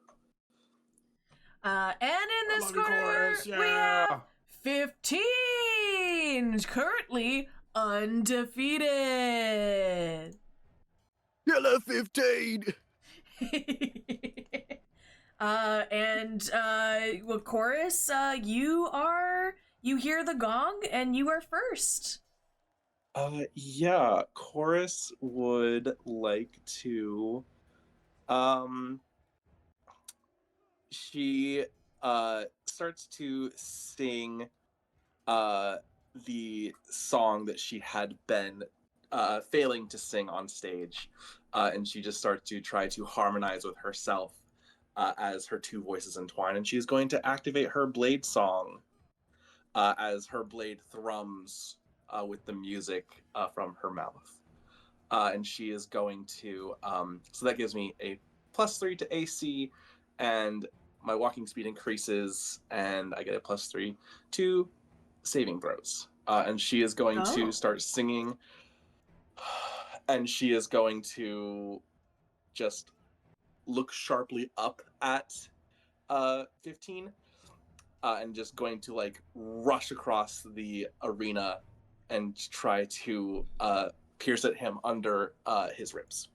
And in this corner we have 15, currently undefeated. Yellow 15. Well, Chorus, you hear the gong and you are first. Yeah, Chorus would like to she starts to sing the song that she had been failing to sing on stage, and she just starts to try to harmonize with herself as her two voices entwine, and she's going to activate her blade song as her blade thrums with the music from her mouth, and she is going to so that gives me a +3 to AC, and my walking speed increases, and I get a +3 to saving throws. And she is going to start singing, and she is going to just look sharply up at 15, and just going to like rush across the arena and try to pierce at him under his ribs.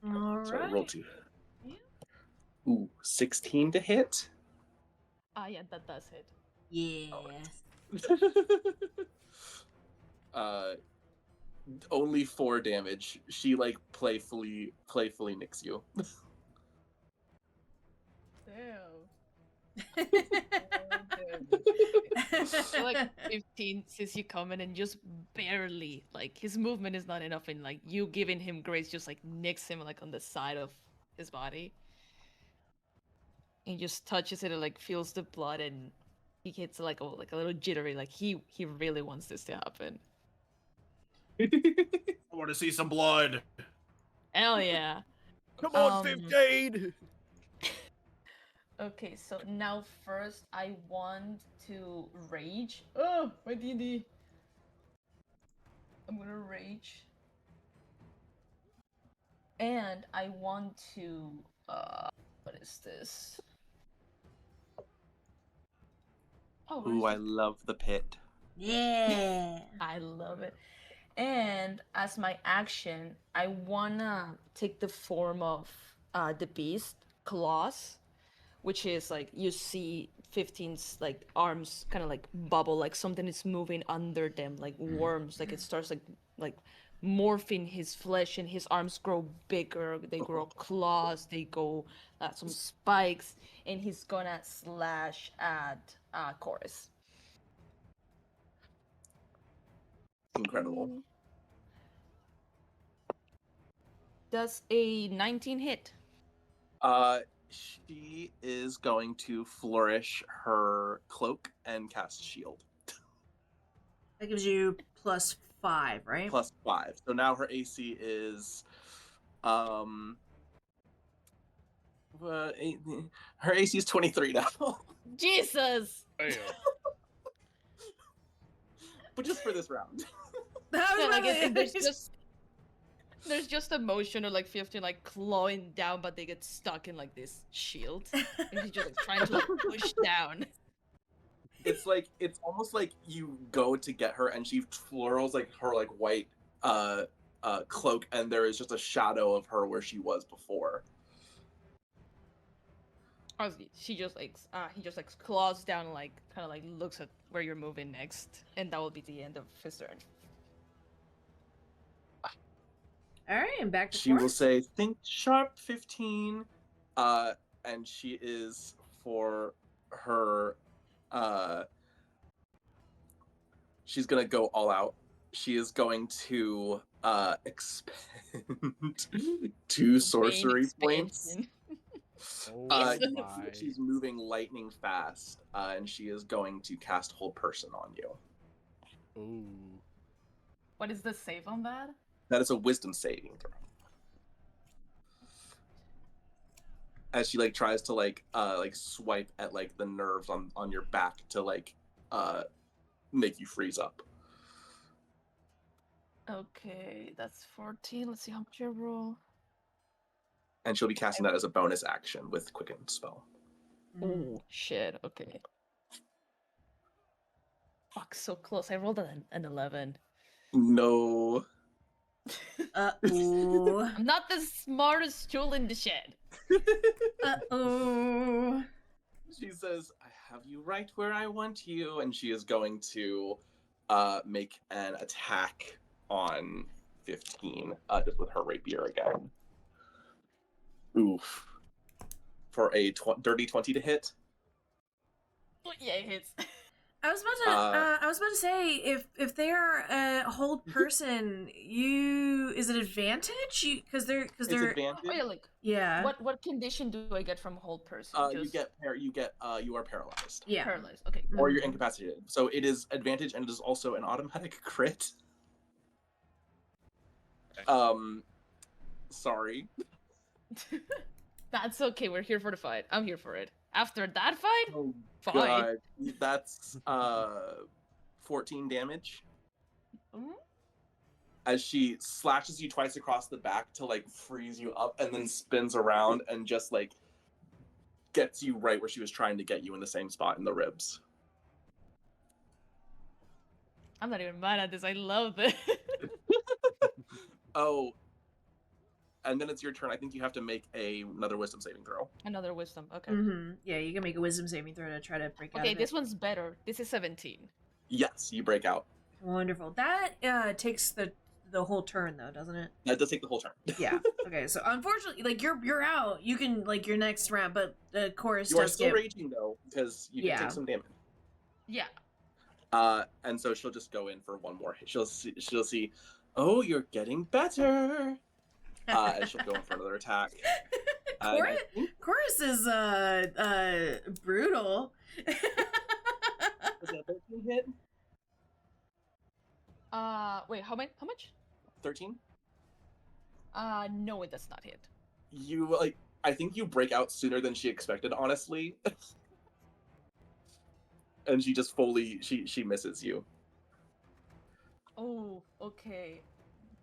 All right. So roll 2. Yeah. Ooh, 16 to hit. Yeah, that does hit. Yeah. Only 4 damage. She like playfully nicks you. Damn. Like 15 sees you coming and just barely, like his movement is not enough, and like you giving him grace just like nicks him like on the side of his body. And just touches it and like feels the blood, and he gets like a little jittery, like he really wants this to happen. I want to see some blood. Hell yeah. Come on, 15. Okay, so now first I want to rage. Oh, my D&D. I'm gonna rage. And I want to, what is this? Oh, Ooh, I love the pit. Yeah. I love it. And as my action, I wanna take the form of the beast, Claws, which is like you see 15's like arms kind of like bubble, like something is moving under them, like worms, like it starts like morphing his flesh, and his arms grow bigger, they grow claws, they go some spikes, and he's gonna slash at Chorus. Incredible. Does a 19 hit? She is going to flourish her cloak and cast shield. That gives you +5, right? +5. So now her AC is her AC is 23 now. Jesus! Damn. But just for this round. That was Yeah, like my there's just a motion of like 15 like clawing down, but they get stuck in like this shield, and he's just like trying to like push down. It's almost like you go to get her and she twirls like her like white cloak, and there is just a shadow of her where she was before. Honestly, she just like he just like claws down and like kind of like looks at where you're moving next, and that will be the end of his turn. All right, and back to She will Forrest. say, "Think sharp, 15," and she is for her. She's gonna go all out. She is going to expend 2 sorcery points. Expansion. Oh Yes. my. She's moving lightning fast, and she is going to cast Hold Person on you. Ooh. What is the save on that? That is a Wisdom saving throw. As she like tries to like swipe at like the nerves on your back to like make you freeze up. Okay, that's 14. Let's see how much I roll. And she'll be casting that as a bonus action with Quicken Spell. Oh shit. Okay. Fuck, so close. I rolled an 11. No. Uh-oh. I'm not the smartest tool in the shed. Uh-oh. She says, "I have you right where I want you," and she is going to make an attack on 15, just with her rapier again. Oof. For a dirty 20 to hit. Yeah, it hits. I was about to say if they are a hold person, is it advantage? Because they're It's advantage. Oh, yeah, like yeah. what condition do I get from hold person? You are paralyzed. Yeah. Paralyzed. Okay. Or you're incapacitated. So it is advantage, and it is also an automatic crit. Sorry. That's okay. We're here for the fight. I'm here for it. After that fight, Oh fine. god. That's 14 damage. Mhm. As she slashes you twice across the back to like freeze you up, and then spins around and just like gets you right where she was trying to get you, in the same spot in the ribs. I'm not even mad at this. I love this. Oh, and then it's your turn. I think you have to make another Wisdom saving throw. Another wisdom. Okay. Yeah, you can make a wisdom saving throw to try to break out Okay, of this it. one's better. This is 17. Yes, you break out. Wonderful. That takes the whole turn though, doesn't it? That does take the whole turn. Yeah. Okay, so unfortunately, like you're out. You can like your next round, but the chorus You are does still get raging though, because you can take some damage. Yeah. And so she'll just go in for one more hit. She'll see, oh, you're getting better. And she'll go in for another attack. Chorus is brutal. Was that 13 hit? Wait, how much? 13? No, it does not hit. You I think you break out sooner than she expected, honestly. And she just she misses you. Oh, okay.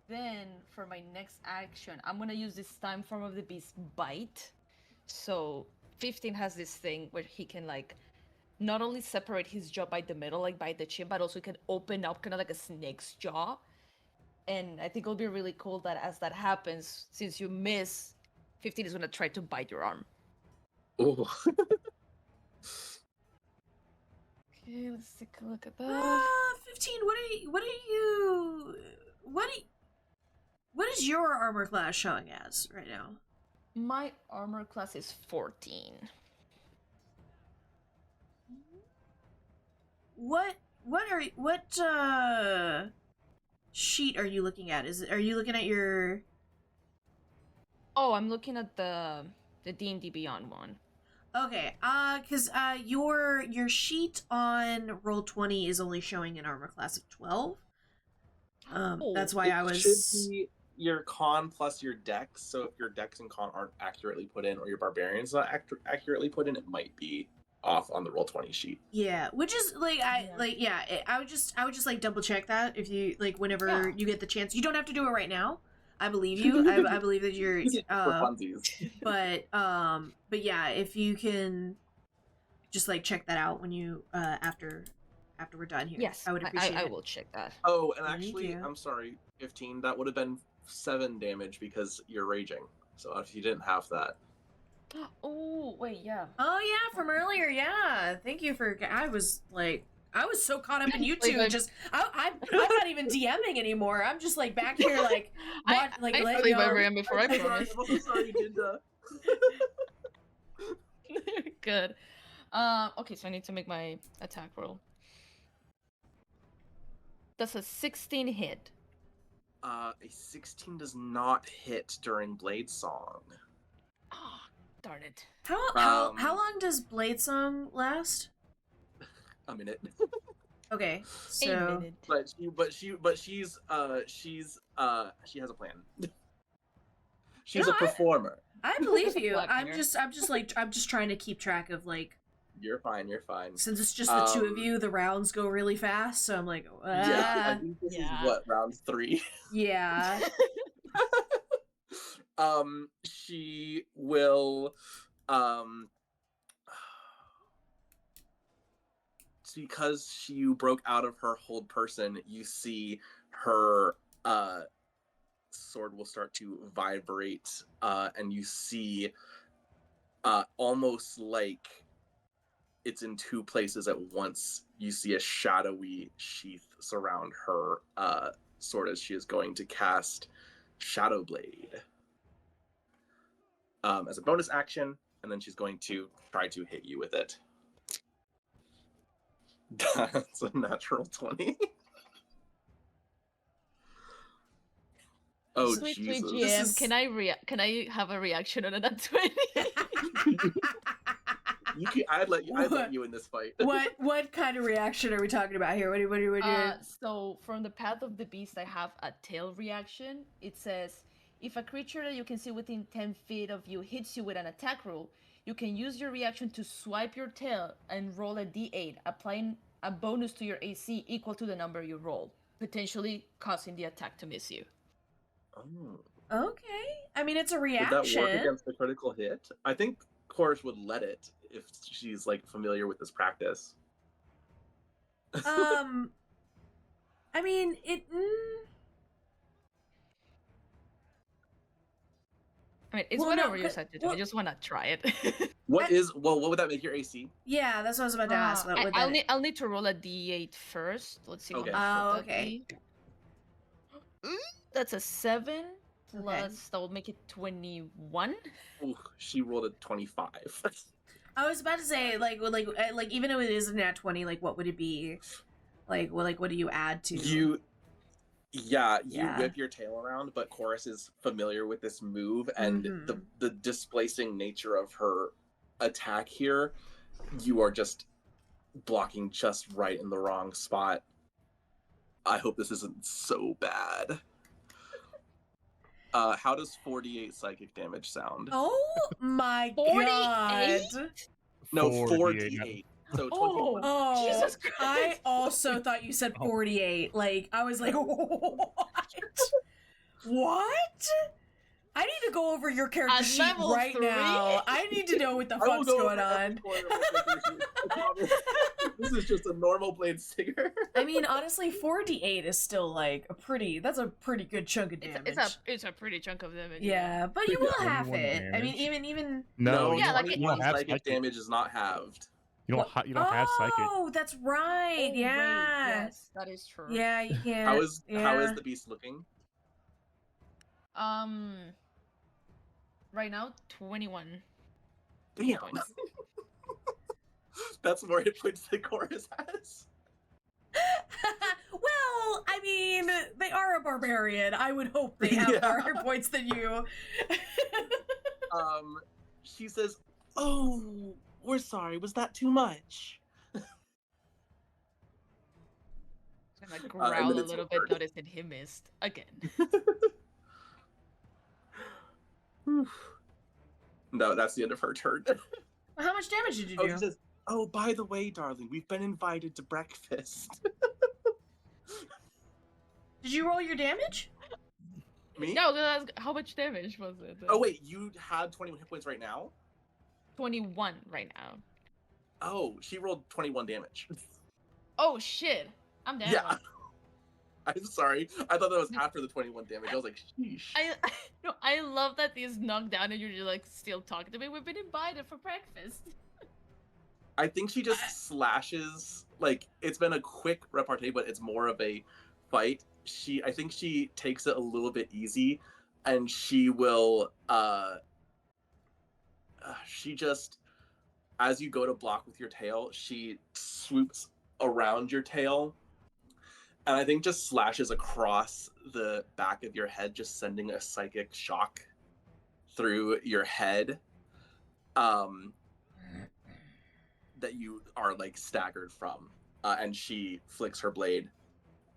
Then for my next action, I'm gonna use this time form of the beast bite. So 15 has this thing where he can like not only separate his jaw by the middle, like by the chin, but also can open up kind of like a snake's jaw. And I think it'll be really cool that as that happens, since you miss, 15 is gonna try to bite your arm. Oh. Okay, let's take a look at that. 15. What is your armor class showing as right now? My armor class is 14. What sheet are you looking at? Are you looking at your Oh, I'm looking at the D&D Beyond one. Okay, because your sheet on Roll20 is only showing an armor class of 12. That's why I It was. should be your con plus your dex. So if your dex and con aren't accurately put in, or your barbarian's not accurately put in, it might be off on the Roll20 sheet. Yeah, which is like I would just like double check that if you like whenever you get the chance. You don't have to do it right now. I believe you. I believe that you're. For funsies. But yeah, if you can just like check that out when you after we're done here. Yes, I would appreciate I it. will check that. Oh, and Thank actually, you. I'm sorry, 15. That would have been 7 damage because you're raging. So if you didn't have that, Oh, wait, yeah. Oh yeah, from earlier. Yeah, thank you for. I was so caught up in you two. Just I'm not even DMing anymore. I'm just like back here like I letting played my y'all- RAM before I promise. I'm so sorry, Jinda. Good. Okay, so I need to make my attack roll. That's a 16 hit. A 16 does not hit during Blade Song. Oh, darn it. How long does Blade Song last? A minute. Okay, A so minute. She has a plan. She's No, a performer. I believe There's a you. black I'm mirror. just trying to keep track of like You're fine. since it's just the two of you, the rounds go really fast. So I'm like, Yeah, I think this is what, round 3. yeah. She will because you broke out of her hold person, you see her sword will start to vibrate, and you see almost like it's in 2 places at once. You see a shadowy sheath surround her sword as she is going to cast Shadow Blade as a bonus action, and then she's going to try to hit you with it. That's a natural 20. Oh, Sweet Jesus. GM, can I have a reaction on that 20? I'd let you in this fight. What kind of reaction are we talking about here? What are you doing? So from the Path of the Beast, I have a tail reaction. It says, if a creature that you can see within 10 feet of you hits you with an attack roll, you can use your reaction to swipe your tail and roll a d8, applying a bonus to your AC equal to the number you roll, potentially causing the attack to miss you. Oh. Okay. I mean, it's a Would reaction. that work against the critical hit? I think Chorus would let it if she's like familiar with this practice. I mean, it. I mean, it's Well, whatever no, you decide to do. well- I just want to try it. What would that make your AC? Yeah, that's what I was about to ask. What would that- I'll need to roll a d8 first. Let's see. Okay. How much would that okay. be. That's a 7 plus. Okay. That will make it 21. Ooh, she rolled a 25. I was about to say, like, even if it is a nat 20, like, what would it be? Like, what do you add to? You Yeah. whip your tail around, but Chorus is familiar with this move and Mhm. the displacing nature of her attack here. You are just blocking just right in the wrong spot. I hope this isn't so bad. How does 48 psychic damage sound? Oh my 48? god! No, 48. 48. So 21. Oh, Jesus Christ. I also thought you said 48. Like, I was like, what? What? I need to go over your character At sheet level right 3? now. I need to know what the I will fuck's go going over every on. corner of my character sheet, I promise. This is just a normal blade stinger. I mean, honestly, 48 is still like that's a pretty good chunk of damage. It's a pretty chunk of damage. Yeah, but you will have 21 it. I mean, damage. even No, Yeah, you, like don't, it- you don't have psychic psychic. damage is not halved. You don't, you don't have psychic. Oh, that's right. Oh, yeah. Wait, yes, that is true. Yeah, you can't. How is yeah. the beast looking? Right now, 21. Damn. points. That's more hit points than Chorus has. Well, I mean, they are a barbarian. I would hope they have Yeah. more hit points than you. She says, Oh, we're sorry. Was that too much? I'm gonna And growl then a it's little your bit, turn. noticing he missed again. No, that's the end of her turn. How much damage did you Oh, do? she says, "Oh, by the way, darling, we've been invited to breakfast." Did you roll your damage? Me? No, that's, how much damage was it? Oh wait, you had 21 hit points right now? 21 right now. Oh, she rolled 21 damage. Oh shit! I'm down. Yeah. I'm sorry. I thought that was after the 21 damage. I was like, sheesh. I love that he's knocked down and you're just like still talking to me. We've been invited for breakfast. I think she just slashes. Like, it's been a quick repartee, but it's more of a fight. I think she takes it a little bit easy, and she will, she just, as you go to block with your tail, she swoops around your tail, and I think just slashes across the back of your head, just sending a psychic shock through your head. That you are like staggered from, and she flicks her blade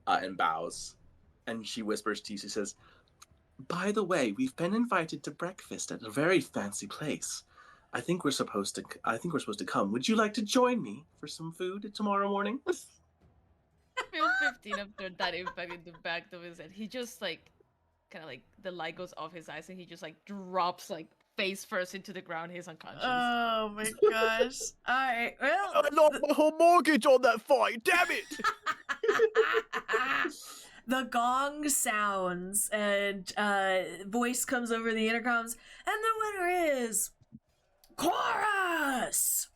and bows, and she whispers to you. She says, "By the way, we've been invited to breakfast at a very fancy place. I think we're supposed to come. Would you like to join me for some food tomorrow morning?" I feel 15 after that impact in the back of his head. He just like, kind of like the light goes off his eyes and he just like drops like face first into the ground. He's unconscious. Oh my gosh. Alright, well. I lost my whole mortgage on that fight, damn it! The gong sounds and voice comes over the intercoms, and the winner is Chorus!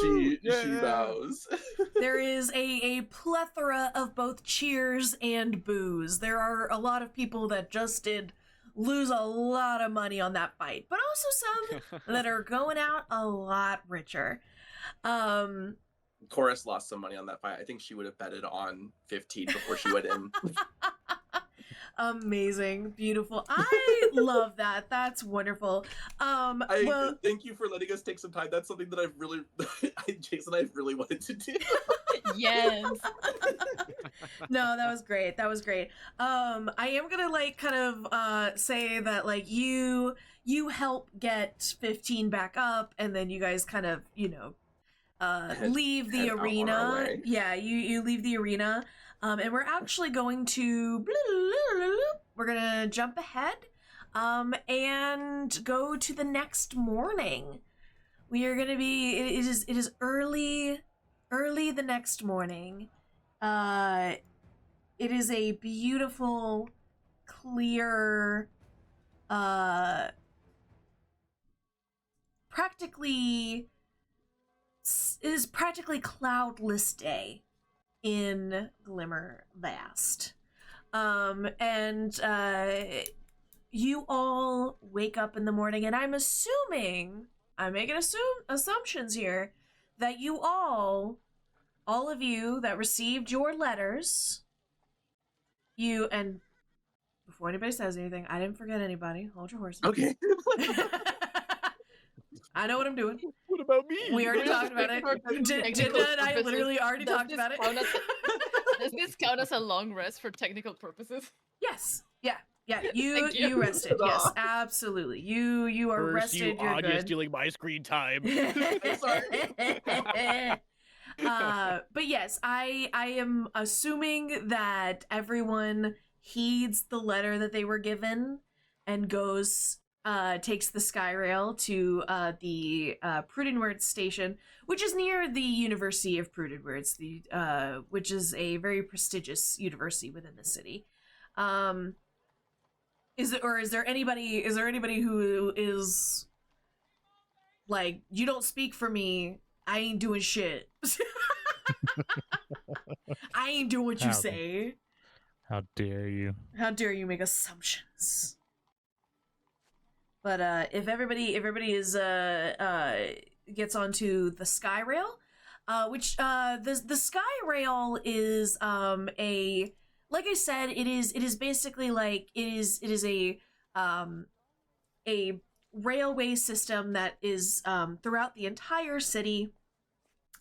She yeah. bows. There is a plethora of both cheers and boos. There are a lot of people that just did lose a lot of money on that fight, but also some that are going out a lot richer. Chorus lost some money on that fight. I think she would have betted on 15 before she went in. Amazing, beautiful. I love that. That's wonderful. Well, Thank you for letting us take some time. That's something that I've really, Jayce and I really wanted to do. Yes. no, that was great. That was great. I am gonna like kind of say that like you help get 15 back up, and then you guys kind of leave the head out on our arena. way. Yeah, you leave the arena. And we're actually going to we're gonna jump ahead and go to the next morning. We are gonna be it is early the next morning. It is a beautiful, clear, practically cloudless day in Glimmervast. And you all wake up in the morning, and I'm making assumptions here, that you all of you that received your letters, and before anybody says anything, I didn't forget anybody. Hold your horses. Okay. I know what I'm doing. What about me? We already talked about it. Jinda and I literally already talked about it. Does this count as a long rest for technical purposes? Yes. Yeah. You rested. Yes, absolutely. You are Curse rested. you, You're Anya, good. stealing my screen time. But yes, I am assuming that everyone heeds the letter that they were given and goes takes the Skyrail to the Prudenward station, which is near the University of Prudenwards, which is a very prestigious university within the city. Is there anybody who is like, you don't speak for me, I ain't doing shit. I ain't doing what you say. How dare you? How dare you make assumptions? But if everybody is gets onto the Skyrail, which the Skyrail is like I said, it is basically like it is a railway system that is throughout the entire city.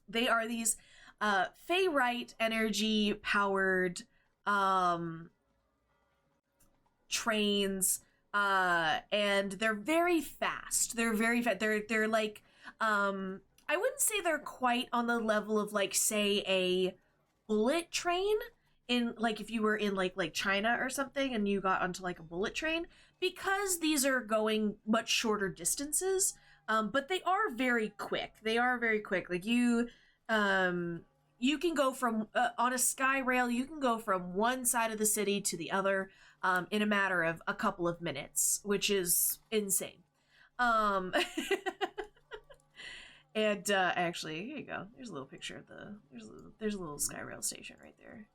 They are these Fey-Rite energy powered trains, and they're very fast. They're like, I wouldn't say they're quite on the level of like, say, a bullet train in like if you were in like China or something and you got onto like a bullet train, because these are going much shorter distances. But they are very quick. Like you can go from on a sky rail. You can go from one side of the city to the other in a matter of a couple of minutes, which is insane. And actually, here you go. There's a little picture of there's a little Skyrail station right there.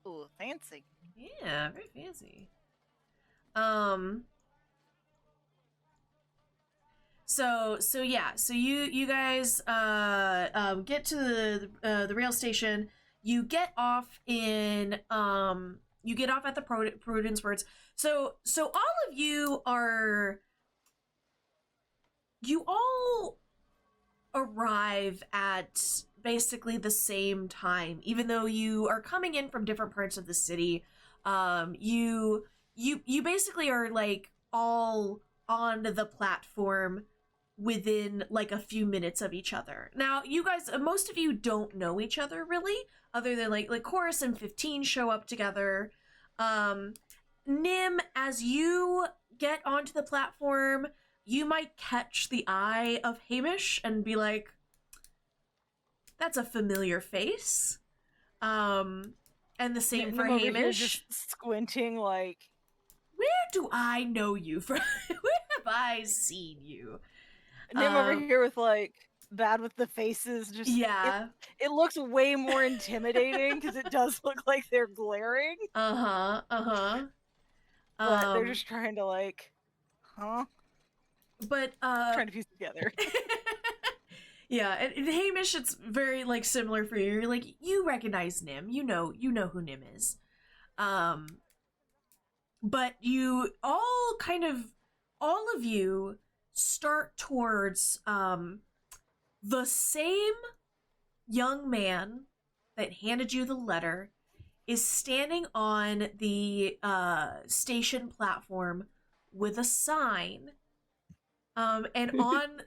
Ooh, fancy. Yeah, very fancy. So you guys get to the rail station. You get off at the Prudence Words. So all of you all arrive at basically the same time, even though you are coming in from different parts of the city. You basically are like all on the platform within like a few minutes of each other. Now, you guys, most of you don't know each other really, other than like Chorus and 15 show up together. Nim, as you get onto the platform, you might catch the eye of Hamish and be like, that's a familiar face. And the same for Nim over here Hamish. just squinting like, where do I know you from? Where have I seen you? Nim over here with like bad with the faces. Just yeah. It looks way more intimidating because it does look like they're glaring. But They're just trying to like, huh? But trying to piece it together. Yeah, and Hamish, it's very like similar for you. You're like, you recognize Nim. You know who Nim is. But you all of you start towards the same young man that handed you the letter is standing on the station platform with a sign. And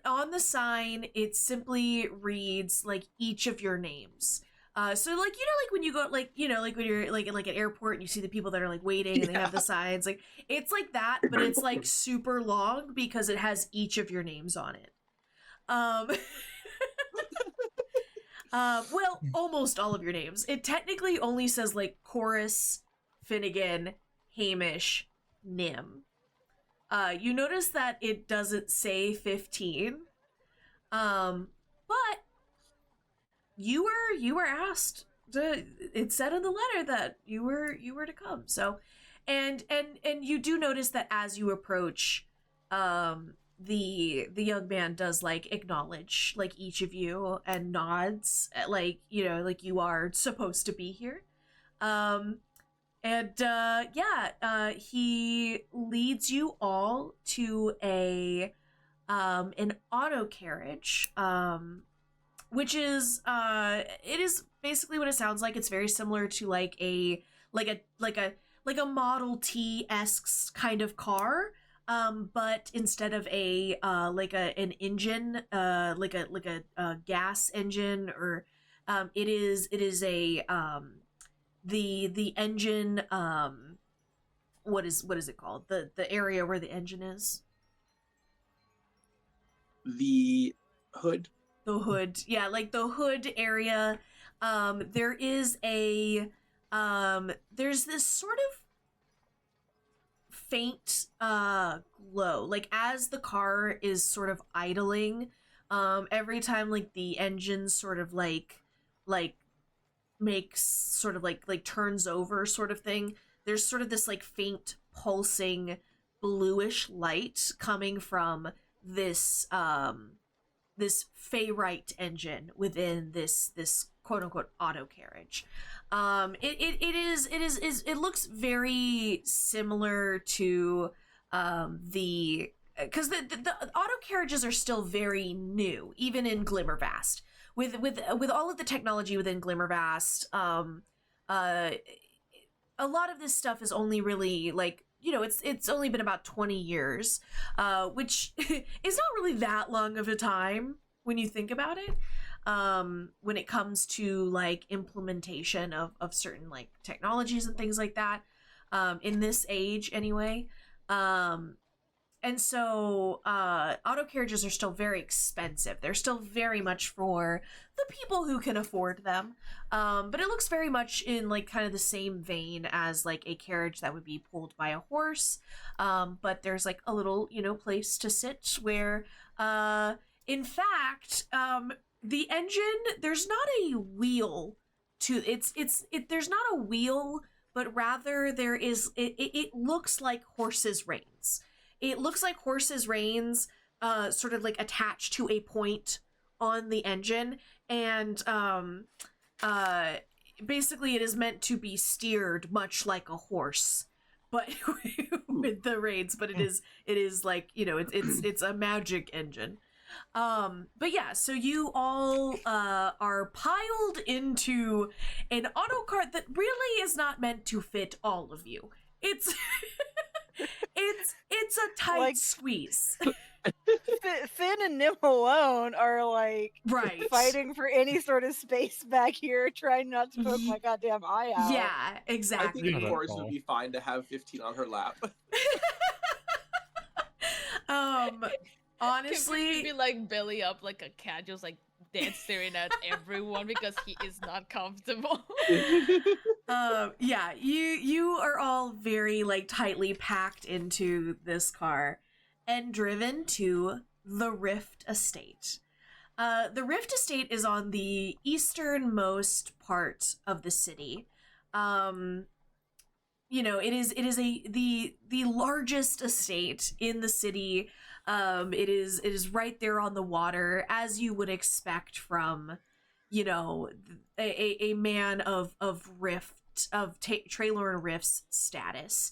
on the sign, it simply reads like each of your names. So like, like when you go, like, like when you're like in like an airport and you see the people that are like waiting and they have the signs, like it's like that, but it's like super long because it has each of your names on it. Well, almost all of your names. It technically only says like Chorus, Finnegan, Hamish, Nim. You notice that it doesn't say 15. But you were asked it said in the letter that you were to come. So and you do notice that as you approach, the young man does like acknowledge like each of you and nods at, like, like you are supposed to be here. He leads you all to an auto carriage, which is it is basically what it sounds like. It's very similar to like a Model T-esque kind of car, but instead of an engine, like a gas engine, or it is a the engine, what is it called? The area where the engine is? The hood. The hood. Yeah, like the hood area. There is there's this sort of faint glow. Like as the car is sort of idling, every time like the engine sort of like makes sort of like turns over sort of thing, there's sort of this like faint pulsing bluish light coming from this this Fey-Rite engine within this quote unquote auto carriage. It looks very similar to because the auto carriages are still very new, even in Glimmervast. With all of the technology within Glimmervast, a lot of this stuff is only really like, it's only been about 20 years, which is not really that long of a time when you think about it. When it comes to like implementation of certain like technologies and things like that, in this age anyway. And so auto carriages are still very expensive. They're still very much for the people who can afford them. But it looks very much in like kind of the same vein as like a carriage that would be pulled by a horse. But there's like a little, place to sit where, in fact, the engine, there's not a wheel to there's not a wheel, but rather there is, it looks like horses' reins. It looks like horses' reins, sort of like attached to a point on the engine, and basically it is meant to be steered much like a horse, but with the reins. But it is like, it's a magic engine. But yeah, so you all are piled into an auto cart that really is not meant to fit all of you. It's it's a tight squeeze. Finn and Nim alone are like right fighting for any sort of space back here, trying not to poke my goddamn eye out. Yeah, exactly. I think Chorus would be fine to have 15 on her lap. Can Can be like belly up like a cat, just like dead staring at everyone because he is not comfortable. Yeah, you are all very like tightly packed into this car and driven to the Rift Estate. The Rift Estate is on the easternmost part of the city. It is the largest estate in the city. It is right there on the water, as you would expect from, a man of Traylor and Rift's status.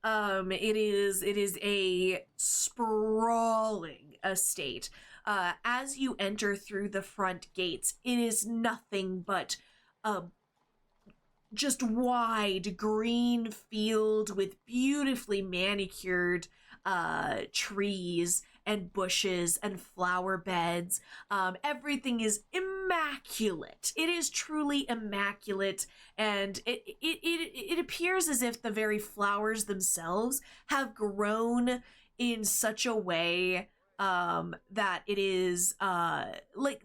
It is a sprawling estate. As you enter through the front gates, it is nothing but just wide green field with beautifully manicured trees and bushes and flower beds. Everything is immaculate. It is truly immaculate, and it appears as if the very flowers themselves have grown in such a way that it is like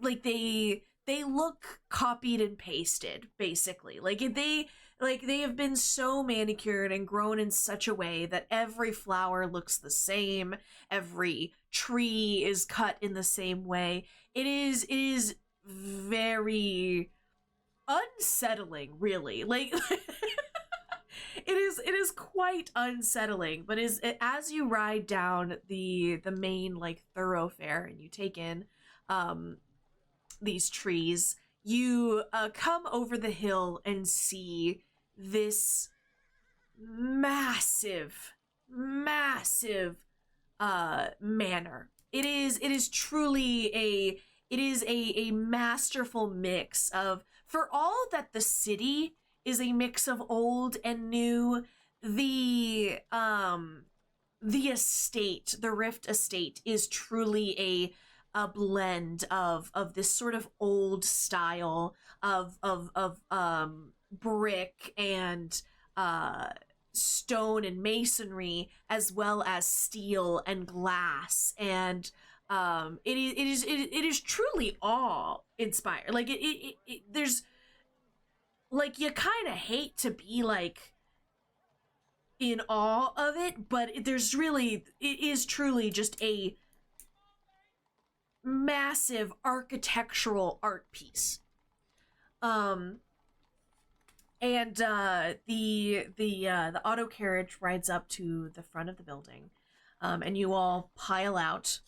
they look copied and pasted, basically. They have been so manicured and grown in such a way that every flower looks the same, every tree is cut in the same way. It is very unsettling, really. Like it is quite unsettling, but as you ride down the main like thoroughfare and you take in these trees, you come over the hill and see this massive manor. It is truly a masterful mix of, for all that the city is a mix of old and new, the estate, the Rift Estate, is truly a blend of this sort of old style of brick and stone and masonry, as well as steel and glass, and it is truly awe-inspired. Like it there's like, you kind of hate to be like in awe of it, but it is truly just a massive architectural art piece. And the auto carriage rides up to the front of the building, and you all pile out.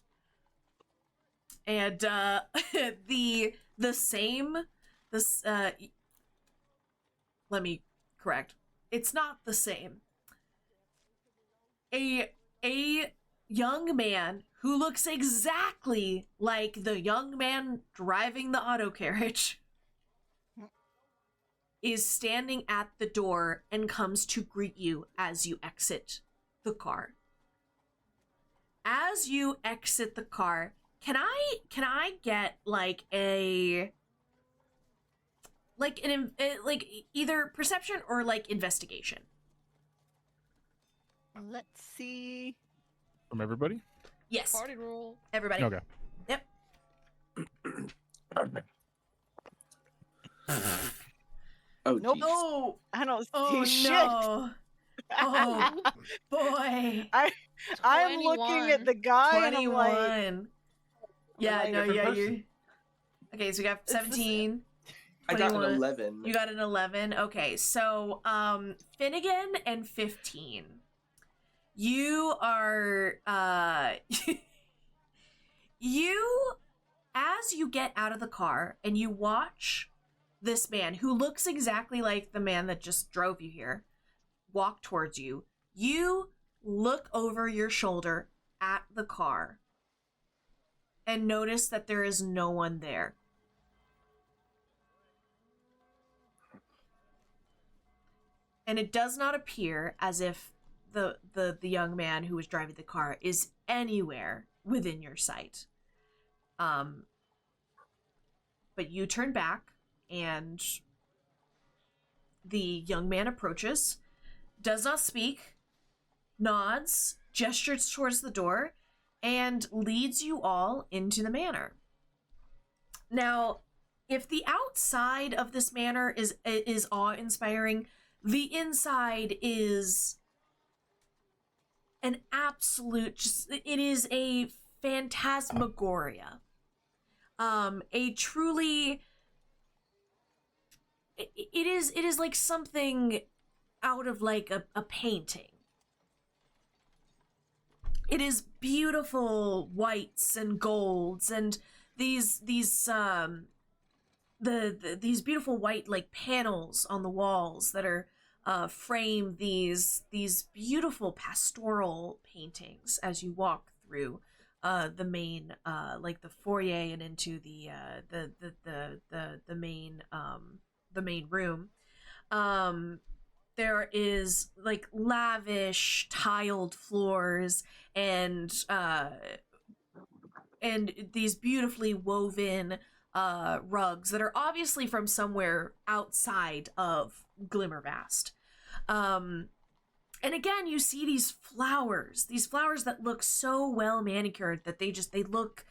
And let me correct. It's not the same. A a young man who looks exactly like the young man driving the auto carriage is standing at the door and comes to greet you as you exit the car. As you exit the car, can I get like either perception or like investigation? Let's see. From everybody? Yes. Party roll. Everybody. Okay. Yep. Oh, Nope. geez. Oh, I don't see oh shit. no. Oh boy. I am looking at 21. the guy and I'm like, 21. Yeah, like, no, different yeah, person. you. Okay, so we got It's the 17. I got an 21. 11. You got an 11. Okay, so Finnegan and 15. You are you, as you get out of the car and you watch this man who looks exactly like the man that just drove you here walk towards you, you look over your shoulder at the car and notice that there is no one there. And it does not appear as if the young man who was driving the car is anywhere within your sight. But you turn back, and the young man approaches, does not speak, nods, gestures towards the door, and leads you all into the manor. Now, if the outside of this manor is awe-inspiring, the inside is an absolute, just, it is a phantasmagoria. A truly, it is like something out of like a painting. It is beautiful whites and golds and these beautiful white like panels on the walls that are frame these beautiful pastoral paintings as you walk through the main like the foyer and into the main room. There is like lavish tiled floors and these beautifully woven rugs that are obviously from somewhere outside of Glimmervast. And again, you see these flowers that look so well manicured that they look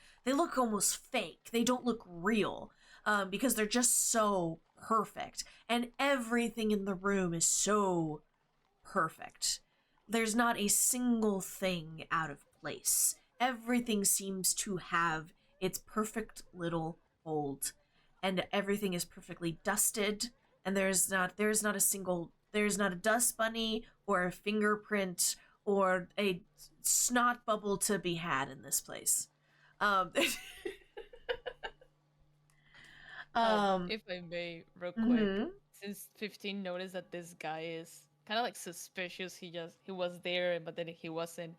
almost fake. They don't look real because they're just so perfect. And everything in the room is so perfect. There's not a single thing out of place. Everything seems to have its perfect little hold, and everything is perfectly dusted, and there's not a dust bunny or a fingerprint or a snot bubble to be had in this place. If I may, real quick, mhm. since 15 noticed that this guy is kind of like suspicious, he was there, but then he wasn't.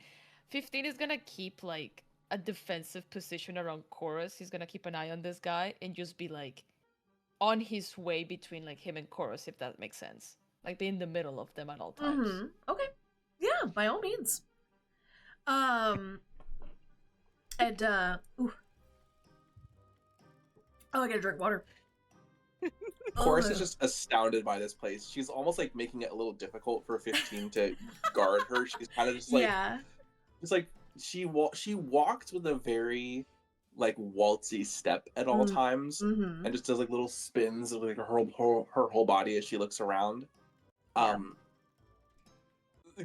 15 is gonna keep like a defensive position around Chorus. He's gonna keep an eye on this guy and just be like on his way between like him and Chorus, if that makes sense. Like be in the middle of them at all times. Mm-hmm. Okay. Yeah, by all means. And ooh. Oh, I gotta drink water. Chorus Oh. is just astounded by this place. She's almost like making it a little difficult for 15 to guard her. She's kind of just like, yeah. it's like she walks with a very like waltzy step at all times, Mm-hmm. and just does like little spins of like her whole body as she looks around. Yeah.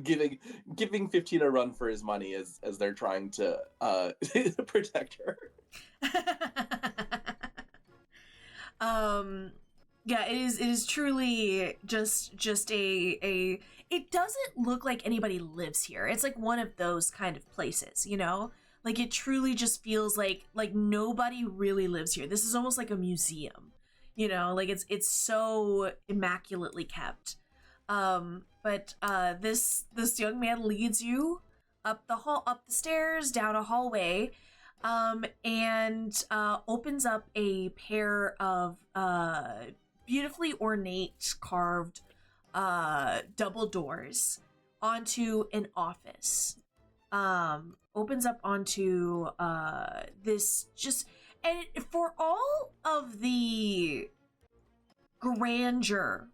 Giving 15 a run for his money as they're trying to protect her. Yeah, it is truly just a it doesn't look like anybody lives here. It's like one of those kind of places, you know? Like it truly just feels like nobody really lives here. This is almost like a museum. You know, like it's so immaculately kept. But this young man leads you up the stairs, down a hallway, and opens up a pair of beautifully ornate carved double doors onto an office. Opens up onto this just, and for all of the grandeur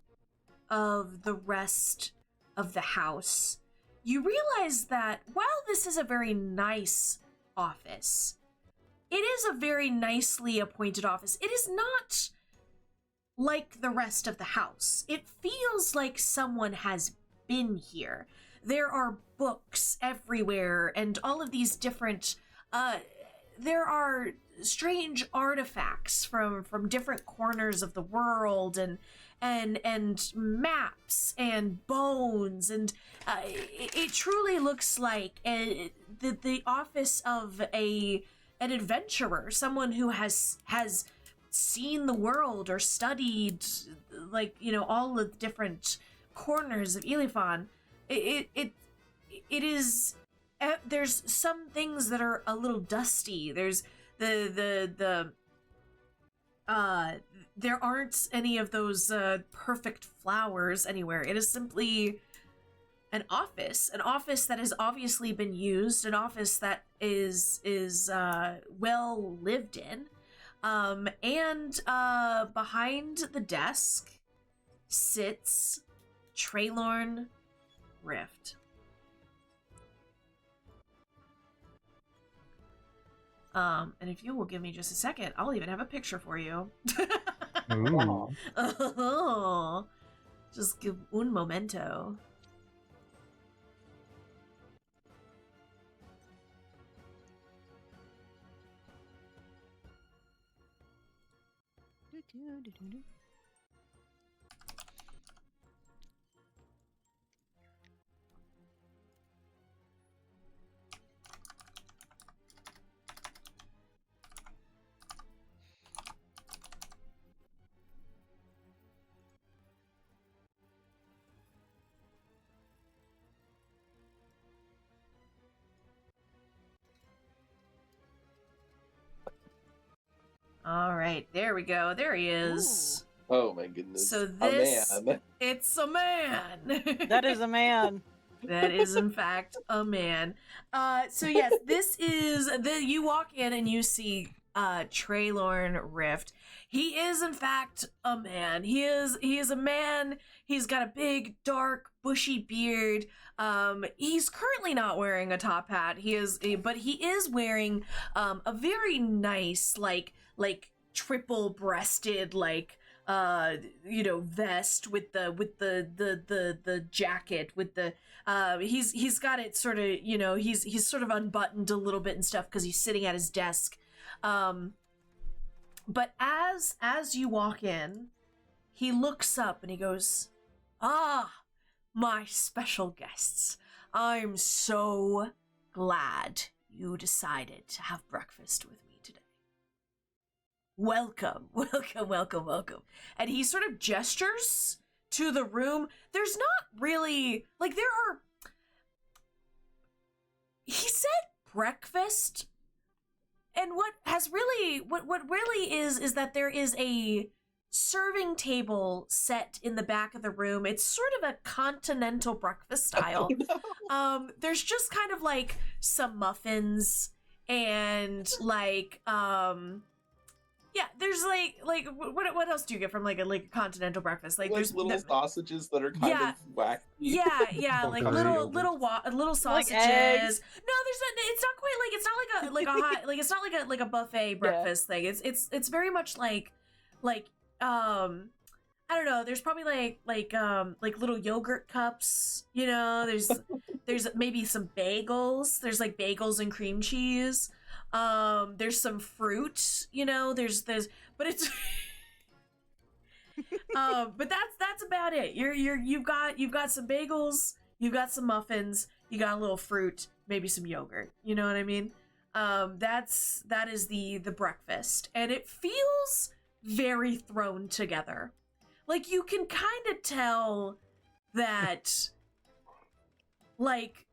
of the rest of the house, you realize that while this is a very nice office, it is a very nicely appointed office. It is not like the rest of the house. It feels like someone has been here. There are books everywhere and all of these different there are strange artifacts from different corners of the world, and maps and bones, and it truly looks like the office of an adventurer, someone who has seen the world or studied, like, you know, all the different corners of Ileofan. It is. There's some things that are a little dusty. There's there aren't any of those perfect flowers anywhere. It is simply an office that has obviously been used, an office that is well lived in, and behind the desk sits Traylorn Rift. And if you will give me just a second, I'll even have a picture for you. Ooh. Oh, just give un momento. All right, there we go. There he is. Ooh. Oh my goodness. So this, a man. it's a man. That is a man. That is in fact a man. So yes, this is you walk in and you see Traylorn Rift. He is in fact a man. He is a man. He's got a big, dark, bushy beard. He's currently not wearing a top hat. But he is wearing a very nice, like triple-breasted, like vest with the jacket with the he's got it sort of, he's sort of unbuttoned a little bit and stuff because he's sitting at his desk. But as you walk in, he looks up and he goes, "Ah, my special guests. I'm so glad you decided to have breakfast with me today. Welcome, welcome, welcome, welcome." And he sort of gestures to the room. There's not really, like, he said breakfast, and what really is that there is a serving table set in the back of the room. It's sort of a continental breakfast style. Oh, no. There's just kind of like some muffins and like there's like what else do you get from like a continental breakfast? Like there's little sausages that are kind of wacky. Yeah, like little sausages. Like eggs. No, it's not quite like, it's not like a hot, like it's not like a buffet breakfast thing. It's very much like I don't know, there's probably like little yogurt cups, there's maybe some bagels. There's like bagels and cream cheese. There's some fruit, but it's but that's about it. You've got some bagels, you've got some muffins, you got a little fruit, maybe some yogurt. You know what I mean? That is the breakfast, and it feels very thrown together. Like, you can kind of tell that, like,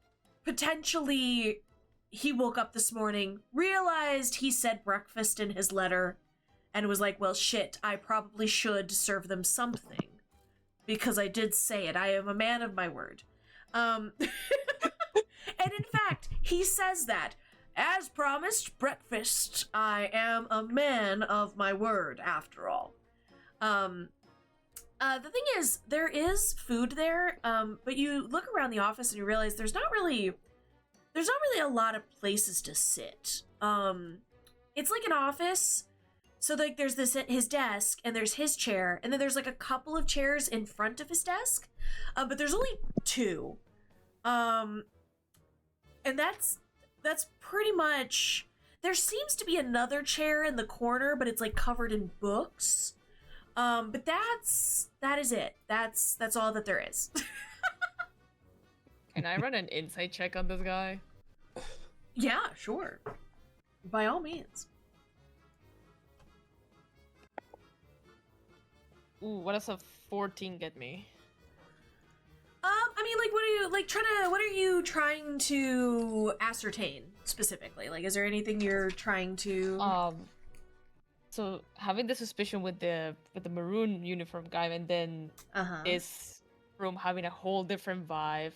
potentially he woke up this morning, realized he said breakfast in his letter, and was like, well, shit, I probably should serve them something. Because I did say it. I am a man of my word. And in fact, he says that, as promised, breakfast, I am a man of my word, after all. The thing is, there is food there, but you look around the office and you realize there's not really a lot of places to sit. It's like an office, so like there's his desk, and there's his chair, and then there's like a couple of chairs in front of his desk, but there's only 2. And that's pretty much. There seems to be another chair in the corner, but it's like covered in books. But that is it. That's all that there is. Can I run an insight check on this guy? Yeah, sure. By all means. Ooh, what does a 14 get me? I mean, like, what are you trying to ascertain specifically? Like, is there anything you're trying to? So having the suspicion with the maroon uniform guy, and then his room having a whole different vibe.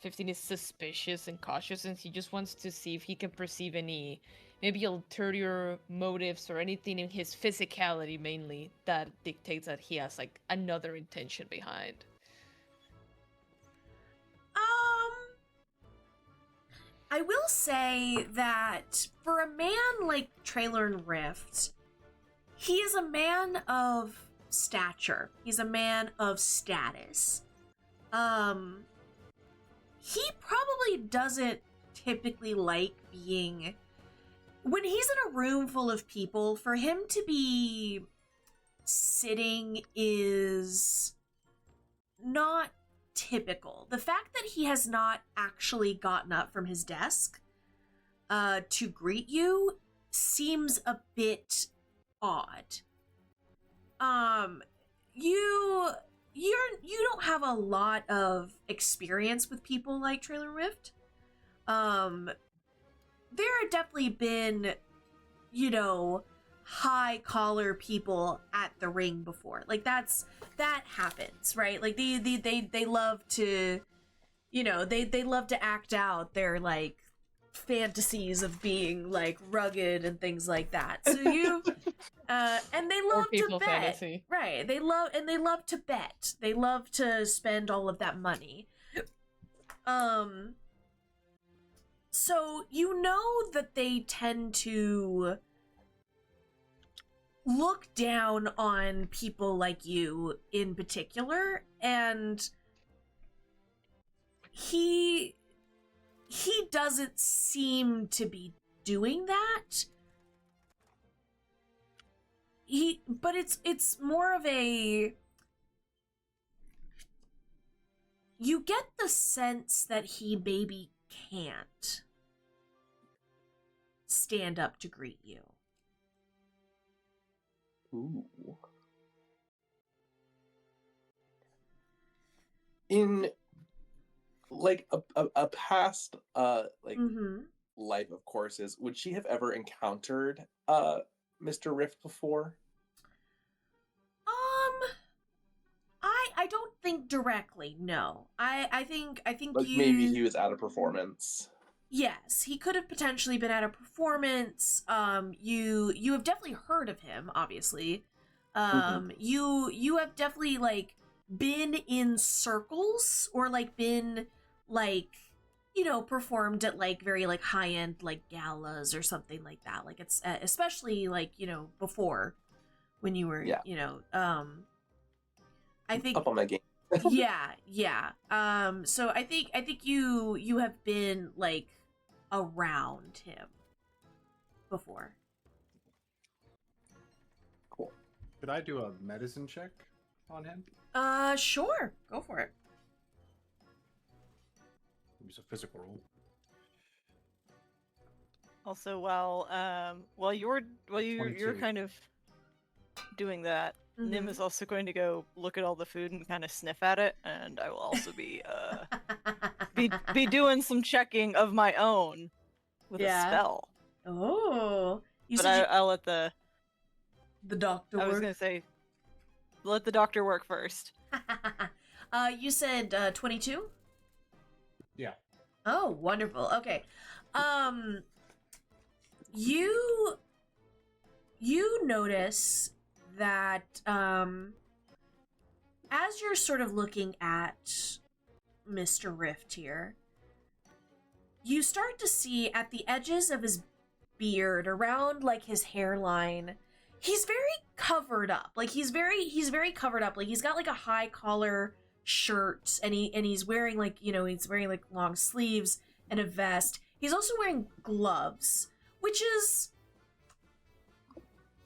15 is suspicious and cautious, and he just wants to see if he can perceive any maybe ulterior motives or anything in his physicality mainly that dictates that he has like another intention behind. I will say that for a man like Traylern Rift, he is a man of stature. He's a man of status. He probably doesn't typically like being... When he's in a room full of people, for him to be sitting is not typical. The fact that he has not actually gotten up from his desk to greet you seems a bit odd. You don't have a lot of experience with people like Trailer Rift. There have definitely been, high collar people at the ring before. Like that happens, right? Like they love to, they love to act out their like fantasies of being like rugged and things like that. So you and they love to bet. Fantasy. Right. They love to bet. They love to spend all of that money. So you know that they tend to look down on people like you in particular, and he doesn't seem to be doing that. But it's more of a... You get the sense that he maybe can't stand up to greet you. Ooh. In like a past life of courses, would she have ever encountered Mr. Rift before? I don't think directly, no. I think like maybe he was at a performance. Yes, he could have potentially been at a performance. You have definitely heard of him, obviously. You have definitely like been in circles or like been like, performed at like very like high-end like galas or something like that. Like it's especially like, before when you were, I think up on my game. yeah. So I think you have been like around him before. Cool. Could I do a medicine check on him? Sure. Go for it. Use a physical roll. Also, while you're 22. kind of doing that, Nim is also going to go look at all the food and kind of sniff at it, and I will also be be doing some checking of my own with a spell. Oh, But I'll let the doctor I was work. gonna say, let the doctor work first. You said 22? Yeah. Oh, wonderful. Okay. You notice that as you're sort of looking at Mr. Rift here, you start to see at the edges of his beard, around like his hairline, he's very covered up. Like he's very covered up. Like he's got like a high collar shirt, and he's wearing like, he's wearing like long sleeves and a vest. He's also wearing gloves, which is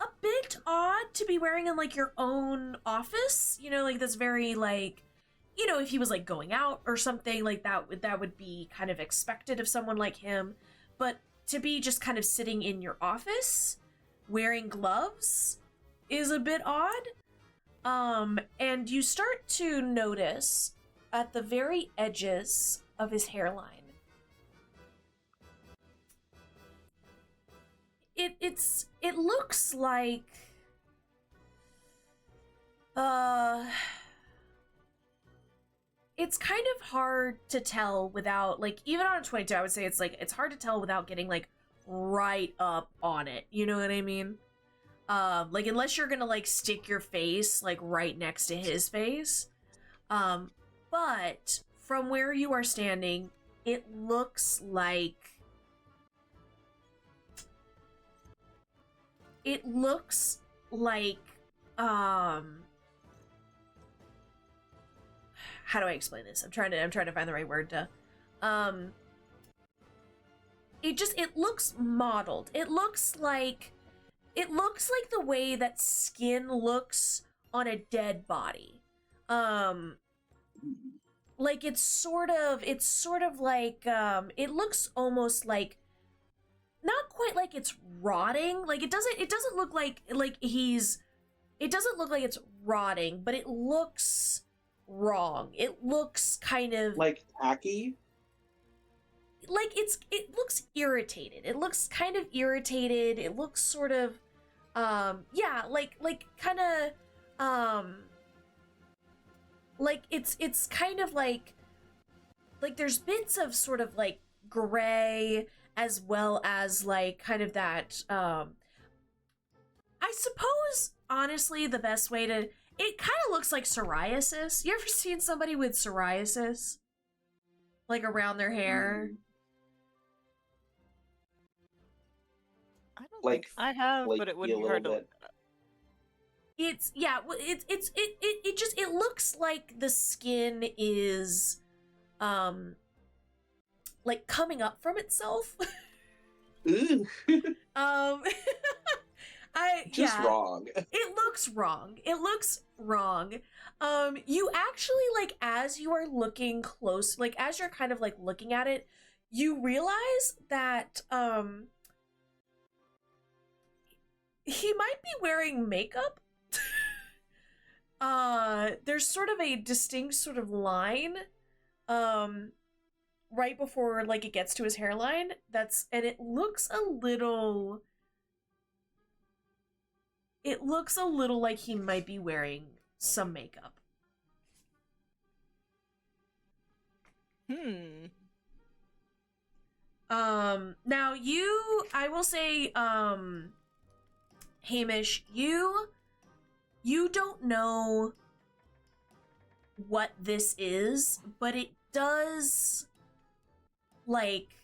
a bit odd to be wearing in like your own office. Like that's very like, if he was like going out or something like that would be kind of expected of someone like him. But to be just kind of sitting in your office wearing gloves is a bit odd. And you start to notice at the very edges of his hairline, it looks like it's kind of hard to tell without, like, even on a 22, I would say it's hard to tell without getting like right up on it. You know what I mean? Like unless you're gonna like stick your face like right next to his face. But from where you are standing, it looks like how do I explain this? I'm trying to find the right word to it looks mottled. It looks like the way that skin looks on a dead body. Like it's sort of like it looks almost like, not quite like it's rotting. Like it doesn't look like it doesn't look like it's rotting, but it looks wrong. It looks kind of like tacky. Like it looks irritated. It looks kind of irritated. It looks sort of like kind of like it's kind of like there's bits of sort of like gray, as well as like kind of that I suppose honestly the best way to, it kind of looks like psoriasis. You ever seen somebody with psoriasis like around their hair? I don't Like, think I have, like but it a wouldn't be little hard to bit. look that up. It looks like the skin is like coming up from itself. Ooh. Wrong. It looks wrong. You actually, like, as you are looking close, like as you're kind of like looking at it, you realize that he might be wearing makeup. There's sort of a distinct sort of line right before like it gets to his hairline, and it looks a little like he might be wearing some makeup. Now I will say, Hamish, you don't know what this is, but it does like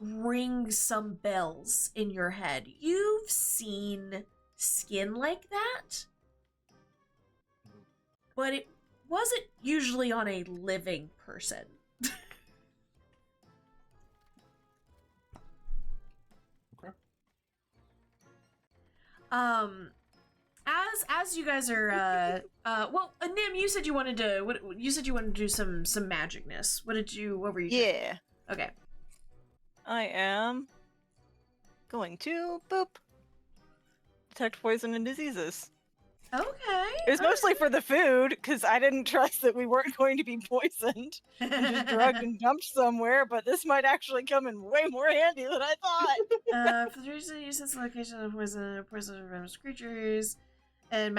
ring some bells in your head. You've seen skin like that, but it wasn't usually on a living person. Okay. As you guys are Nim, you said you wanted to do some magicness. What were you doing? Yeah. Okay. I am going to boop detect poison and diseases. Okay. It was mostly for the food, because I didn't trust that we weren't going to be poisoned and just drugged and dumped somewhere, but this might actually come in way more handy than I thought. For the reason you sense the location of poison or venomous creatures, and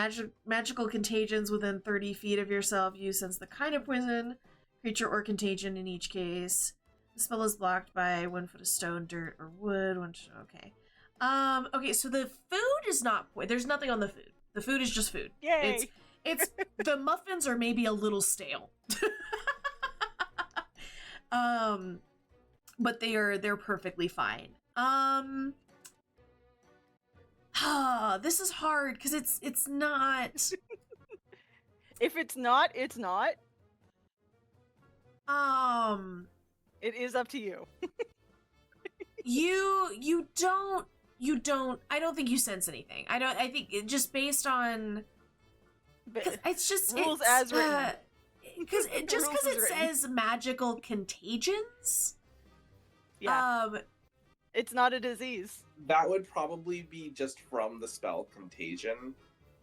magical contagions within 30 feet of yourself, you sense the kind of poison, creature, or contagion in each case. The spell is blocked by 1 foot of stone, dirt, or wood. Okay. Okay, so the food is not there's nothing on the food. The food is just food. Yay! It's the muffins are maybe a little stale. But they're perfectly fine. This is hard because it's not. If it's not, it's not. It is up to you. You don't. I don't think you sense anything. I think just based on. It's just rules as written. Because it says magical contagions. Yeah. It's not a disease. That would probably be just from the spell contagion.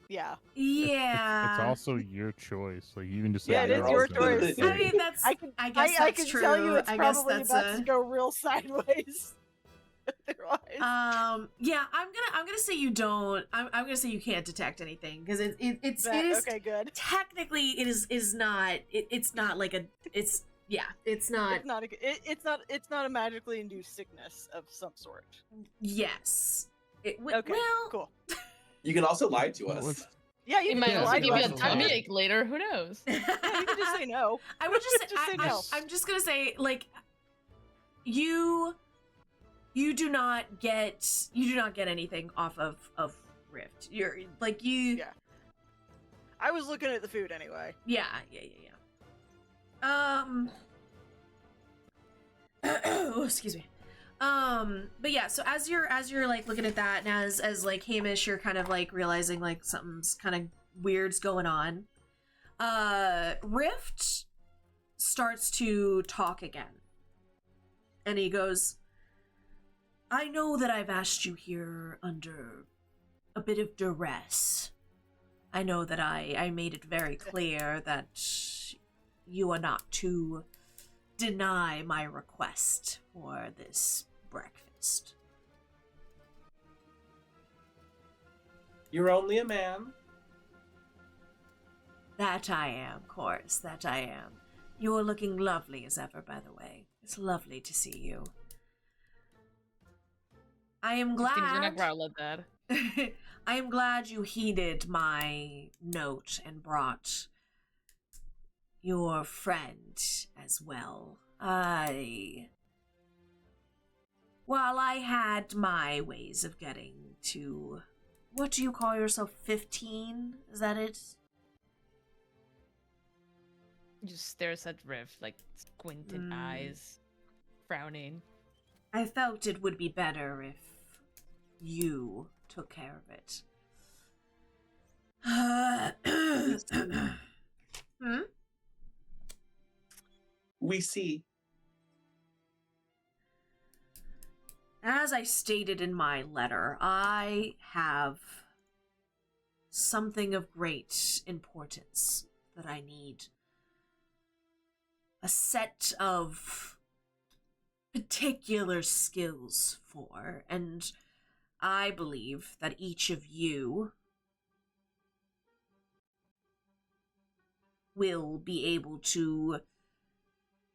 Yeah. Yeah. It's also your choice. Like you can just say. Yeah, it is your choice. I mean, that's. I guess that's I can true. tell you, it's I guess probably that's about to go real sideways. Yeah, I'm gonna say you don't. I'm gonna say you can't detect anything because it is okay. Good. Technically, it is not. It's not like a. It's yeah. It's not. It's not a magically induced sickness of some sort. Yes. Okay. Well, cool. You can also lie to us. Yeah, you It might can also lie give to you us. a tummy ache later. Who knows? Yeah, you can just say no. I would just say, Just say no. I'm just gonna say like you do not get anything off of Rift. You're like you. Yeah. I was looking at the food anyway. Yeah. Oh, excuse me. But yeah, so as you're like looking at that, and as like Hamish, you're kind of like realizing like something's kind of weird's going on. Rift starts to talk again. And he goes, I know that I've asked you here under a bit of duress. I know that I made it very clear that you are not to deny my request for this breakfast. You're only a man. That I am, Chorus, that I am. You're looking lovely as ever, by the way. It's lovely to see you. I am glad. Things are not growl at that. I am glad you heeded my note and brought your friend as well. While I had my ways of getting to, what do you call yourself, 15? Is that it? Just stares at Riff, like squinted eyes, frowning. I felt it would be better if you took care of it. We see. As I stated in my letter, I have something of great importance that I need. A set of particular skills for, and I believe that each of you will be able to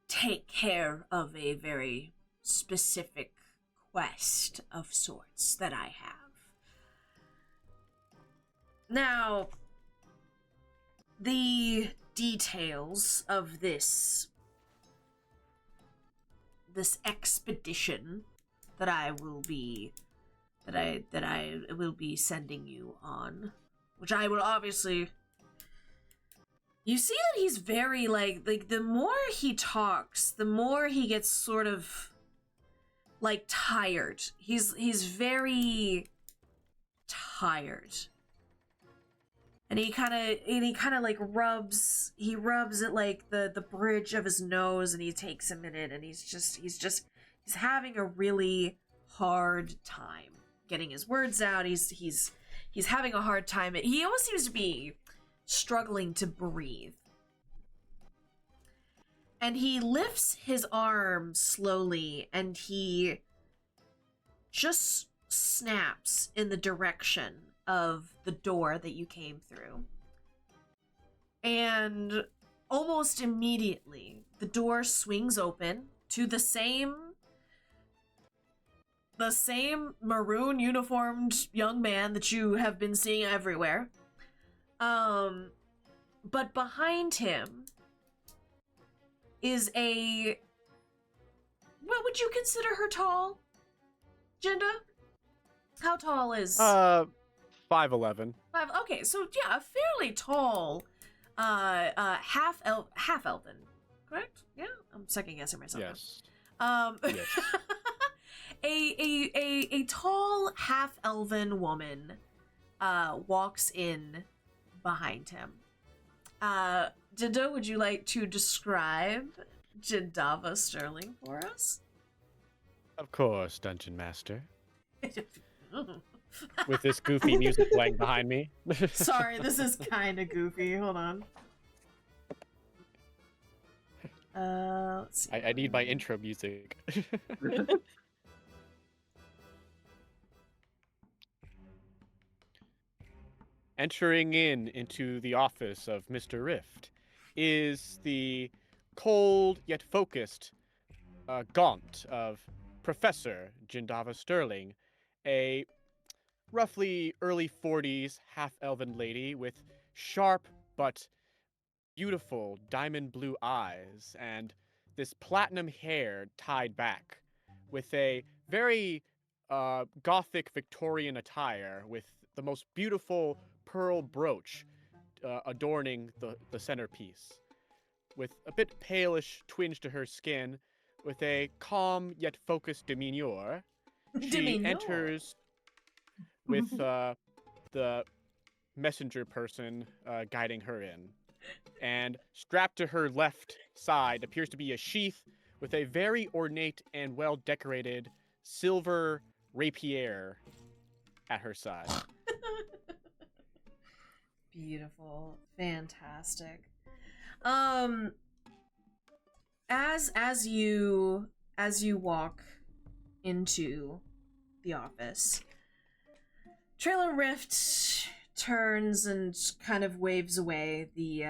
take care of a very specific quest of sorts that I have. Now, the details of this expedition that I will be sending you on, which I will obviously. You see that he's very like the more he talks, the more he gets sort of like tired. He's very tired. And he kind of like rubs at like the bridge of his nose, and he takes a minute, and he's having a really hard time getting his words out. He's He's having a hard time. He almost seems to be struggling to breathe. And he lifts his arm slowly, and he just snaps in the direction of the door that you came through. And almost immediately, the door swings open to the same maroon uniformed young man that you have been seeing everywhere. But behind him is what would you consider her tall? Jinda? How tall is 5'11". Okay, so yeah, a fairly tall half elven, correct? Yeah, I'm second guessing myself. Yes. Yes. a tall half elven woman walks in behind him. Jinda, would you like to describe Jindava Sterling for us? Of course, Dungeon Master. With this goofy music playing behind me. Sorry, this is kind of goofy. Hold on. Let's see. I need my intro music. Entering into the office of Mr. Rift is the cold yet focused gaunt of Professor Jindava Sterling, a roughly early 40s half-elven lady with sharp but beautiful diamond blue eyes and this platinum hair tied back with a very gothic Victorian attire with the most beautiful pearl brooch adorning the centerpiece. With a bit palish twinge to her skin, with a calm yet focused demeanor, she enters with the messenger person guiding her in. And strapped to her left side appears to be a sheath with a very ornate and well-decorated silver rapier at her side. Beautiful. Fantastic. As you walk into the office, Trailer Rift turns and kind of waves away the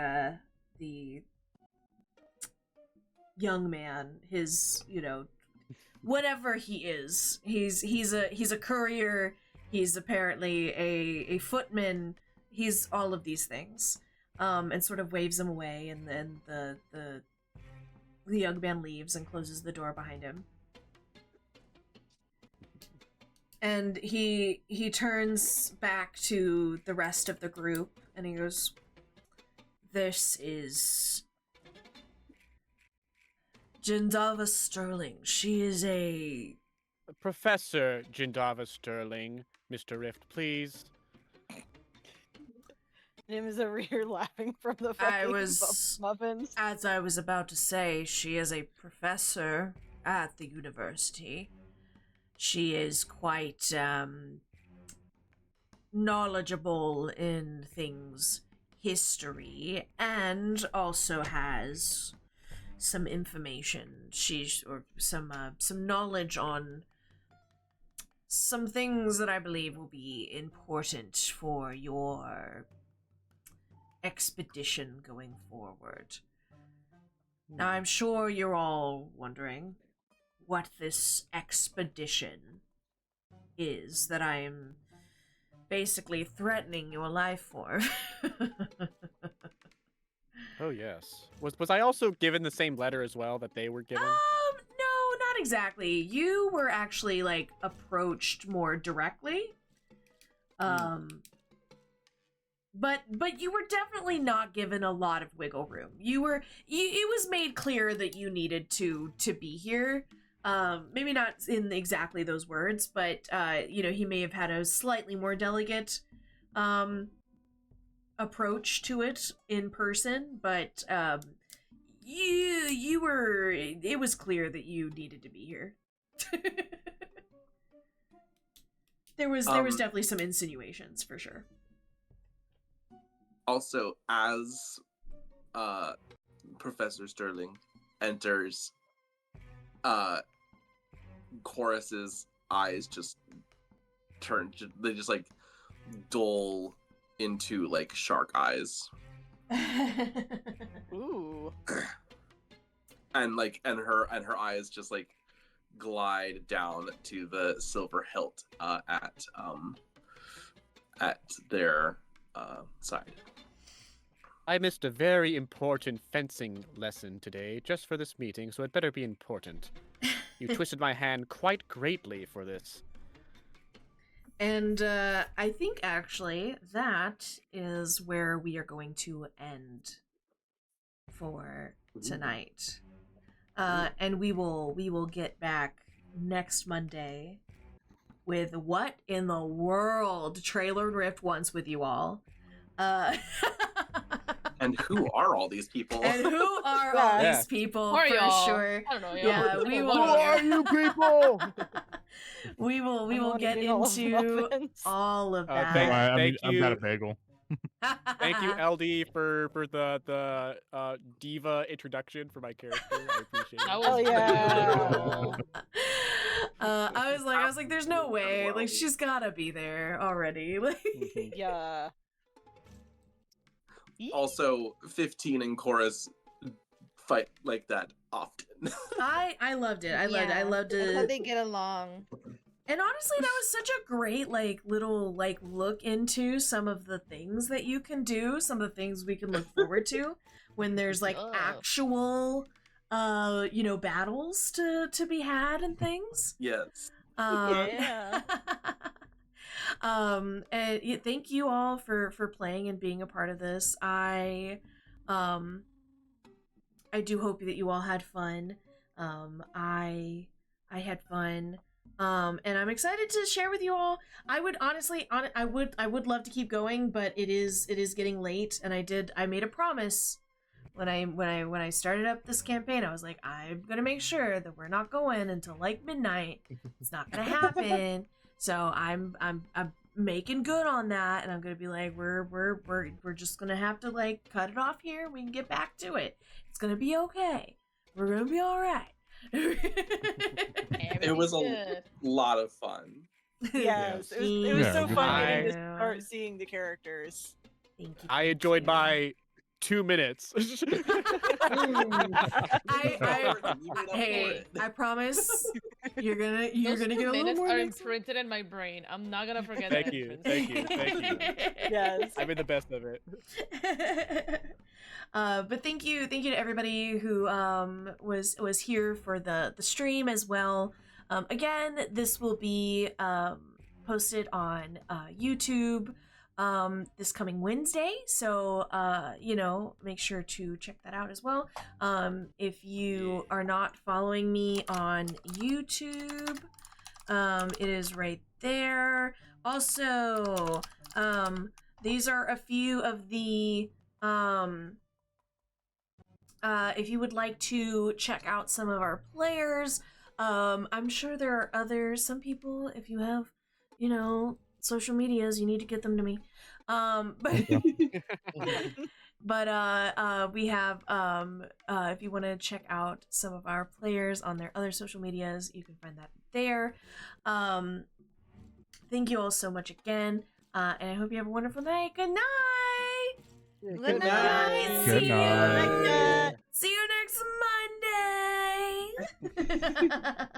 young man, his, whatever he is. He's a courier, he's apparently a footman, he's all of these things. And sort of waves him away, and then the young man leaves and closes the door behind him. And he turns back to the rest of the group, and he goes, "This is Jindava Sterling. She is a..." Professor Jindava Sterling, Mr. Rift, please. Nim is over here laughing from the muffins. As I was about to say, she is a professor at the university. She is quite knowledgeable in things history, and also has some information. Some knowledge on some things that I believe will be important for your expedition going forward. Now, I'm sure you're all wondering what this expedition is that I am basically threatening your life for. Oh, yes. Was I also given the same letter as well that they were given? No, not exactly. You were actually, approached more directly. But you were definitely not given a lot of wiggle room. It was made clear that you needed to be here. Maybe not in exactly those words, but he may have had a slightly more delicate approach to it in person, but it was clear that you needed to be here. There was definitely some insinuations for sure. Also, as Professor Sterling enters, Chorus's eyes just turn. They just like dull into like shark eyes, Ooh. and her eyes just like glide down to the silver hilt at their side. I missed a very important fencing lesson today just for this meeting, so it better be important. You twisted my hand quite greatly for this. And I think actually that is where we are going to end for tonight. And we will get back next Monday with What in the World Trailer Rift wants with you all. And who are all these people? And who are all these people? Who are for y'all? sure. I don't know. Yeah, we will. Who are you people? we will get eating all of the into muffins. all of that. Thank I've got a you. bagel. Thank you, LD, for the diva introduction for my character. I appreciate it. That Oh, was yeah. beautiful. I was like, there's no way. Like, she's gotta be there already. Like, Mhm. Yeah. Also, 15 and Chorus fight like that often. I loved it. I loved it. I loved That's how it. they get along. And honestly, that was such a great little look into some of the things that you can do, some of the things we can look forward to when there's Yeah. actual battles to be had and things. Yes. Yeah. And thank you all for playing and being a part of this. I do hope that you all had fun. I had fun. And I'm excited to share with you all. I would honestly, I would love to keep going, but it is getting late, and I made a promise when I started up this campaign. I was like, I'm gonna make sure that we're not going until like midnight. It's not gonna happen. So I'm making good on that, and I'm gonna be like, we're just gonna have to like cut it off here. We can get back to it. It's gonna be okay. We're gonna be all right. It was a lot of fun. Yes. It was Yeah, so good fun time. getting to start seeing the characters. Thank you. I enjoyed my 2 minutes. Hey, I promise you're gonna Those get a 2 little minutes more are next one. imprinted in my brain. I'm not gonna forget Thank that you, entrance. thank you. Yes. I made the best of it. But thank you to everybody who was here for the stream as well. Again, this will be posted on YouTube this coming Wednesday, so make sure to check that out as well. If you are not following me on YouTube, it is right there. Also, these are a few of the if you would like to check out some of our players, I'm sure there are some people, if you have, social medias, you need to get them to me. But we have, if you want to check out some of our players on their other social medias, you can find that there. Thank you all so much again, and I hope you have a wonderful night. Good night! Good night. Good night. See you next Monday!